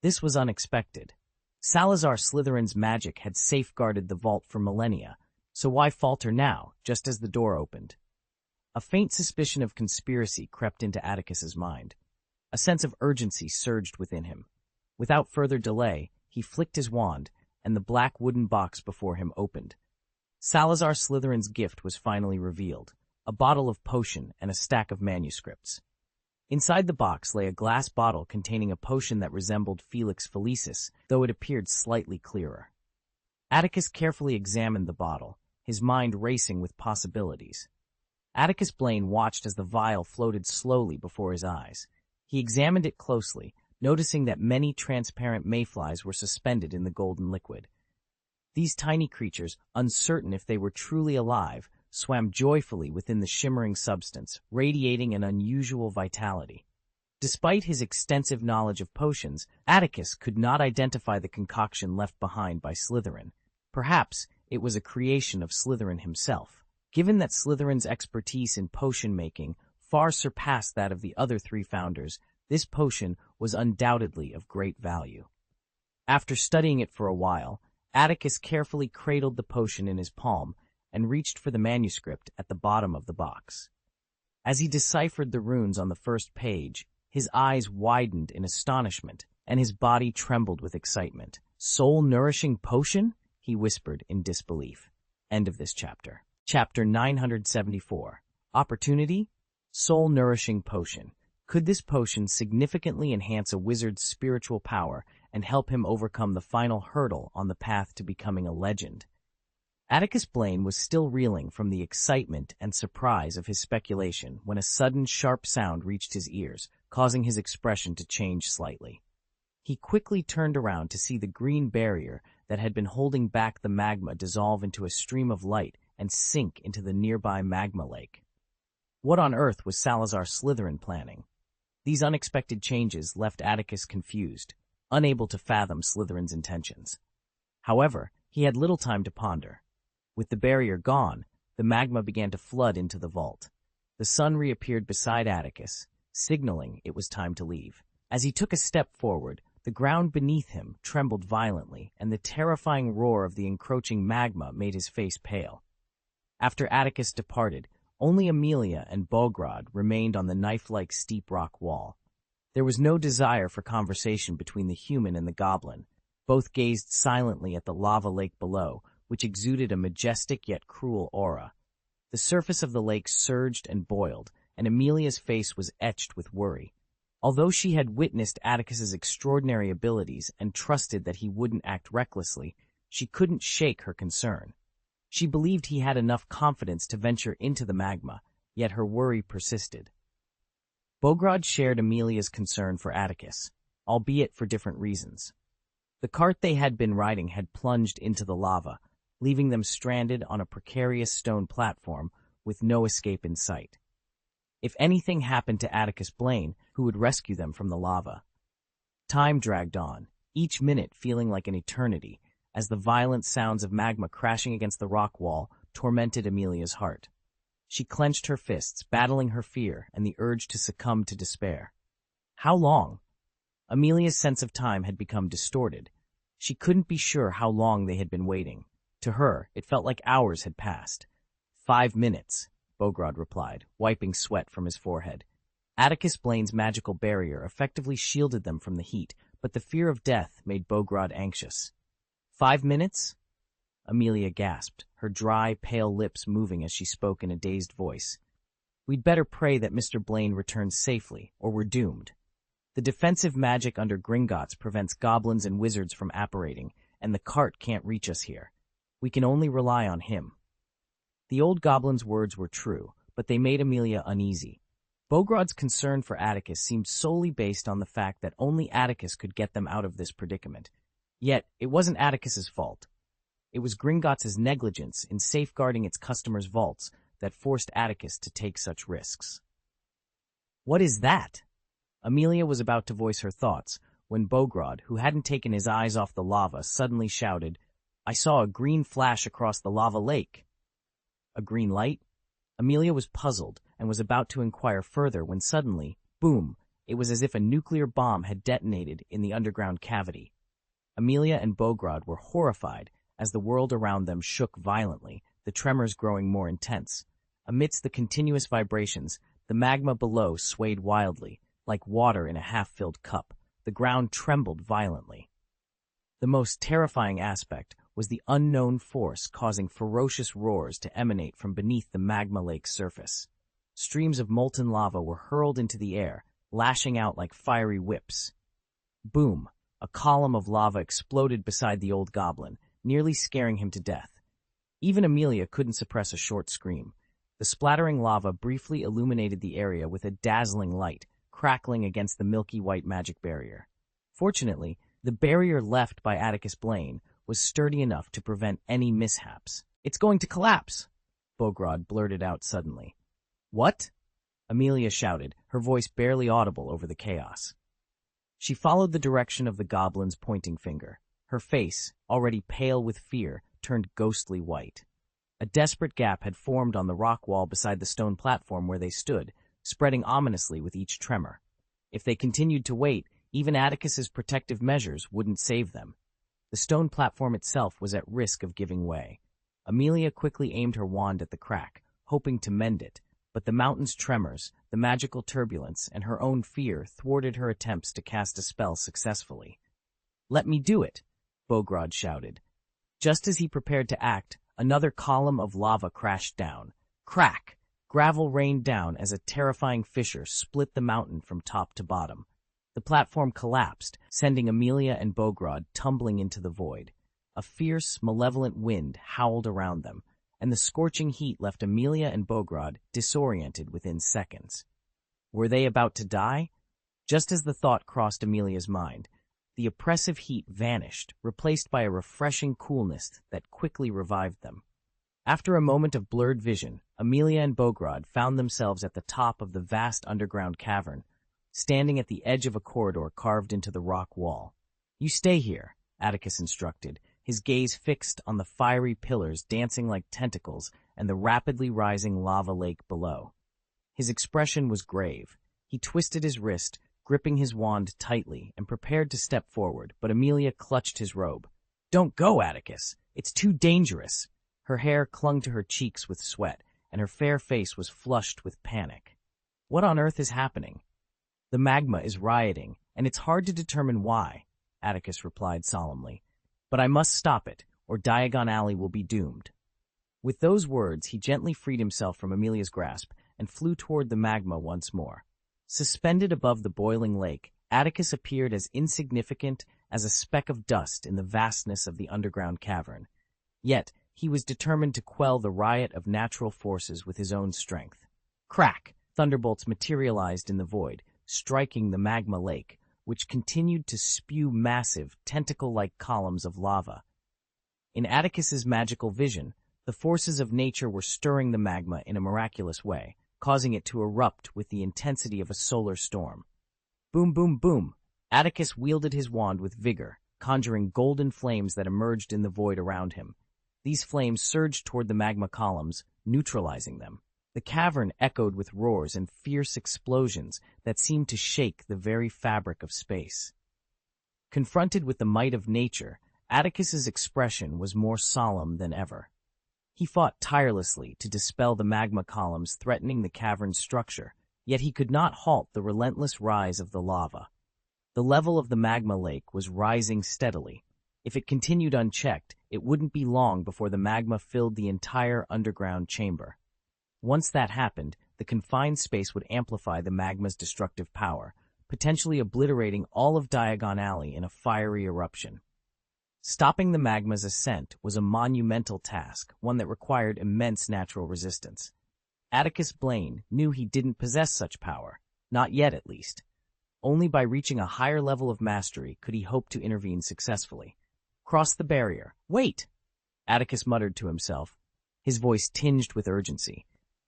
This was unexpected. Salazar Slytherin's magic had safeguarded the vault for millennia, so why falter now, just as the door opened? A faint suspicion of conspiracy crept into Atticus's mind. A sense of urgency surged within him. Without further delay, he flicked his wand, and the black wooden box before him opened. Salazar Slytherin's gift was finally revealed, a bottle of potion and a stack of manuscripts. Inside the box lay a glass bottle containing a potion that resembled Felix Felicis, though it appeared slightly clearer. Atticus carefully examined the bottle, his mind racing with possibilities. Atticus Blaine watched as the vial floated slowly before his eyes. He examined it closely, noticing that many transparent mayflies were suspended in the golden liquid. These tiny creatures, uncertain if they were truly alive, swam joyfully within the shimmering substance, radiating an unusual vitality. Despite his extensive knowledge of potions, Atticus could not identify the concoction left behind by Slytherin. Perhaps it was a creation of Slytherin himself. Given that Slytherin's expertise in potion-making far surpassed that of the other 3 founders, this potion was undoubtedly of great value. After studying it for a while, Atticus carefully cradled the potion in his palm and reached for the manuscript at the bottom of the box. As he deciphered the runes on the first page, his eyes widened in astonishment, and his body trembled with excitement. "Soul-nourishing potion?" he whispered in disbelief. End of this chapter. Chapter 974. Opportunity? Soul-nourishing potion. Could this potion significantly enhance a wizard's spiritual power and help him overcome the final hurdle on the path to becoming a legend? Atticus Blaine was still reeling from the excitement and surprise of his speculation when a sudden sharp sound reached his ears, causing his expression to change slightly. He quickly turned around to see the green barrier that had been holding back the magma dissolve into a stream of light and sink into the nearby magma lake. What on earth was Salazar Slytherin planning? These unexpected changes left Atticus confused, unable to fathom Slytherin's intentions. However, he had little time to ponder. With the barrier gone, the magma began to flood into the vault. The sun reappeared beside Atticus, signaling it was time to leave. As he took a step forward, the ground beneath him trembled violently, and the terrifying roar of the encroaching magma made his face pale. After Atticus departed, only Amelia and Bogrod remained on the knife-like steep rock wall. There was no desire for conversation between the human and the goblin. Both gazed silently at the lava lake below, which exuded a majestic yet cruel aura. The surface of the lake surged and boiled, and Amelia's face was etched with worry. Although she had witnessed Atticus's extraordinary abilities and trusted that he wouldn't act recklessly, she couldn't shake her concern. She believed he had enough confidence to venture into the magma, yet her worry persisted. Bogrod shared Amelia's concern for Atticus, albeit for different reasons. The cart they had been riding had plunged into the lava, leaving them stranded on a precarious stone platform with no escape in sight. If anything happened to Atticus Blaine, who would rescue them from the lava? Time dragged on. each minute feeling like an eternity, as the violent sounds of magma crashing against the rock wall tormented Amelia's heart. She clenched her fists, battling her fear and the urge to succumb to despair. How long? Amelia's sense of time had become distorted. She couldn't be sure how long they had been waiting. To her, it felt like hours had passed. 5 minutes, Bogrod replied, wiping sweat from his forehead. Atticus Blaine's magical barrier effectively shielded them from the heat, but the fear of death made Bogrod anxious. 5 minutes? Amelia gasped, her dry, pale lips moving as she spoke in a dazed voice. We'd better pray that Mr. Blaine returns safely, or we're doomed. The defensive magic under Gringotts prevents goblins and wizards from apparating, and the cart can't reach us here. We can only rely on him. The old goblin's words were true, but they made Amelia uneasy. Bogrod's concern for Atticus seemed solely based on the fact that only Atticus could get them out of this predicament. Yet, it wasn't Atticus's fault. It was Gringotts' negligence in safeguarding its customers' vaults that forced Atticus to take such risks. What is that? Amelia was about to voice her thoughts when Bogrod, who hadn't taken his eyes off the lava, suddenly shouted, I saw a green flash across the lava lake. A green light? Amelia was puzzled and was about to inquire further when suddenly, boom, it was as if a nuclear bomb had detonated in the underground cavity. Amelia and Bogrod were horrified as the world around them shook violently, the tremors growing more intense. Amidst the continuous vibrations, the magma below swayed wildly, like water in a half-filled cup. The ground trembled violently. The most terrifying aspect was the unknown force causing ferocious roars to emanate from beneath the magma lake's surface. Streams of molten lava were hurled into the air, lashing out like fiery whips. Boom! A column of lava exploded beside the old goblin, nearly scaring him to death. Even Amelia couldn't suppress a short scream. The splattering lava briefly illuminated the area with a dazzling light, crackling against the milky white magic barrier. Fortunately, the barrier left by Atticus Blaine was sturdy enough to prevent any mishaps. It's going to collapse, Bogrod blurted out suddenly. What? Amelia shouted, her voice barely audible over the chaos. She followed the direction of the goblin's pointing finger. Her face, already pale with fear, turned ghostly white. A desperate gap had formed on the rock wall beside the stone platform where they stood, spreading ominously with each tremor. If they continued to wait, even Atticus's protective measures wouldn't save them. The stone platform itself was at risk of giving way. Amelia quickly aimed her wand at the crack, hoping to mend it, but the mountain's tremors, the magical turbulence, and her own fear thwarted her attempts to cast a spell successfully. Let me do it, Bogrod shouted. Just as he prepared to act, another column of lava crashed down. Crack! Gravel rained down as a terrifying fissure split the mountain from top to bottom. The platform collapsed, sending Amelia and Bogrod tumbling into the void. A fierce, malevolent wind howled around them, and the scorching heat left Amelia and Bogrod disoriented within seconds. Were they about to die? Just as the thought crossed Amelia's mind, the oppressive heat vanished, replaced by a refreshing coolness that quickly revived them. After a moment of blurred vision, Amelia and Bogrod found themselves at the top of the vast underground cavern, standing at the edge of a corridor carved into the rock wall. You stay here, Atticus instructed, his gaze fixed on the fiery pillars dancing like tentacles and the rapidly rising lava lake below. His expression was grave. He twisted his wrist, gripping his wand tightly, and prepared to step forward, but Amelia clutched his robe. Don't go, Atticus. It's too dangerous. Her hair clung to her cheeks with sweat, and her fair face was flushed with panic. What on earth is happening? The magma is rioting, and it's hard to determine why, Atticus replied solemnly. But I must stop it, or Diagon Alley will be doomed. With those words, he gently freed himself from Amelia's grasp and flew toward the magma once more. Suspended above the boiling lake, Atticus appeared as insignificant as a speck of dust in the vastness of the underground cavern. Yet, he was determined to quell the riot of natural forces with his own strength. Crack! Thunderbolts materialized in the void, striking the magma lake, which continued to spew massive, tentacle-like columns of lava. In Atticus's magical vision, the forces of nature were stirring the magma in a miraculous way, causing it to erupt with the intensity of a solar storm. Boom, boom, boom! Atticus wielded his wand with vigor. conjuring golden flames that emerged in the void around him. These flames surged toward the magma columns, neutralizing them. The cavern echoed with roars and fierce explosions that seemed to shake the very fabric of space. Confronted with the might of nature, Atticus's expression was more solemn than ever. He fought tirelessly to dispel the magma columns threatening the cavern's structure, yet he could not halt the relentless rise of the lava. The level of the magma lake was rising steadily. If it continued unchecked, it wouldn't be long before the magma filled the entire underground chamber. Once that happened, the confined space would amplify the magma's destructive power, potentially obliterating all of Diagon Alley in a fiery eruption. Stopping the magma's ascent was a monumental task, one that required immense natural resistance. Atticus Blaine knew he didn't possess such power, not yet at least. Only by reaching a higher level of mastery could he hope to intervene successfully. Cross the barrier. Wait! Atticus muttered to himself, his voice tinged with urgency.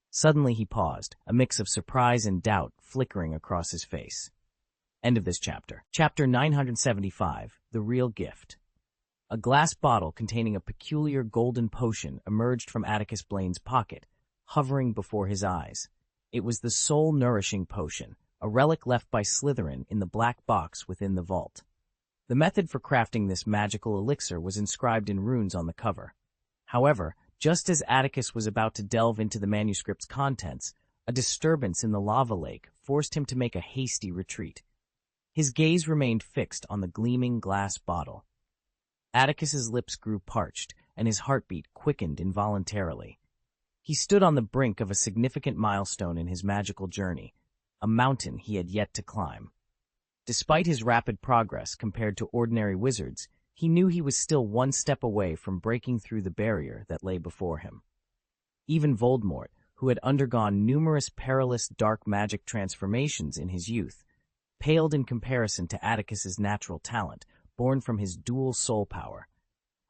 Suddenly he paused, a mix of surprise and doubt flickering across his face. End of this chapter. Chapter 975, The Real Gift. A glass bottle containing a peculiar golden potion emerged from Atticus Blaine's pocket, hovering before his eyes. It was the soul-nourishing potion, a relic left by Slytherin in the black box within the vault. The method for crafting this magical elixir was inscribed in runes on the cover. However, just as Atticus was about to delve into the manuscript's contents, a disturbance in the lava lake forced him to make a hasty retreat. His gaze remained fixed on the gleaming glass bottle. Atticus's lips grew parched, and his heartbeat quickened involuntarily. He stood on the brink of a significant milestone in his magical journey, a mountain he had yet to climb. Despite his rapid progress compared to ordinary wizards, he knew he was still one step away from breaking through the barrier that lay before him. Even Voldemort, who had undergone numerous perilous dark magic transformations in his youth, paled in comparison to Atticus's natural talent, born from his dual soul power.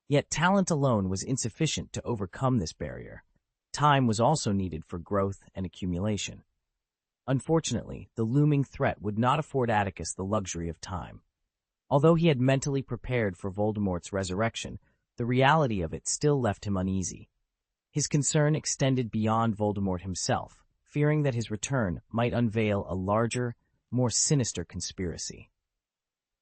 Yet talent alone was insufficient to overcome this barrier. Time was also needed for growth and accumulation. Unfortunately, the looming threat would not afford Atticus the luxury of time. Although he had mentally prepared for Voldemort's resurrection, the reality of it still left him uneasy. His concern extended beyond Voldemort himself, fearing that his return might unveil a larger, more sinister conspiracy.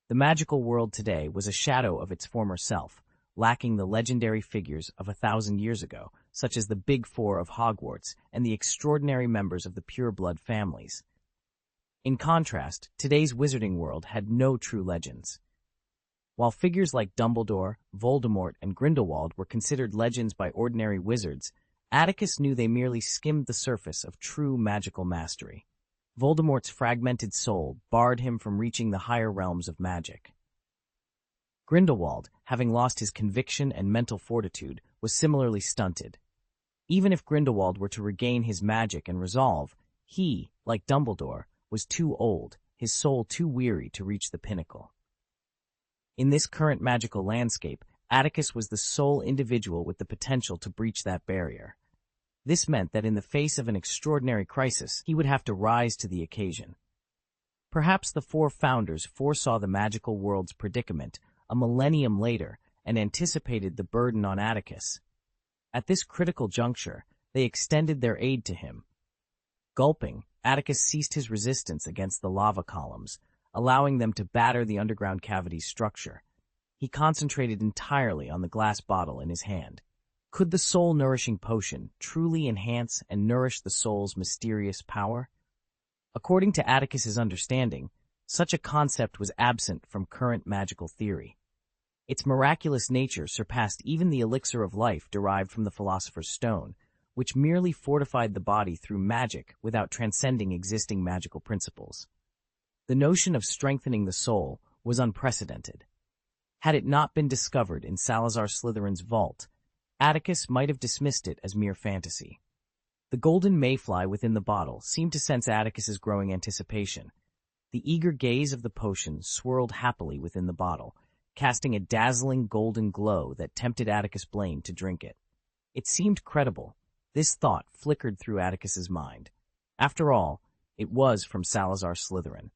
The magical world today was a shadow of its former self, lacking the legendary figures of 1,000 years ago, such as the Big Four of Hogwarts and the extraordinary members of the pureblood families. In contrast, today's wizarding world had no true legends. While figures like Dumbledore, Voldemort, and Grindelwald were considered legends by ordinary wizards, Atticus knew they merely skimmed the surface of true magical mastery. Voldemort's fragmented soul barred him from reaching the higher realms of magic. Grindelwald, having lost his conviction and mental fortitude, was similarly stunted. Even if Grindelwald were to regain his magic and resolve, he, like Dumbledore, was too old, his soul too weary to reach the pinnacle. In this current magical landscape, Atticus was the sole individual with the potential to breach that barrier. This meant that in the face of an extraordinary crisis, he would have to rise to the occasion. Perhaps the four founders foresaw the magical world's predicament a millennium later and anticipated the burden on Atticus. At this critical juncture, they extended their aid to him. Gulping, Atticus ceased his resistance against the lava columns, allowing them to batter the underground cavity's structure. He concentrated entirely on the glass bottle in his hand. Could the soul-nourishing potion truly enhance and nourish the soul's mysterious power? According to Atticus's understanding, such a concept was absent from current magical theory. Its miraculous nature surpassed even the elixir of life derived from the Philosopher's Stone, which merely fortified the body through magic without transcending existing magical principles. The notion of strengthening the soul was unprecedented. Had it not been discovered in Salazar Slytherin's vault, Atticus might have dismissed it as mere fantasy. The golden mayfly within the bottle seemed to sense Atticus's growing anticipation. The eager gaze of the potion swirled happily within the bottle, casting a dazzling golden glow that tempted Atticus Blaine to drink it. It seemed credible. This thought flickered through Atticus's mind. After all, it was from Salazar Slytherin.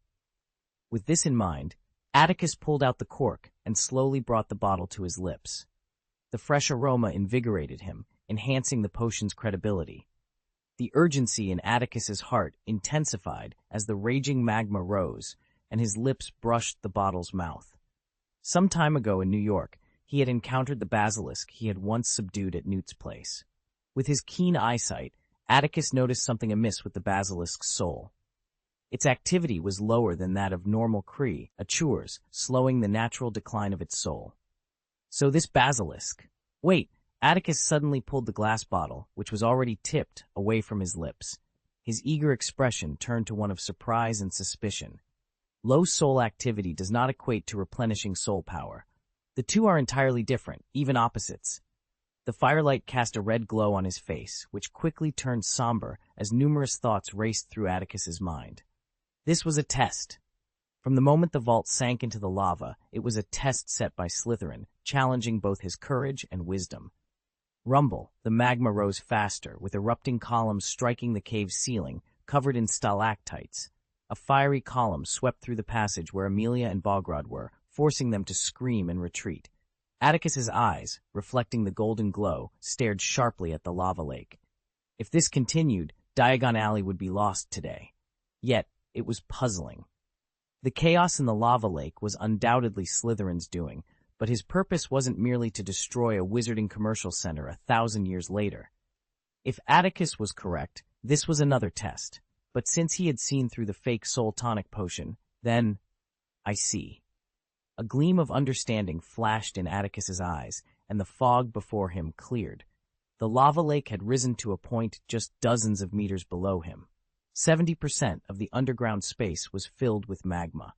With this in mind, Atticus pulled out the cork and slowly brought the bottle to his lips. The fresh aroma invigorated him, enhancing the potion's credibility. The urgency in Atticus's heart intensified as the raging magma rose, and his lips brushed the bottle's mouth. Some time ago in New York, he had encountered the basilisk he had once subdued at Newt's place. With his keen eyesight, Atticus noticed something amiss with the basilisk's soul. Its activity was lower than that of normal creatures, slowing the natural decline of its soul. So this basilisk— Wait! Atticus suddenly pulled the glass bottle, which was already tipped, away from his lips. His eager expression turned to one of surprise and suspicion. Low soul activity does not equate to replenishing soul power. The two are entirely different, even opposites. The firelight cast a red glow on his face, which quickly turned somber as numerous thoughts raced through Atticus's mind. This was a test. From the moment the vault sank into the lava, it was a test set by Slytherin, challenging both his courage and wisdom. Rumble, the magma rose faster, with erupting columns striking the cave's ceiling, covered in stalactites. A fiery column swept through the passage where Amelia and Bogrod were, forcing them to scream and retreat. Atticus's eyes, reflecting the golden glow, stared sharply at the lava lake. If this continued, Diagon Alley would be lost today. Yet, it was puzzling. The chaos in the lava lake was undoubtedly Slytherin's doing, but his purpose wasn't merely to destroy a wizarding commercial center 1,000 years later. If Atticus was correct, this was another test. But since he had seen through the fake soul tonic potion, then— I see. A gleam of understanding flashed in Atticus's eyes, and the fog before him cleared. The lava lake had risen to a point just dozens of meters below him. 70% of the underground space was filled with magma.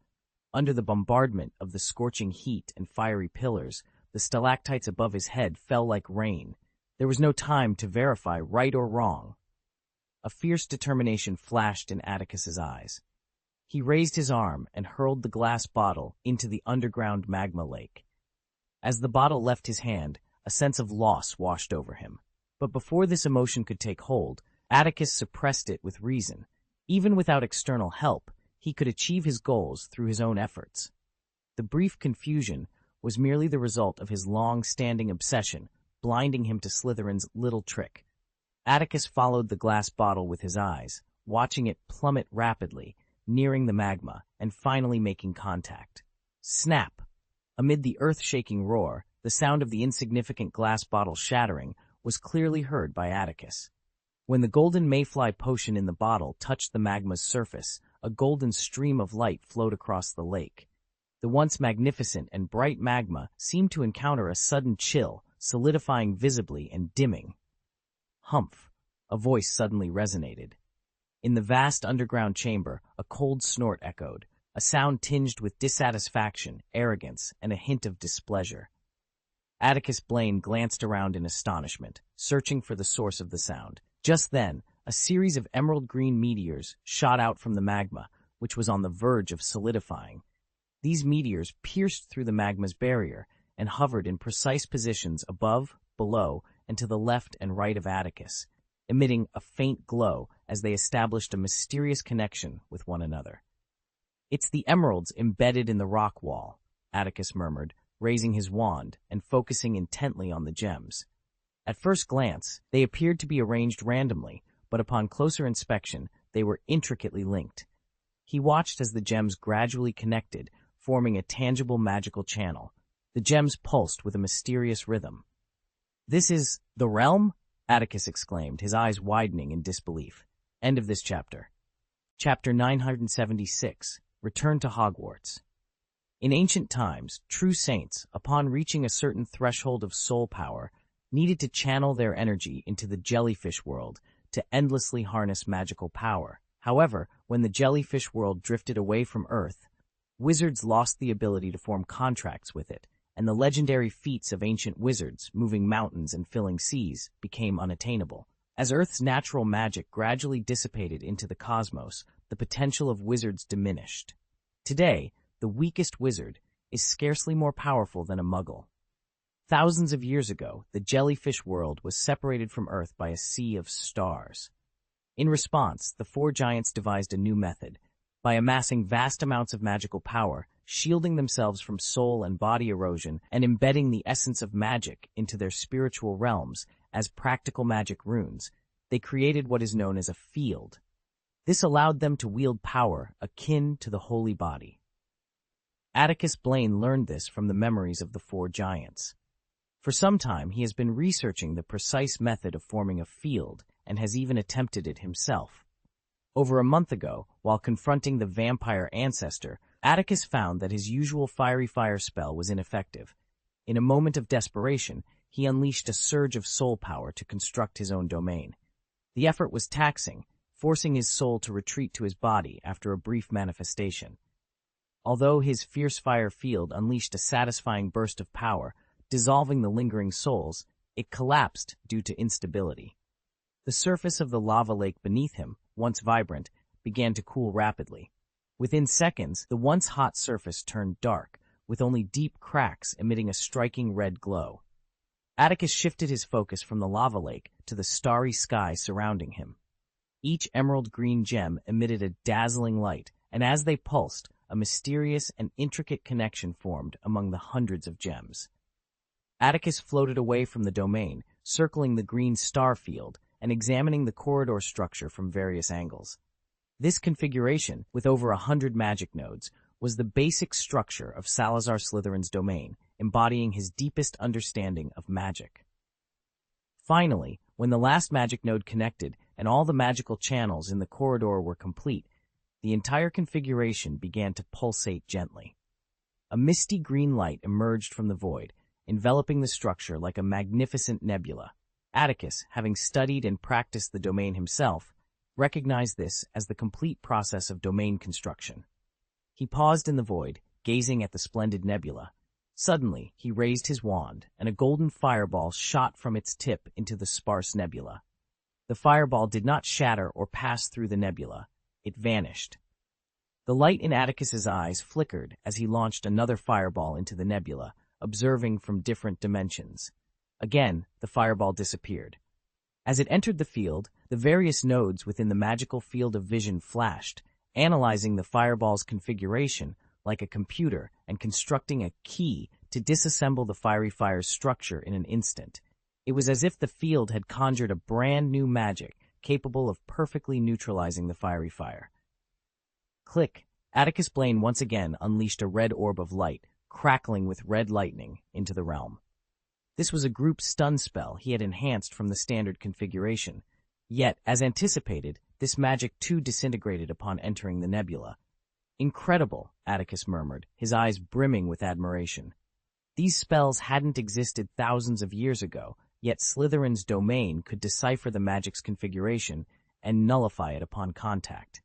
Under the bombardment of the scorching heat and fiery pillars, the stalactites above his head fell like rain. There was no time to verify right or wrong. A fierce determination flashed in Atticus's eyes. He raised his arm and hurled the glass bottle into the underground magma lake. As the bottle left his hand, a sense of loss washed over him. But before this emotion could take hold, Atticus suppressed it with reason. Even without external help, he could achieve his goals through his own efforts. The brief confusion was merely the result of his long-standing obsession, blinding him to Slytherin's little trick. Atticus followed the glass bottle with his eyes, watching it plummet rapidly, nearing the magma, and finally making contact. Snap! Amid the earth-shaking roar, the sound of the insignificant glass bottle shattering was clearly heard by Atticus. When the golden mayfly potion in the bottle touched the magma's surface, a golden stream of light flowed across the lake. The once magnificent and bright magma seemed to encounter a sudden chill, solidifying visibly and dimming. Humph! A voice suddenly resonated. In the vast underground chamber, a cold snort echoed, a sound tinged with dissatisfaction, arrogance, and a hint of displeasure. Atticus Blaine glanced around in astonishment, searching for the source of the sound. Just then, a series of emerald-green meteors shot out from the magma, which was on the verge of solidifying. These meteors pierced through the magma's barrier and hovered in precise positions above, below, and to the left and right of Atticus, emitting a faint glow as they established a mysterious connection with one another. "It's the emeralds embedded in the rock wall," Atticus murmured, raising his wand and focusing intently on the gems. At first glance, they appeared to be arranged randomly, but upon closer inspection, they were intricately linked. He watched as the gems gradually connected, forming a tangible magical channel. The gems pulsed with a mysterious rhythm. "This is the realm?" Atticus exclaimed, his eyes widening in disbelief. End of this chapter. Chapter 976, Return to Hogwarts. In ancient times, true saints, upon reaching a certain threshold of soul power, needed to channel their energy into the jellyfish world to endlessly harness magical power. However, when the jellyfish world drifted away from Earth, wizards lost the ability to form contracts with it, and the legendary feats of ancient wizards, moving mountains and filling seas, became unattainable. As Earth's natural magic gradually dissipated into the cosmos, the potential of wizards diminished. Today, the weakest wizard is scarcely more powerful than a muggle. Thousands of years ago, the jellyfish world was separated from Earth by a sea of stars. In response, the four giants devised a new method. By amassing vast amounts of magical power, shielding themselves from soul and body erosion and embedding the essence of magic into their spiritual realms as practical magic runes. They created what is known as a field. This allowed them to wield power akin to the holy body. Atticus Blaine learned this from the memories of the four giants. For some time, he has been researching the precise method of forming a field and has even attempted it himself. Over a month ago, while confronting the vampire ancestor, Atticus found that his usual fiery fire spell was ineffective. In a moment of desperation, he unleashed a surge of soul power to construct his own domain. The effort was taxing, forcing his soul to retreat to his body after a brief manifestation. Although his fierce fire field unleashed a satisfying burst of power, dissolving the lingering souls, it collapsed due to instability. The surface of the lava lake beneath him, once vibrant, began to cool rapidly. Within seconds, the once hot surface turned dark, with only deep cracks emitting a striking red glow. Atticus shifted his focus from the lava lake to the starry sky surrounding him. Each emerald green gem emitted a dazzling light, and as they pulsed, a mysterious and intricate connection formed among the hundreds of gems. Atticus floated away from the domain, circling the green star field and examining the corridor structure from various angles. This configuration, with over 100 magic nodes, was the basic structure of Salazar Slytherin's domain, embodying his deepest understanding of magic. Finally, when the last magic node connected and all the magical channels in the corridor were complete, the entire configuration began to pulsate gently. A misty green light emerged from the void, enveloping the structure like a magnificent nebula. Atticus, having studied and practiced the domain himself, recognized this as the complete process of domain construction. He paused in the void, gazing at the splendid nebula. Suddenly, he raised his wand, and a golden fireball shot from its tip into the sparse nebula. The fireball did not shatter or pass through the nebula. It vanished. The light in Atticus's eyes flickered as he launched another fireball into the nebula, observing from different dimensions. Again, the fireball disappeared. As it entered the field, the various nodes within the magical field of vision flashed, analyzing the fireball's configuration like a computer and constructing a key to disassemble the fiery fire's structure in an instant. It was as if the field had conjured a brand new magic capable of perfectly neutralizing the fiery fire. Click! Atticus Blaine once again unleashed a red orb of light, crackling with red lightning, into the realm. This was a group stun spell he had enhanced from the standard configuration. Yet, as anticipated, this magic too disintegrated upon entering the nebula. Incredible, Atticus murmured, his eyes brimming with admiration. These spells hadn't existed thousands of years ago, yet Slytherin's domain could decipher the magic's configuration and nullify it upon contact.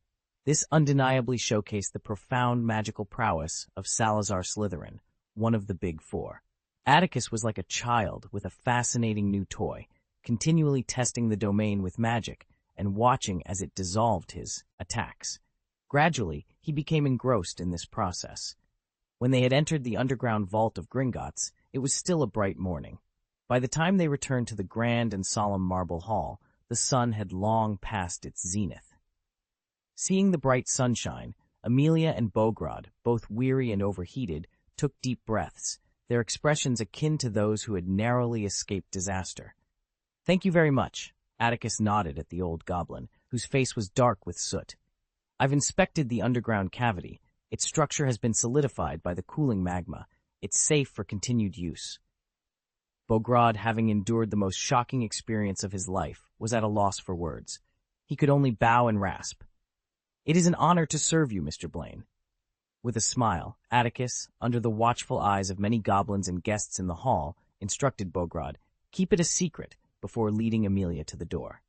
This undeniably showcased the profound magical prowess of Salazar Slytherin, one of the Big Four. Atticus was like a child with a fascinating new toy, continually testing the domain with magic and watching as it dissolved his attacks. Gradually, he became engrossed in this process. When they had entered the underground vault of Gringotts, it was still a bright morning. By the time they returned to the grand and solemn marble hall, the sun had long passed its zenith. Seeing the bright sunshine, Amelia and Bogrod, both weary and overheated, took deep breaths, their expressions akin to those who had narrowly escaped disaster. "Thank you very much," Atticus nodded at the old goblin, whose face was dark with soot. "I've inspected the underground cavity. Its structure has been solidified by the cooling magma. It's safe for continued use." Bogrod, having endured the most shocking experience of his life, was at a loss for words. He could only bow and rasp. "It is an honor to serve you, Mr. Blaine." With a smile, Atticus, under the watchful eyes of many goblins and guests in the hall, instructed Bogrod, "Keep it a secret," before leading Amelia to the door.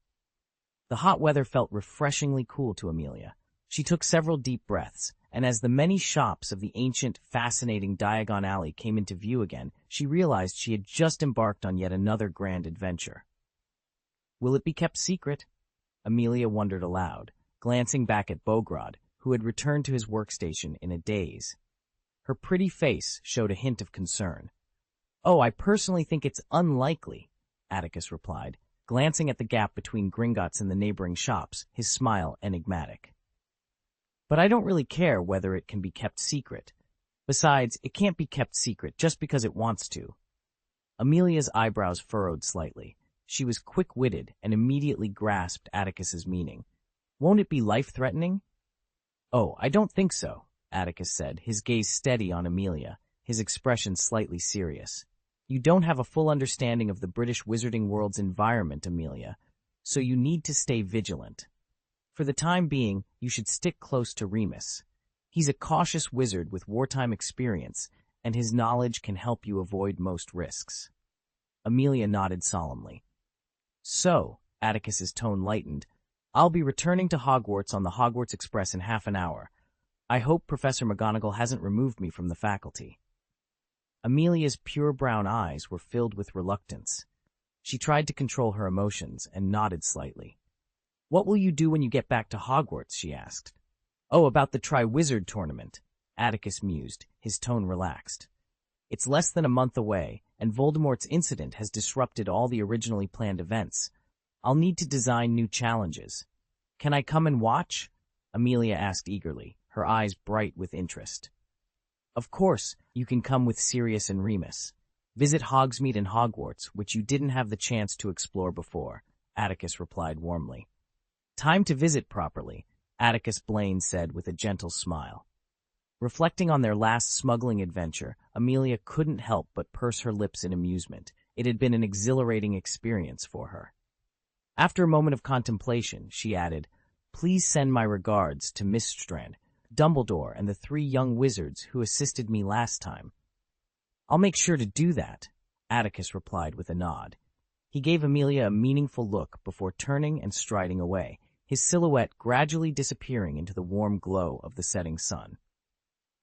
The hot weather felt refreshingly cool to Amelia. She took several deep breaths, and as the many shops of the ancient, fascinating Diagon Alley came into view again, she realized she had just embarked on yet another grand adventure. "Will it be kept secret?" Amelia wondered aloud, glancing back at Bogrod, who had returned to his workstation in a daze. Her pretty face showed a hint of concern. "Oh, I personally think it's unlikely," Atticus replied, glancing at the gap between Gringotts and the neighboring shops, his smile enigmatic. "But I don't really care whether it can be kept secret. Besides, it can't be kept secret just because it wants to. Amelia's eyebrows furrowed slightly. She was quick-witted and immediately grasped Atticus's meaning. Won't it be life-threatening? Oh, I don't think so, Atticus said, his gaze steady on Amelia, his expression slightly serious. You don't have a full understanding of the British wizarding world's environment, Amelia, so you need to stay vigilant. For the time being, you should stick close to Remus. He's a cautious wizard with wartime experience, and his knowledge can help you avoid most risks. Amelia nodded solemnly. So, Atticus's tone lightened, I'll be returning to Hogwarts on the Hogwarts Express in half an hour. I hope Professor McGonagall hasn't removed me from the faculty. Amelia's pure brown eyes were filled with reluctance. She tried to control her emotions and nodded slightly. What will you do when you get back to Hogwarts? She asked. Oh, about the Triwizard Tournament, Atticus mused, his tone relaxed. It's less than a month away, and Voldemort's incident has disrupted all the originally planned events. I'll need to design new challenges. Can I come and watch? Amelia asked eagerly, her eyes bright with interest. Of course, you can come with Sirius and Remus. Visit Hogsmeade and Hogwarts, which you didn't have the chance to explore before, Atticus replied warmly. Time to visit properly, Atticus Blaine said with a gentle smile. Reflecting on their last smuggling adventure, Amelia couldn't help but purse her lips in amusement. It had been an exhilarating experience for her. After a moment of contemplation, she added, Please send my regards to Miss Strand, Dumbledore, and the 3 young wizards who assisted me last time. I'll make sure to do that, Atticus replied with a nod. He gave Amelia a meaningful look before turning and striding away, his silhouette gradually disappearing into the warm glow of the setting sun.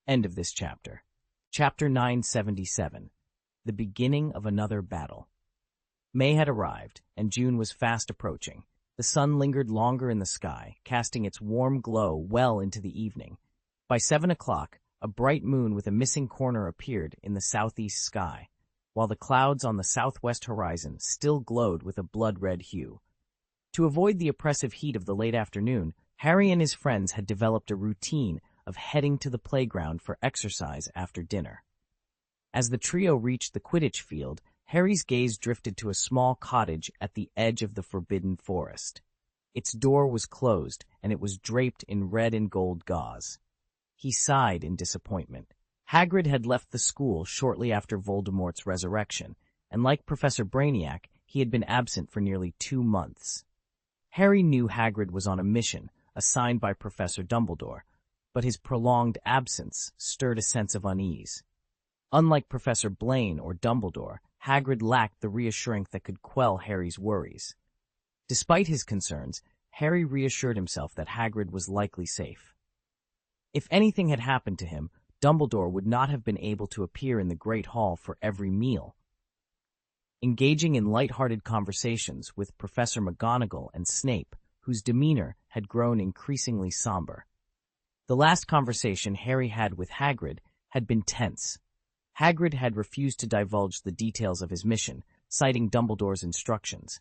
End of this chapter. Chapter 977. The Beginning of Another Battle. May had arrived, and June was fast approaching. The sun lingered longer in the sky, casting its warm glow well into the evening. By 7 o'clock, a bright moon with a missing corner appeared in the southeast sky, while the clouds on the southwest horizon still glowed with a blood-red hue. To avoid the oppressive heat of the late afternoon, Harry and his friends had developed a routine of heading to the playground for exercise after dinner. As the trio reached the Quidditch field, Harry's gaze drifted to a small cottage at the edge of the Forbidden Forest. Its door was closed, and it was draped in red and gold gauze. He sighed in disappointment. Hagrid had left the school shortly after Voldemort's resurrection, and like Professor Brainiac, he had been absent for nearly 2 months. Harry knew Hagrid was on a mission, assigned by Professor Dumbledore, but his prolonged absence stirred a sense of unease. Unlike Professor Blaine or Dumbledore, Hagrid lacked the reassurance that could quell Harry's worries. Despite his concerns, Harry reassured himself that Hagrid was likely safe. If anything had happened to him, Dumbledore would not have been able to appear in the Great Hall for every meal. Engaging in light-hearted conversations with Professor McGonagall and Snape, whose demeanor had grown increasingly somber. The last conversation Harry had with Hagrid had been tense. Hagrid had refused to divulge the details of his mission, citing Dumbledore's instructions.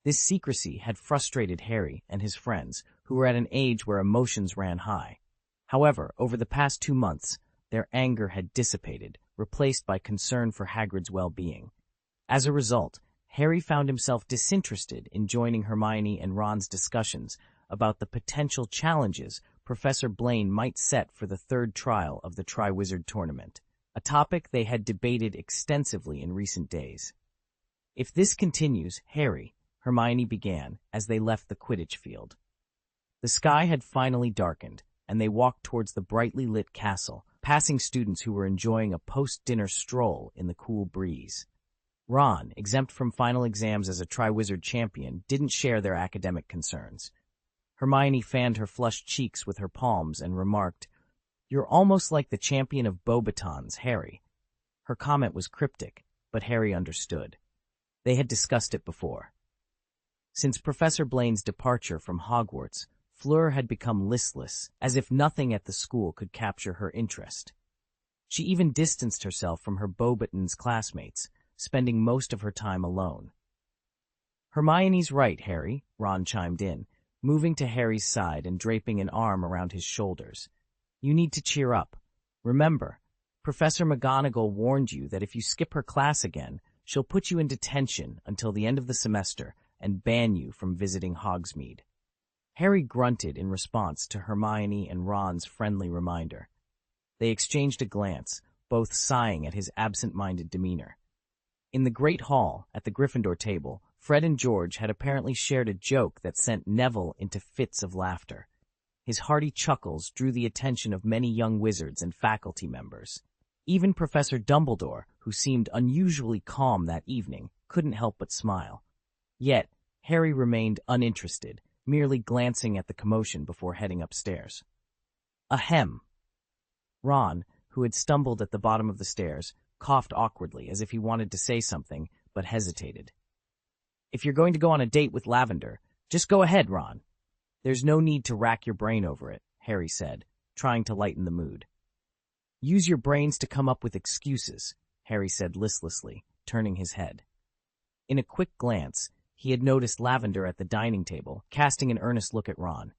This secrecy had frustrated Harry and his friends, who were at an age where emotions ran high. However, over the past 2 months, their anger had dissipated, replaced by concern for Hagrid's well-being. As a result, Harry found himself disinterested in joining Hermione and Ron's discussions about the potential challenges Professor Blaine might set for the 3rd trial of the Triwizard Tournament, a topic they had debated extensively in recent days. If this continues, Harry, Hermione began as they left the Quidditch field. The sky had finally darkened, and they walked towards the brightly lit castle, passing students who were enjoying a post-dinner stroll in the cool breeze. Ron, exempt from final exams as a Triwizard champion, didn't share their academic concerns. Hermione fanned her flushed cheeks with her palms and remarked, "You're almost like the champion of Beauxbatons, Harry." Her comment was cryptic, but Harry understood. They had discussed it before. Since Professor Blaine's departure from Hogwarts, Fleur had become listless, as if nothing at the school could capture her interest. She even distanced herself from her Beauxbatons classmates, spending most of her time alone. "Hermione's right, Harry," Ron chimed in, moving to Harry's side and draping an arm around his shoulders. "You need to cheer up. Remember, Professor McGonagall warned you that if you skip her class again, she'll put you in detention until the end of the semester and ban you from visiting Hogsmeade." Harry grunted in response to Hermione and Ron's friendly reminder. They exchanged a glance, both sighing at his absent-minded demeanor. In the Great Hall, at the Gryffindor table, Fred and George had apparently shared a joke that sent Neville into fits of laughter. His hearty chuckles drew the attention of many young wizards and faculty members. Even Professor Dumbledore, who seemed unusually calm that evening, couldn't help but smile. Yet, Harry remained uninterested, merely glancing at the commotion before heading upstairs. Ahem. Ron, who had stumbled at the bottom of the stairs, coughed awkwardly as if he wanted to say something, but hesitated. "If you're going to go on a date with Lavender, just go ahead, Ron. There's no need to rack your brain over it," Harry said, trying to lighten the mood. "Use your brains to come up with excuses," Harry said listlessly, turning his head. In a quick glance, he had noticed Lavender at the dining table, casting an earnest look at Ron.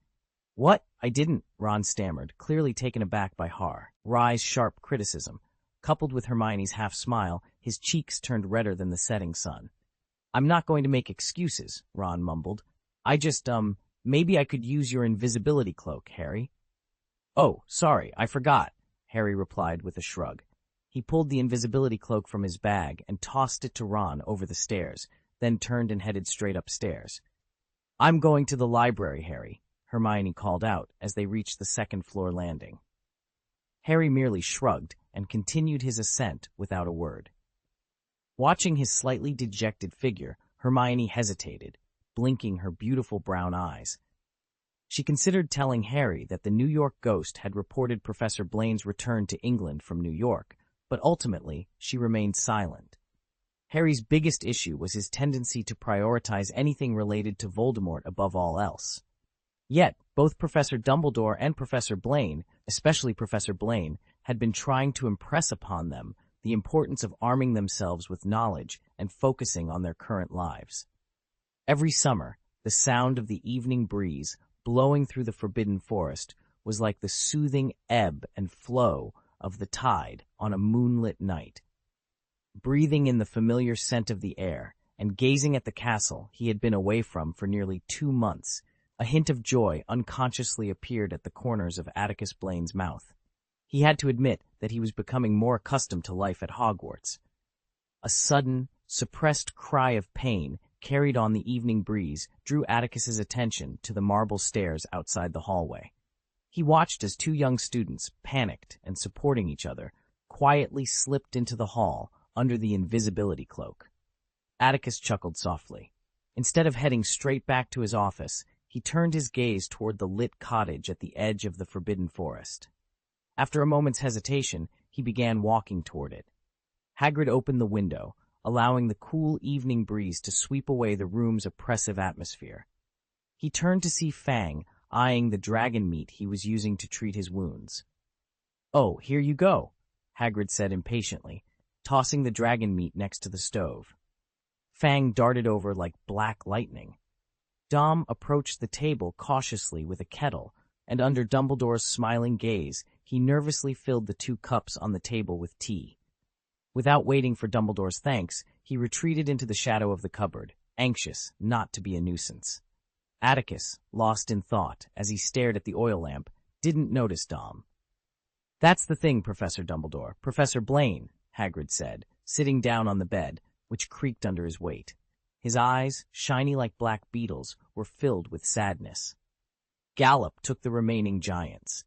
"What? I didn't," Ron stammered, clearly taken aback by Harry's sharp criticism. Coupled with Hermione's half-smile, his cheeks turned redder than the setting sun. "I'm not going to make excuses," Ron mumbled. "I just, maybe I could use your invisibility cloak, Harry." "Oh, sorry, I forgot," Harry replied with a shrug. He pulled the invisibility cloak from his bag and tossed it to Ron over the stairs, then turned and headed straight upstairs. "I'm going to the library, Harry," Hermione called out as they reached the second-floor landing. Harry merely shrugged and continued his ascent without a word. Watching his slightly dejected figure, Hermione hesitated, blinking her beautiful brown eyes. She considered telling Harry that the New York Ghost had reported Professor Blaine's return to England from New York, but ultimately she remained silent. Harry's biggest issue was his tendency to prioritize anything related to Voldemort above all else. Yet, both Professor Dumbledore and Professor Blaine, especially Professor Blaine, had been trying to impress upon them the importance of arming themselves with knowledge and focusing on their current lives. Every summer, the sound of the evening breeze blowing through the Forbidden Forest was like the soothing ebb and flow of the tide on a moonlit night. Breathing in the familiar scent of the air and gazing at the castle he had been away from for nearly 2 months, a hint of joy unconsciously appeared at the corners of Atticus Blaine's mouth. He had to admit that he was becoming more accustomed to life at Hogwarts. A sudden, suppressed cry of pain carried on the evening breeze drew Atticus's attention to the marble stairs outside the hallway. He watched as 2 young students, panicked and supporting each other, quietly slipped into the hall under the invisibility cloak. Atticus chuckled softly. Instead of heading straight back to his office, he turned his gaze toward the lit cottage at the edge of the Forbidden Forest. After a moment's hesitation, he began walking toward it. Hagrid opened the window, allowing the cool evening breeze to sweep away the room's oppressive atmosphere. He turned to see Fang eyeing the dragon meat he was using to treat his wounds. "Oh, here you go," Hagrid said impatiently, tossing the dragon meat next to the stove. Fang darted over like black lightning. Dom approached the table cautiously with a kettle, and under Dumbledore's smiling gaze, he nervously filled the 2 cups on the table with tea. Without waiting for Dumbledore's thanks, he retreated into the shadow of the cupboard, anxious not to be a nuisance. Atticus, lost in thought as he stared at the oil lamp, didn't notice Dom. "That's the thing, Professor Dumbledore. Professor Blaine," Hagrid said, sitting down on the bed, which creaked under his weight. His eyes, shiny like black beetles, were filled with sadness. "Gallop took the remaining giants.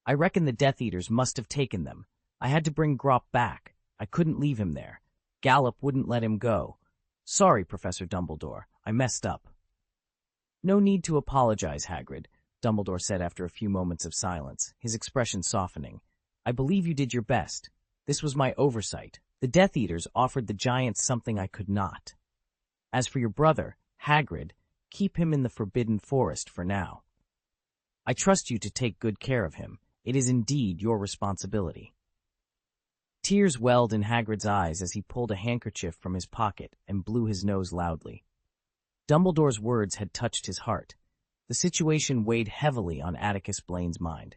I reckon the Death Eaters must have taken them. I had to bring Grop back. I couldn't leave him there. Gallop wouldn't let him go. Sorry, Professor Dumbledore. I messed up." "No need to apologize, Hagrid," Dumbledore said after a few moments of silence, his expression softening. "I believe you did your best. This was my oversight. The Death Eaters offered the giants something I could not. As for your brother, Hagrid, keep him in the Forbidden Forest for now. I trust you to take good care of him. It is indeed your responsibility." Tears welled in Hagrid's eyes as he pulled a handkerchief from his pocket and blew his nose loudly. Dumbledore's words had touched his heart. The situation weighed heavily on Atticus Blaine's mind.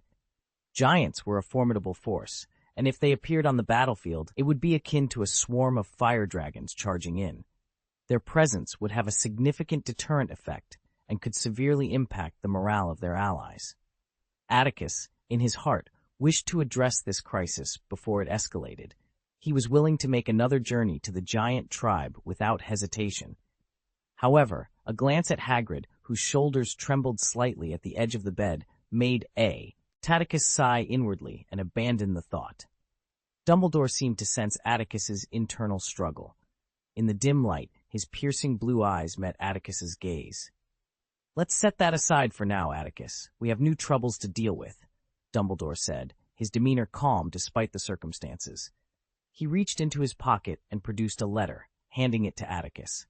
Giants were a formidable force, and if they appeared on the battlefield, it would be akin to a swarm of fire dragons charging in. Their presence would have a significant deterrent effect and could severely impact the morale of their allies. Atticus, in his heart, wished to address this crisis before it escalated. He was willing to make another journey to the giant tribe without hesitation. However, a glance at Hagrid, whose shoulders trembled slightly at the edge of the bed, made Atticus sigh inwardly and abandon the thought. Dumbledore seemed to sense Atticus's internal struggle. In the dim light, his piercing blue eyes met Atticus's gaze. "Let's set that aside for now, Atticus. We have new troubles to deal with," Dumbledore said, his demeanor calm despite the circumstances. He reached into his pocket and produced a letter, handing it to Atticus.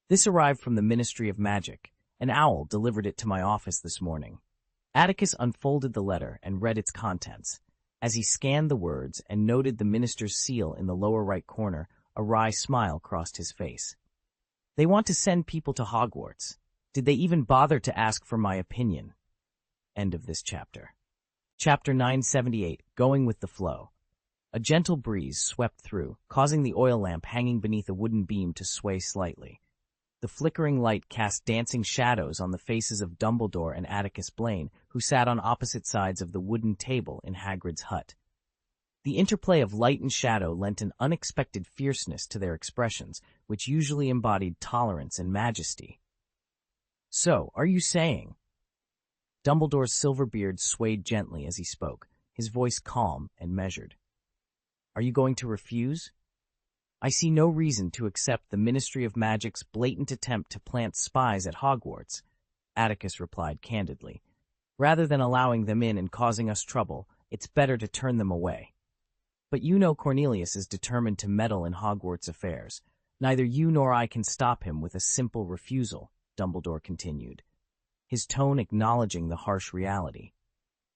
"This arrived from the Ministry of Magic. An owl delivered it to my office this morning." Atticus unfolded the letter and read its contents. As he scanned the words and noted the minister's seal in the lower right corner, a wry smile crossed his face. "They want to send people to Hogwarts. Did they even bother to ask for my opinion?" End of this chapter. Chapter 978, Going with the Flow. A gentle breeze swept through, causing the oil lamp hanging beneath a wooden beam to sway slightly. The flickering light cast dancing shadows on the faces of Dumbledore and Atticus Blaine, who sat on opposite sides of the wooden table in Hagrid's hut. The interplay of light and shadow lent an unexpected fierceness to their expressions, which usually embodied tolerance and majesty. "So, are you saying?" Dumbledore's silver beard swayed gently as he spoke, his voice calm and measured. "Are you going to refuse?" "I see no reason to accept the Ministry of Magic's blatant attempt to plant spies at Hogwarts," Atticus replied candidly. "Rather than allowing them in and causing us trouble, it's better to turn them away. But you know Cornelius is determined to meddle in Hogwarts affairs. Neither you nor I can stop him with a simple refusal," Dumbledore continued, his tone acknowledging the harsh reality.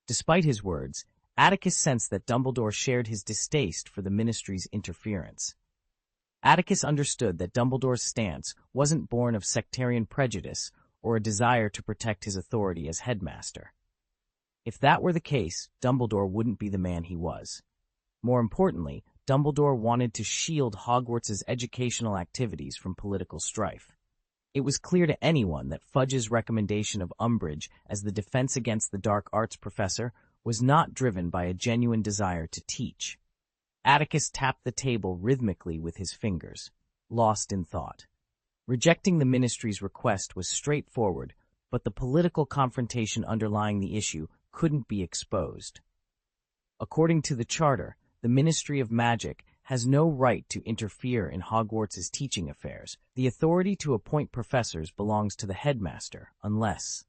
Despite his words, Atticus sensed that Dumbledore shared his distaste for the Ministry's interference. Atticus understood that Dumbledore's stance wasn't born of sectarian prejudice or a desire to protect his authority as headmaster. If that were the case, Dumbledore wouldn't be the man he was. More importantly, Dumbledore wanted to shield Hogwarts' educational activities from political strife. It was clear to anyone that Fudge's recommendation of Umbridge as the Defense Against the Dark Arts professor was not driven by a genuine desire to teach. Atticus tapped the table rhythmically with his fingers, lost in thought. Rejecting the ministry's request was straightforward, but the political confrontation underlying the issue couldn't be exposed. According to the Charter, the Ministry of Magic has no right to interfere in Hogwarts' teaching affairs. The authority to appoint professors belongs to the headmaster, unless...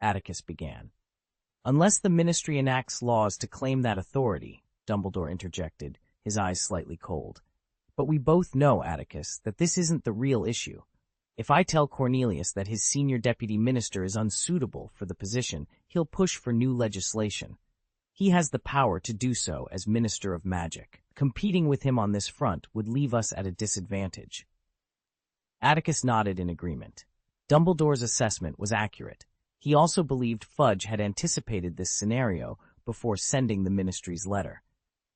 Atticus began. "Unless the ministry enacts laws to claim that authority," Dumbledore interjected, his eyes slightly cold. "But we both know, Atticus, that this isn't the real issue. If I tell Cornelius that his senior deputy minister is unsuitable for the position, he'll push for new legislation. He has the power to do so as Minister of Magic. Competing with him on this front would leave us at a disadvantage." Atticus nodded in agreement. Dumbledore's assessment was accurate. He also believed Fudge had anticipated this scenario before sending the ministry's letter.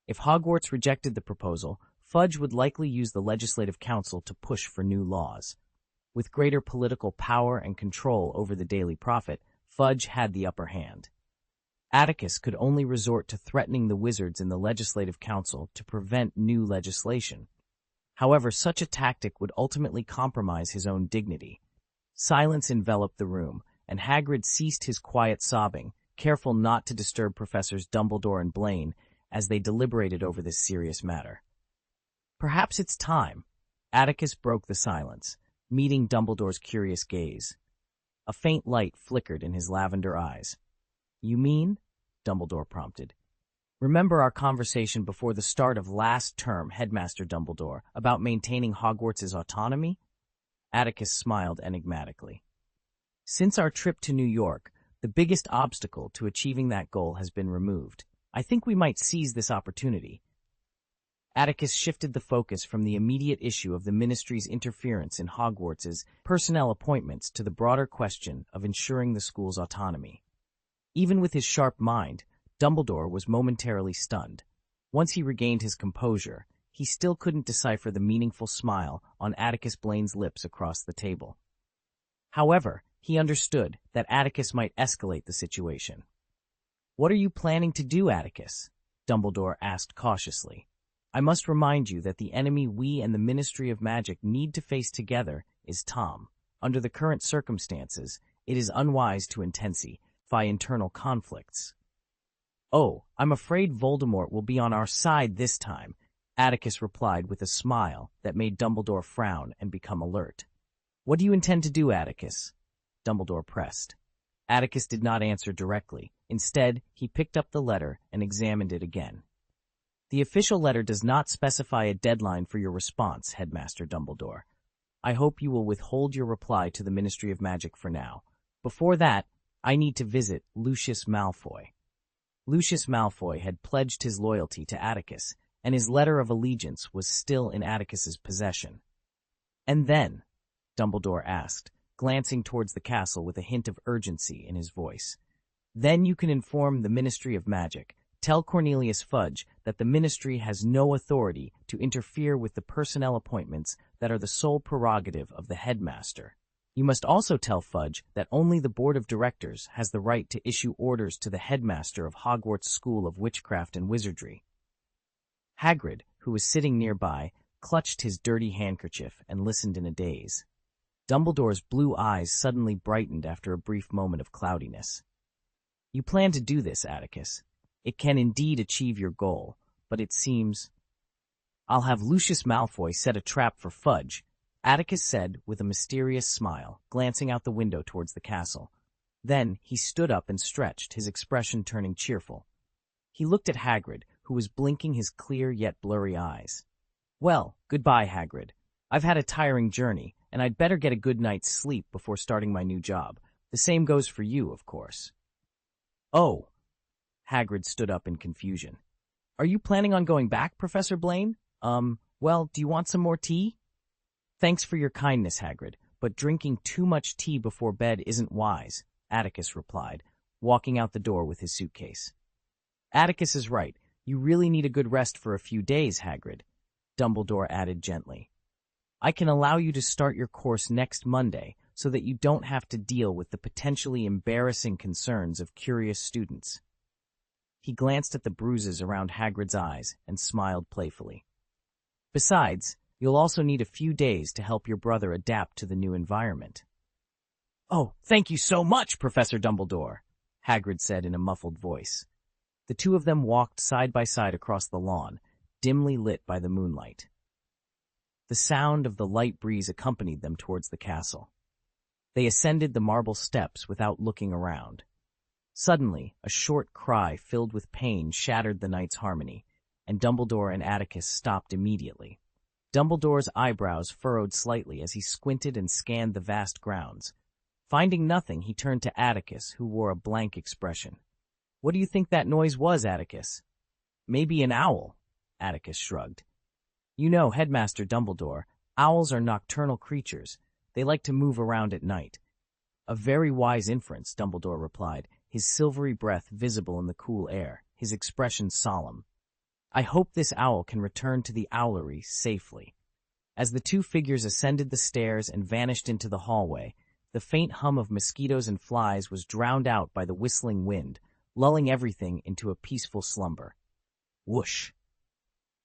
If Hogwarts rejected the proposal, Fudge would likely use the Legislative Council to push for new laws. With greater political power and control over the Daily Prophet, Fudge had the upper hand. Atticus could only resort to threatening the wizards in the Legislative Council to prevent new legislation. However, such a tactic would ultimately compromise his own dignity. Silence enveloped the room, and Hagrid ceased his quiet sobbing, careful not to disturb Professors Dumbledore and Blaine as they deliberated over this serious matter. "Perhaps it's time." Atticus broke the silence, meeting Dumbledore's curious gaze. A faint light flickered in his lavender eyes. "You mean?" Dumbledore prompted. "Remember our conversation before the start of last term, Headmaster Dumbledore, about maintaining Hogwarts' autonomy?" Atticus smiled enigmatically. "Since our trip to New York, the biggest obstacle to achieving that goal has been removed. I think we might seize this opportunity." Atticus shifted the focus from the immediate issue of the ministry's interference in Hogwarts' personnel appointments to the broader question of ensuring the school's autonomy. Even with his sharp mind, Dumbledore was momentarily stunned. Once he regained his composure, he still couldn't decipher the meaningful smile on Atticus Blaine's lips across the table. However, he understood that Atticus might escalate the situation. "What are you planning to do, Atticus?" Dumbledore asked cautiously. "I must remind you that the enemy we and the Ministry of Magic need to face together is Tom. Under the current circumstances, it is unwise to intensify internal conflicts." "Oh, I'm afraid Voldemort will be on our side this time," Atticus replied with a smile that made Dumbledore frown and become alert. "What do you intend to do, Atticus?" Dumbledore pressed. Atticus did not answer directly. Instead, he picked up the letter and examined it again. "The official letter does not specify a deadline for your response, Headmaster Dumbledore. I hope you will withhold your reply to the Ministry of Magic for now. Before that, I need to visit Lucius Malfoy." Lucius Malfoy had pledged his loyalty to Atticus, and his letter of allegiance was still in Atticus's possession. "And then?" Dumbledore asked, glancing towards the castle with a hint of urgency in his voice. "Then you can inform the Ministry of Magic. Tell Cornelius Fudge that the Ministry has no authority to interfere with the personnel appointments that are the sole prerogative of the headmaster. You must also tell Fudge that only the Board of Directors has the right to issue orders to the headmaster of Hogwarts School of Witchcraft and Wizardry." Hagrid, who was sitting nearby, clutched his dirty handkerchief and listened in a daze. Dumbledore's blue eyes suddenly brightened after a brief moment of cloudiness. "You plan to do this, Atticus. It can indeed achieve your goal, but it seems—" "I'll have Lucius Malfoy set a trap for Fudge," Atticus said with a mysterious smile, glancing out the window towards the castle. Then he stood up and stretched, his expression turning cheerful. He looked at Hagrid, who was blinking his clear yet blurry eyes. "Well, goodbye, Hagrid. I've had a tiring journey, and I'd better get a good night's sleep before starting my new job. The same goes for you, of course." "Oh." Hagrid stood up in confusion. "Are you planning on going back, Professor Blaine? Well, do you want some more tea?" "Thanks for your kindness, Hagrid, but drinking too much tea before bed isn't wise," Atticus replied, walking out the door with his suitcase. "Atticus is right. You really need a good rest for a few days, Hagrid," Dumbledore added gently. "I can allow you to start your course next Monday so that you don't have to deal with the potentially embarrassing concerns of curious students." He glanced at the bruises around Hagrid's eyes and smiled playfully. "Besides, you'll also need a few days to help your brother adapt to the new environment." "Oh, thank you so much, Professor Dumbledore," Hagrid said in a muffled voice. The two of them walked side by side across the lawn, dimly lit by the moonlight. The sound of the light breeze accompanied them towards the castle. They ascended the marble steps without looking around. Suddenly, a short cry filled with pain shattered the night's harmony, and Dumbledore and Atticus stopped immediately. Dumbledore's eyebrows furrowed slightly as he squinted and scanned the vast grounds. Finding nothing, he turned to Atticus, who wore a blank expression. "What do you think that noise was, Atticus?" "Maybe an owl," Atticus shrugged. "You know, Headmaster Dumbledore, owls are nocturnal creatures. They like to move around at night." "A very wise inference," Dumbledore replied, his silvery breath visible in the cool air, his expression solemn. "I hope this owl can return to the owlery safely." As the two figures ascended the stairs and vanished into the hallway, the faint hum of mosquitoes and flies was drowned out by the whistling wind, lulling everything into a peaceful slumber. Whoosh!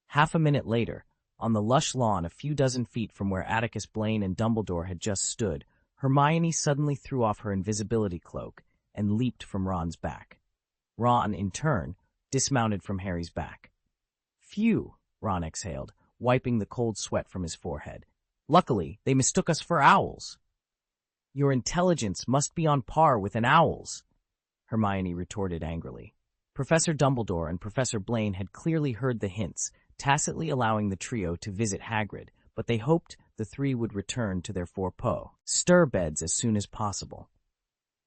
Half a minute later, on the lush lawn a few dozen feet from where Atticus Blaine and Dumbledore had just stood, Hermione suddenly threw off her invisibility cloak and leaped from Ron's back. Ron, in turn, dismounted from Harry's back. "Phew," Ron exhaled, wiping the cold sweat from his forehead. "Luckily, they mistook us for owls." "Your intelligence must be on par with an owl's," Hermione retorted angrily. Professor Dumbledore and Professor Blaine had clearly heard the hints, tacitly allowing the trio to visit Hagrid, but they hoped the three would return to their four-paw beds as soon as possible.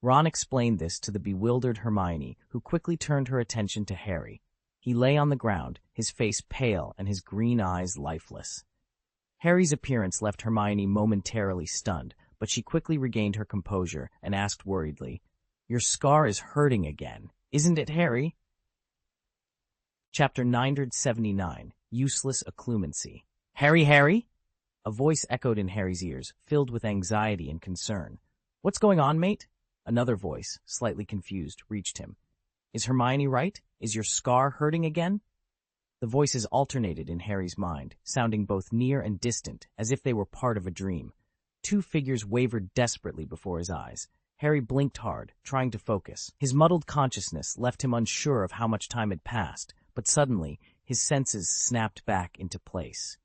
Ron explained this to the bewildered Hermione, who quickly turned her attention to Harry. He lay on the ground, his face pale and his green eyes lifeless. Harry's appearance left Hermione momentarily stunned, but she quickly regained her composure and asked worriedly, "Your scar is hurting again, isn't it, Harry?" Chapter 979, Useless Occlumency. Harry, Harry? A voice echoed in Harry's ears, filled with anxiety and concern. What's going on, mate? Another voice, slightly confused, reached him. Is Hermione right? Is your scar hurting again? The voices alternated in Harry's mind, sounding both near and distant, as if they were part of a dream. Two figures wavered desperately before his eyes. Harry blinked hard, trying to focus. His muddled consciousness left him unsure of how much time had passed, but suddenly, his senses snapped back into place.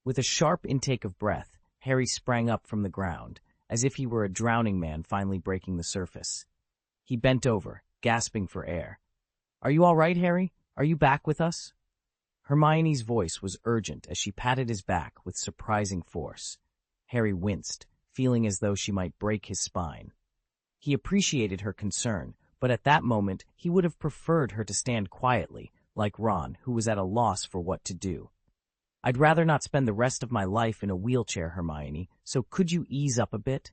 With a sharp intake of breath, Harry sprang up from the ground, as if he were a drowning man finally breaking the surface. He bent over, gasping for air. Are you all right, Harry? Are you back with us? Hermione's voice was urgent as she patted his back with surprising force. Harry winced, feeling as though she might break his spine. He appreciated her concern, but at that moment he would have preferred her to stand quietly, like Ron, who was at a loss for what to do. I'd rather not spend the rest of my life in a wheelchair, Hermione, so could you ease up a bit?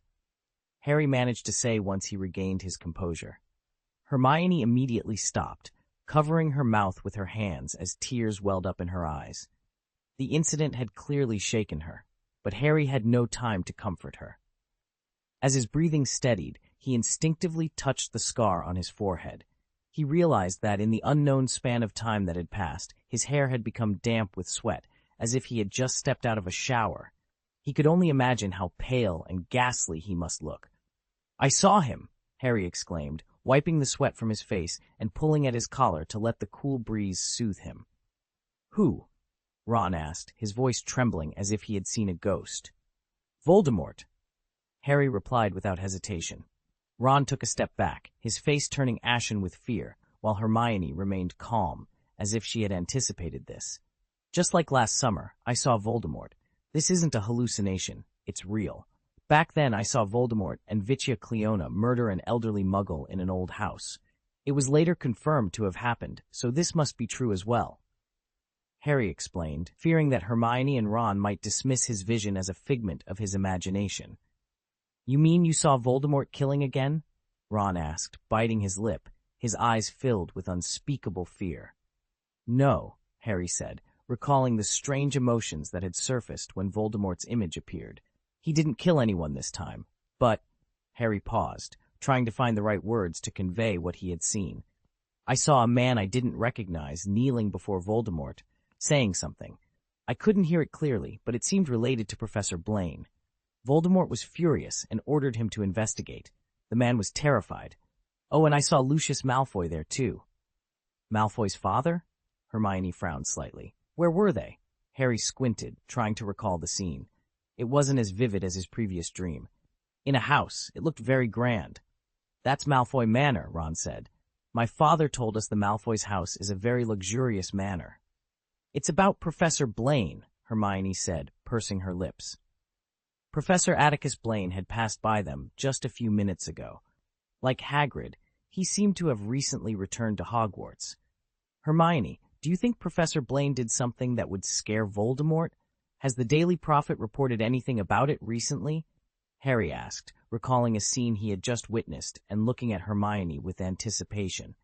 Harry managed to say once he regained his composure. Hermione immediately stopped, covering her mouth with her hands as tears welled up in her eyes. The incident had clearly shaken her, but Harry had no time to comfort her. As his breathing steadied, he instinctively touched the scar on his forehead. He realized that in the unknown span of time that had passed, his hair had become damp with sweat, as if he had just stepped out of a shower. He could only imagine how pale and ghastly he must look. I saw him, Harry exclaimed, wiping the sweat from his face and pulling at his collar to let the cool breeze soothe him. Who? Ron asked, his voice trembling as if he had seen a ghost. Voldemort, Harry replied without hesitation. Ron took a step back, his face turning ashen with fear, while Hermione remained calm, as if she had anticipated this. Just like last summer, I saw Voldemort. This isn't a hallucination, it's real. Back then I saw Voldemort and Vitia Cleona murder an elderly muggle in an old house. It was later confirmed to have happened, so this must be true as well. Harry explained, fearing that Hermione and Ron might dismiss his vision as a figment of his imagination. You mean you saw Voldemort killing again? Ron asked, biting his lip, his eyes filled with unspeakable fear. No, Harry said, recalling the strange emotions that had surfaced when Voldemort's image appeared. He didn't kill anyone this time, but— Harry paused, trying to find the right words to convey what he had seen. I saw a man I didn't recognize kneeling before Voldemort, saying something. I couldn't hear it clearly, but it seemed related to Professor Blaine. Voldemort was furious and ordered him to investigate. The man was terrified. Oh, and I saw Lucius Malfoy there too. Malfoy's father? Hermione frowned slightly. Where were they? Harry squinted, trying to recall the scene. It wasn't as vivid as his previous dream. In a house, it looked very grand. That's Malfoy Manor, Ron said. My father told us the Malfoy's house is a very luxurious manor. It's about Professor Blaine, Hermione said, pursing her lips. Professor Atticus Blaine had passed by them just a few minutes ago. Like Hagrid, he seemed to have recently returned to Hogwarts. Hermione, do you think Professor Blaine did something that would scare Voldemort? Has the Daily Prophet reported anything about it recently? Harry asked, recalling a scene he had just witnessed and looking at Hermione with anticipation.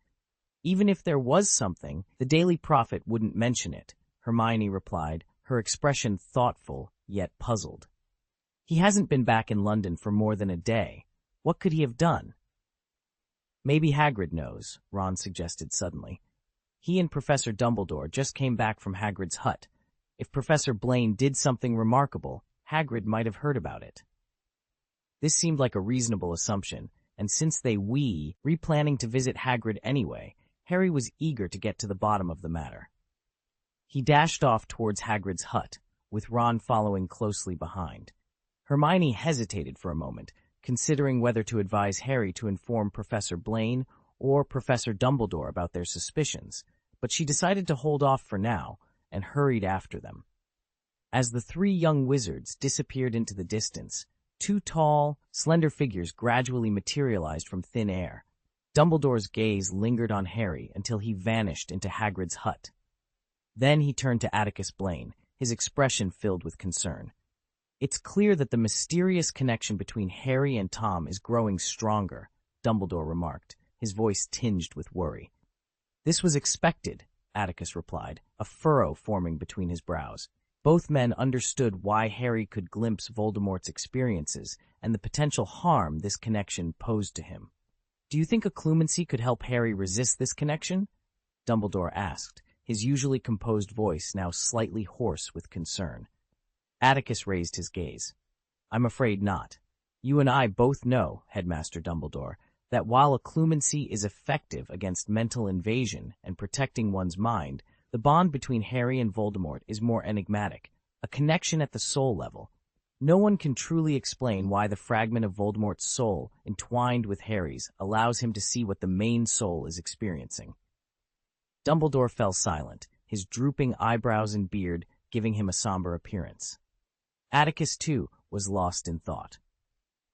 Even if there was something, the Daily Prophet wouldn't mention it, Hermione replied, her expression thoughtful yet puzzled. He hasn't been back in London for more than a day. What could he have done? Maybe Hagrid knows, Ron suggested suddenly. He and Professor Dumbledore just came back from Hagrid's hut. If Professor Blaine did something remarkable, Hagrid might have heard about it. This seemed like a reasonable assumption, and since they replanning to visit Hagrid anyway, Harry was eager to get to the bottom of the matter. He dashed off towards Hagrid's hut, with Ron following closely behind. Hermione hesitated for a moment, considering whether to advise Harry to inform Professor Blaine or Professor Dumbledore about their suspicions, but she decided to hold off for now and hurried after them. As the three young wizards disappeared into the distance, two tall, slender figures gradually materialized from thin air. Dumbledore's gaze lingered on Harry until he vanished into Hagrid's hut. Then he turned to Atticus Blaine, his expression filled with concern. It's clear that the mysterious connection between Harry and Tom is growing stronger, Dumbledore remarked, his voice tinged with worry. This was expected, Atticus replied, a furrow forming between his brows. Both men understood why Harry could glimpse Voldemort's experiences and the potential harm this connection posed to him. Do you think occlumency could help Harry resist this connection? Dumbledore asked, his usually composed voice now slightly hoarse with concern. Atticus raised his gaze. I'm afraid not. You and I both know, Headmaster Dumbledore, that while occlumency is effective against mental invasion and protecting one's mind, the bond between Harry and Voldemort is more enigmatic, a connection at the soul level. No one can truly explain why the fragment of Voldemort's soul entwined with Harry's allows him to see what the main soul is experiencing. Dumbledore fell silent, his drooping eyebrows and beard giving him a somber appearance. Atticus, too, was lost in thought.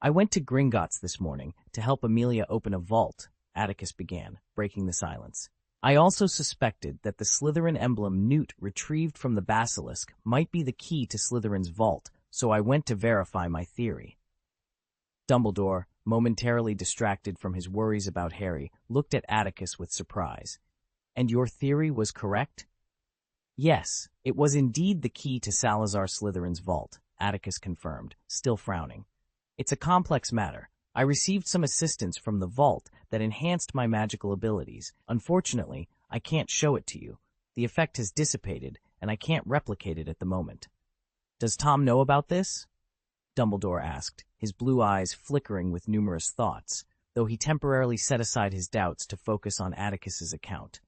I went to Gringotts this morning to help Amelia open a vault, Atticus began, breaking the silence. I also suspected that the Slytherin emblem Newt retrieved from the basilisk might be the key to Slytherin's vault, so I went to verify my theory. Dumbledore, momentarily distracted from his worries about Harry, looked at Atticus with surprise. And your theory was correct? Yes, it was indeed the key to Salazar Slytherin's vault, Atticus confirmed, still frowning. It's a complex matter. I received some assistance from the vault that enhanced my magical abilities. Unfortunately, I can't show it to you. The effect has dissipated, and I can't replicate it at the moment. Does Tom know about this? Dumbledore asked, his blue eyes flickering with numerous thoughts, though he temporarily set aside his doubts to focus on Atticus's account.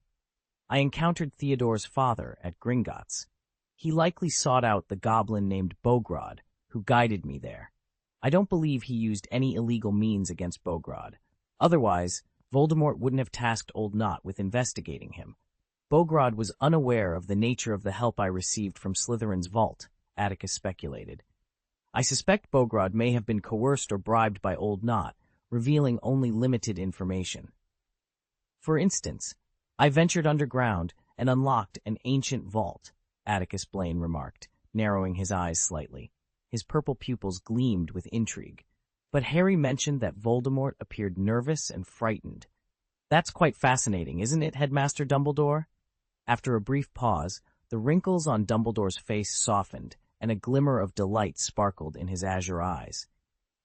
I encountered Theodore's father at Gringotts. He likely sought out the goblin named Bogrod, who guided me there. I don't believe he used any illegal means against Bogrod. Otherwise, Voldemort wouldn't have tasked Old Knot with investigating him. Bogrod was unaware of the nature of the help I received from Slytherin's vault, Atticus speculated. I suspect Bogrod may have been coerced or bribed by Old Knot, revealing only limited information. For instance, I ventured underground and unlocked an ancient vault, Atticus Blaine remarked, narrowing his eyes slightly. His purple pupils gleamed with intrigue. But Harry mentioned that Voldemort appeared nervous and frightened. That's quite fascinating, isn't it, Headmaster Dumbledore? After a brief pause, the wrinkles on Dumbledore's face softened, and a glimmer of delight sparkled in his azure eyes.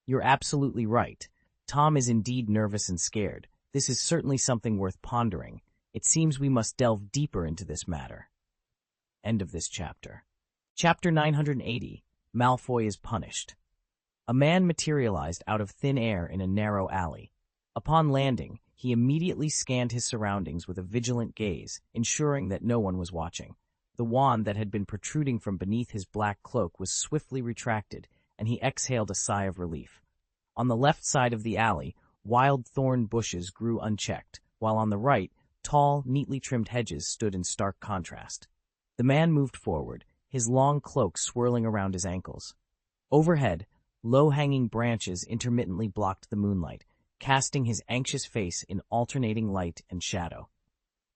You're absolutely right. Tom is indeed nervous and scared. This is certainly something worth pondering. It seems we must delve deeper into this matter. End of this chapter. Chapter 980. Malfoy is punished. A man materialized out of thin air in a narrow alley. Upon landing, he immediately scanned his surroundings with a vigilant gaze, ensuring that no one was watching. The wand that had been protruding from beneath his black cloak was swiftly retracted, and he exhaled a sigh of relief. On the left side of the alley, wild thorn bushes grew unchecked, while on the right, tall, neatly trimmed hedges stood in stark contrast. The man moved forward, his long cloak swirling around his ankles. Overhead, low-hanging branches intermittently blocked the moonlight, casting his anxious face in alternating light and shadow.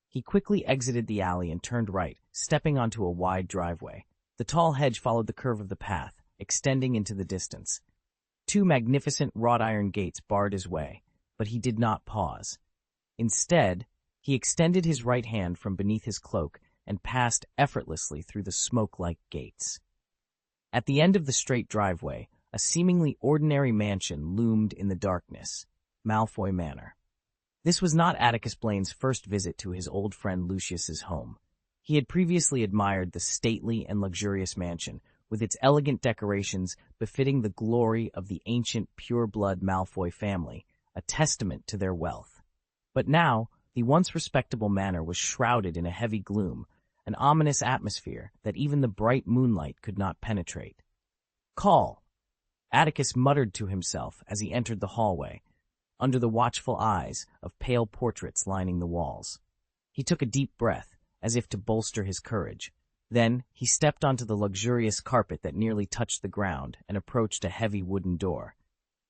He quickly exited the alley and turned right, stepping onto a wide driveway. The tall hedge followed the curve of the path, extending into the distance. Two magnificent wrought-iron gates barred his way, but he did not pause. Instead, he extended his right hand from beneath his cloak and passed effortlessly through the smoke-like gates. At the end of the straight driveway, a seemingly ordinary mansion loomed in the darkness, Malfoy Manor. This was not Atticus Blaine's first visit to his old friend Lucius's home. He had previously admired the stately and luxurious mansion, with its elegant decorations befitting the glory of the ancient pure-blood Malfoy family, a testament to their wealth. But now, the once respectable manor was shrouded in a heavy gloom, an ominous atmosphere that even the bright moonlight could not penetrate. "Call!" Atticus muttered to himself as he entered the hallway, under the watchful eyes of pale portraits lining the walls. He took a deep breath, as if to bolster his courage. Then he stepped onto the luxurious carpet that nearly touched the ground and approached a heavy wooden door.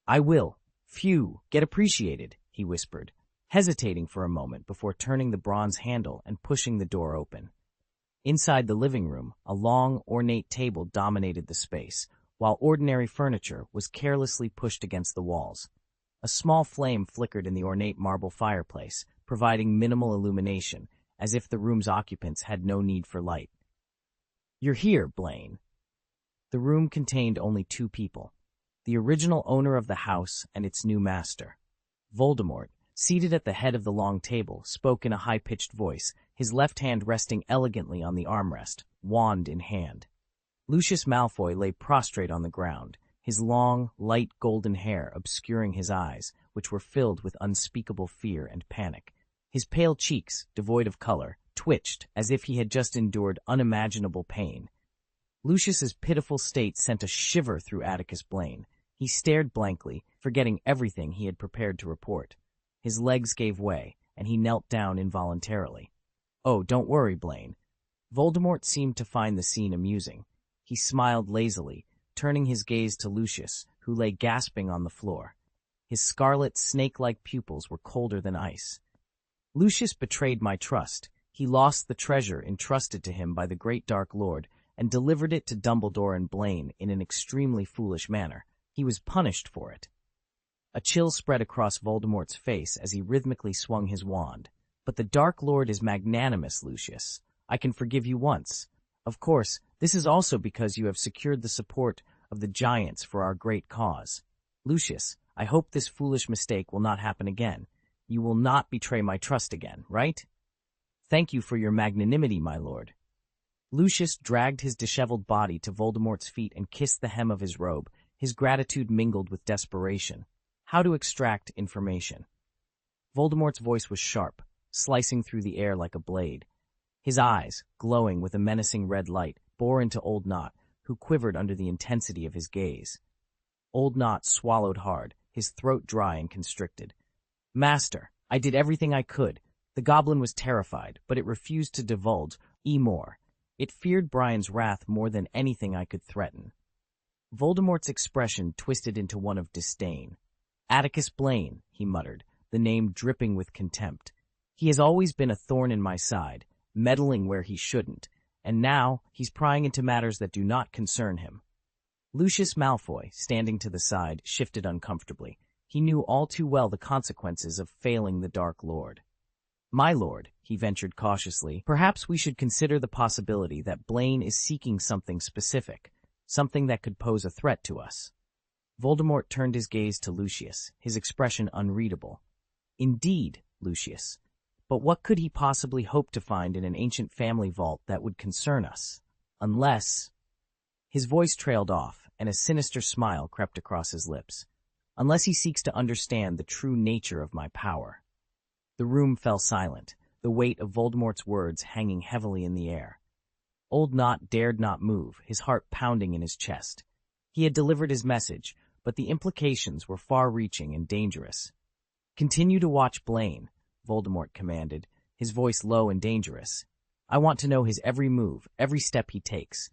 "I will. Phew, get appreciated," he whispered, hesitating for a moment before turning the bronze handle and pushing the door open. Inside the living room, a long, ornate table dominated the space, while ordinary furniture was carelessly pushed against the walls. A small flame flickered in the ornate marble fireplace, providing minimal illumination, as if the room's occupants had no need for light. "You're here, Blaine." The room contained only two people, the original owner of the house and its new master. Voldemort, seated at the head of the long table, spoke in a high-pitched voice, his left hand resting elegantly on the armrest, wand in hand. Lucius Malfoy lay prostrate on the ground, his long, light golden hair obscuring his eyes, which were filled with unspeakable fear and panic. His pale cheeks, devoid of color, twitched as if he had just endured unimaginable pain. Lucius's pitiful state sent a shiver through Atticus Blaine. He stared blankly, forgetting everything he had prepared to report. His legs gave way, and he knelt down involuntarily. "Oh, don't worry, Blaine." Voldemort seemed to find the scene amusing. He smiled lazily, turning his gaze to Lucius, who lay gasping on the floor. His scarlet, snake-like pupils were colder than ice. "Lucius betrayed my trust. He lost the treasure entrusted to him by the great Dark Lord and delivered it to Dumbledore and Blaine in an extremely foolish manner. He was punished for it." A chill spread across Voldemort's face as he rhythmically swung his wand. "But the Dark Lord is magnanimous, Lucius. I can forgive you once. Of course, this is also because you have secured the support of the giants for our great cause. Lucius, I hope this foolish mistake will not happen again. You will not betray my trust again, right? Thank you for your magnanimity, my lord." Lucius dragged his disheveled body to Voldemort's feet and kissed the hem of his robe, his gratitude mingled with desperation. How to extract information. Voldemort's voice was sharp, slicing through the air like a blade. His eyes, glowing with a menacing red light, bore into Old Knot, who quivered under the intensity of his gaze. Old Knot swallowed hard, his throat dry and constricted. "Master, I did everything I could. The goblin was terrified, but it refused to divulge more. It feared Brian's wrath more than anything I could threaten." Voldemort's expression twisted into one of disdain. "Atticus Blaine," he muttered, the name dripping with contempt. "He has always been a thorn in my side, meddling where he shouldn't, and now he's prying into matters that do not concern him." Lucius Malfoy, standing to the side, shifted uncomfortably. He knew all too well the consequences of failing the Dark Lord. "My lord," he ventured cautiously, "perhaps we should consider the possibility that Blaine is seeking something specific, something that could pose a threat to us." Voldemort turned his gaze to Lucius, his expression unreadable. "Indeed, Lucius. But what could he possibly hope to find in an ancient family vault that would concern us? Unless—" His voice trailed off, and a sinister smile crept across his lips. "Unless he seeks to understand the true nature of my power." The room fell silent, the weight of Voldemort's words hanging heavily in the air. Old Knot dared not move, his heart pounding in his chest. He had delivered his message, but the implications were far-reaching and dangerous. "Continue to watch Blaine," Voldemort commanded, his voice low and dangerous. "I want to know his every move, every step he takes.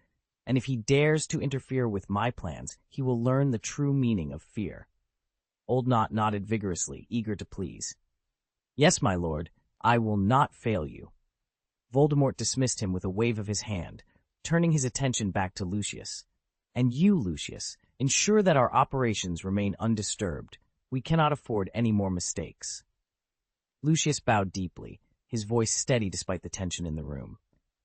And if he dares to interfere with my plans, he will learn the true meaning of fear." Old Knot nodded vigorously, eager to please. "Yes, my lord, I will not fail you." Voldemort dismissed him with a wave of his hand, turning his attention back to Lucius. "And you, Lucius, ensure that our operations remain undisturbed. We cannot afford any more mistakes." Lucius bowed deeply, his voice steady despite the tension in the room.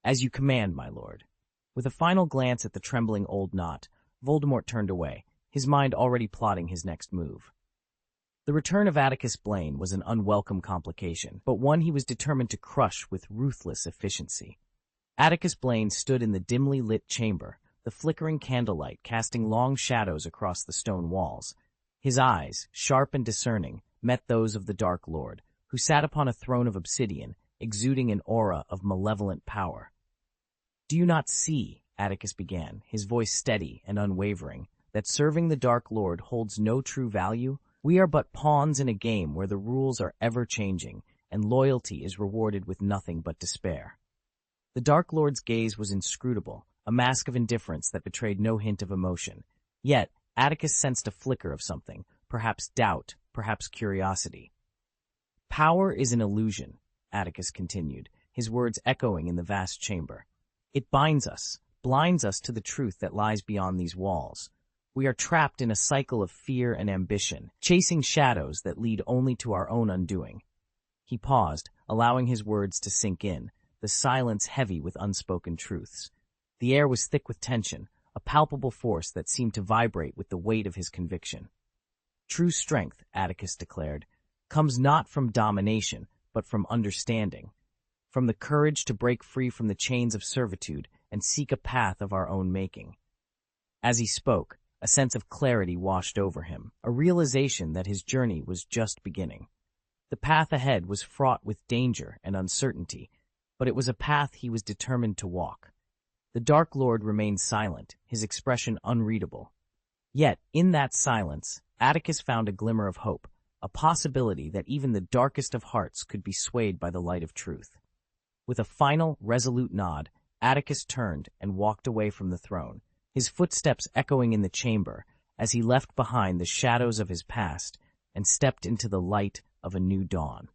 "As you command, my lord." With a final glance at the trembling Old Knot, Voldemort turned away, his mind already plotting his next move. The return of Atticus Blaine was an unwelcome complication, but one he was determined to crush with ruthless efficiency. Atticus Blaine stood in the dimly lit chamber, the flickering candlelight casting long shadows across the stone walls. His eyes, sharp and discerning, met those of the Dark Lord, who sat upon a throne of obsidian, exuding an aura of malevolent power. "Do you not see," Atticus began, his voice steady and unwavering, "that serving the Dark Lord holds no true value? We are but pawns in a game where the rules are ever-changing, and loyalty is rewarded with nothing but despair." The Dark Lord's gaze was inscrutable, a mask of indifference that betrayed no hint of emotion. Yet, Atticus sensed a flicker of something, perhaps doubt, perhaps curiosity. "Power is an illusion," Atticus continued, his words echoing in the vast chamber. "It binds us, blinds us to the truth that lies beyond these walls. We are trapped in a cycle of fear and ambition, chasing shadows that lead only to our own undoing. He paused, allowing his words to sink in, the silence heavy with unspoken truths. The air was thick with tension, a palpable force that seemed to vibrate with the weight of his conviction. True strength, Atticus declared, comes not from domination, but from understanding, from the courage to break free from the chains of servitude and seek a path of our own making. As he spoke, a sense of clarity washed over him, a realization that his journey was just beginning. The path ahead was fraught with danger and uncertainty, but it was a path he was determined to walk. The Dark Lord remained silent, his expression unreadable. Yet, in that silence, Atticus found a glimmer of hope, a possibility that even the darkest of hearts could be swayed by the light of truth. With a final, resolute nod, Atticus turned and walked away from the throne, his footsteps echoing in the chamber as he left behind the shadows of his past and stepped into the light of a new dawn.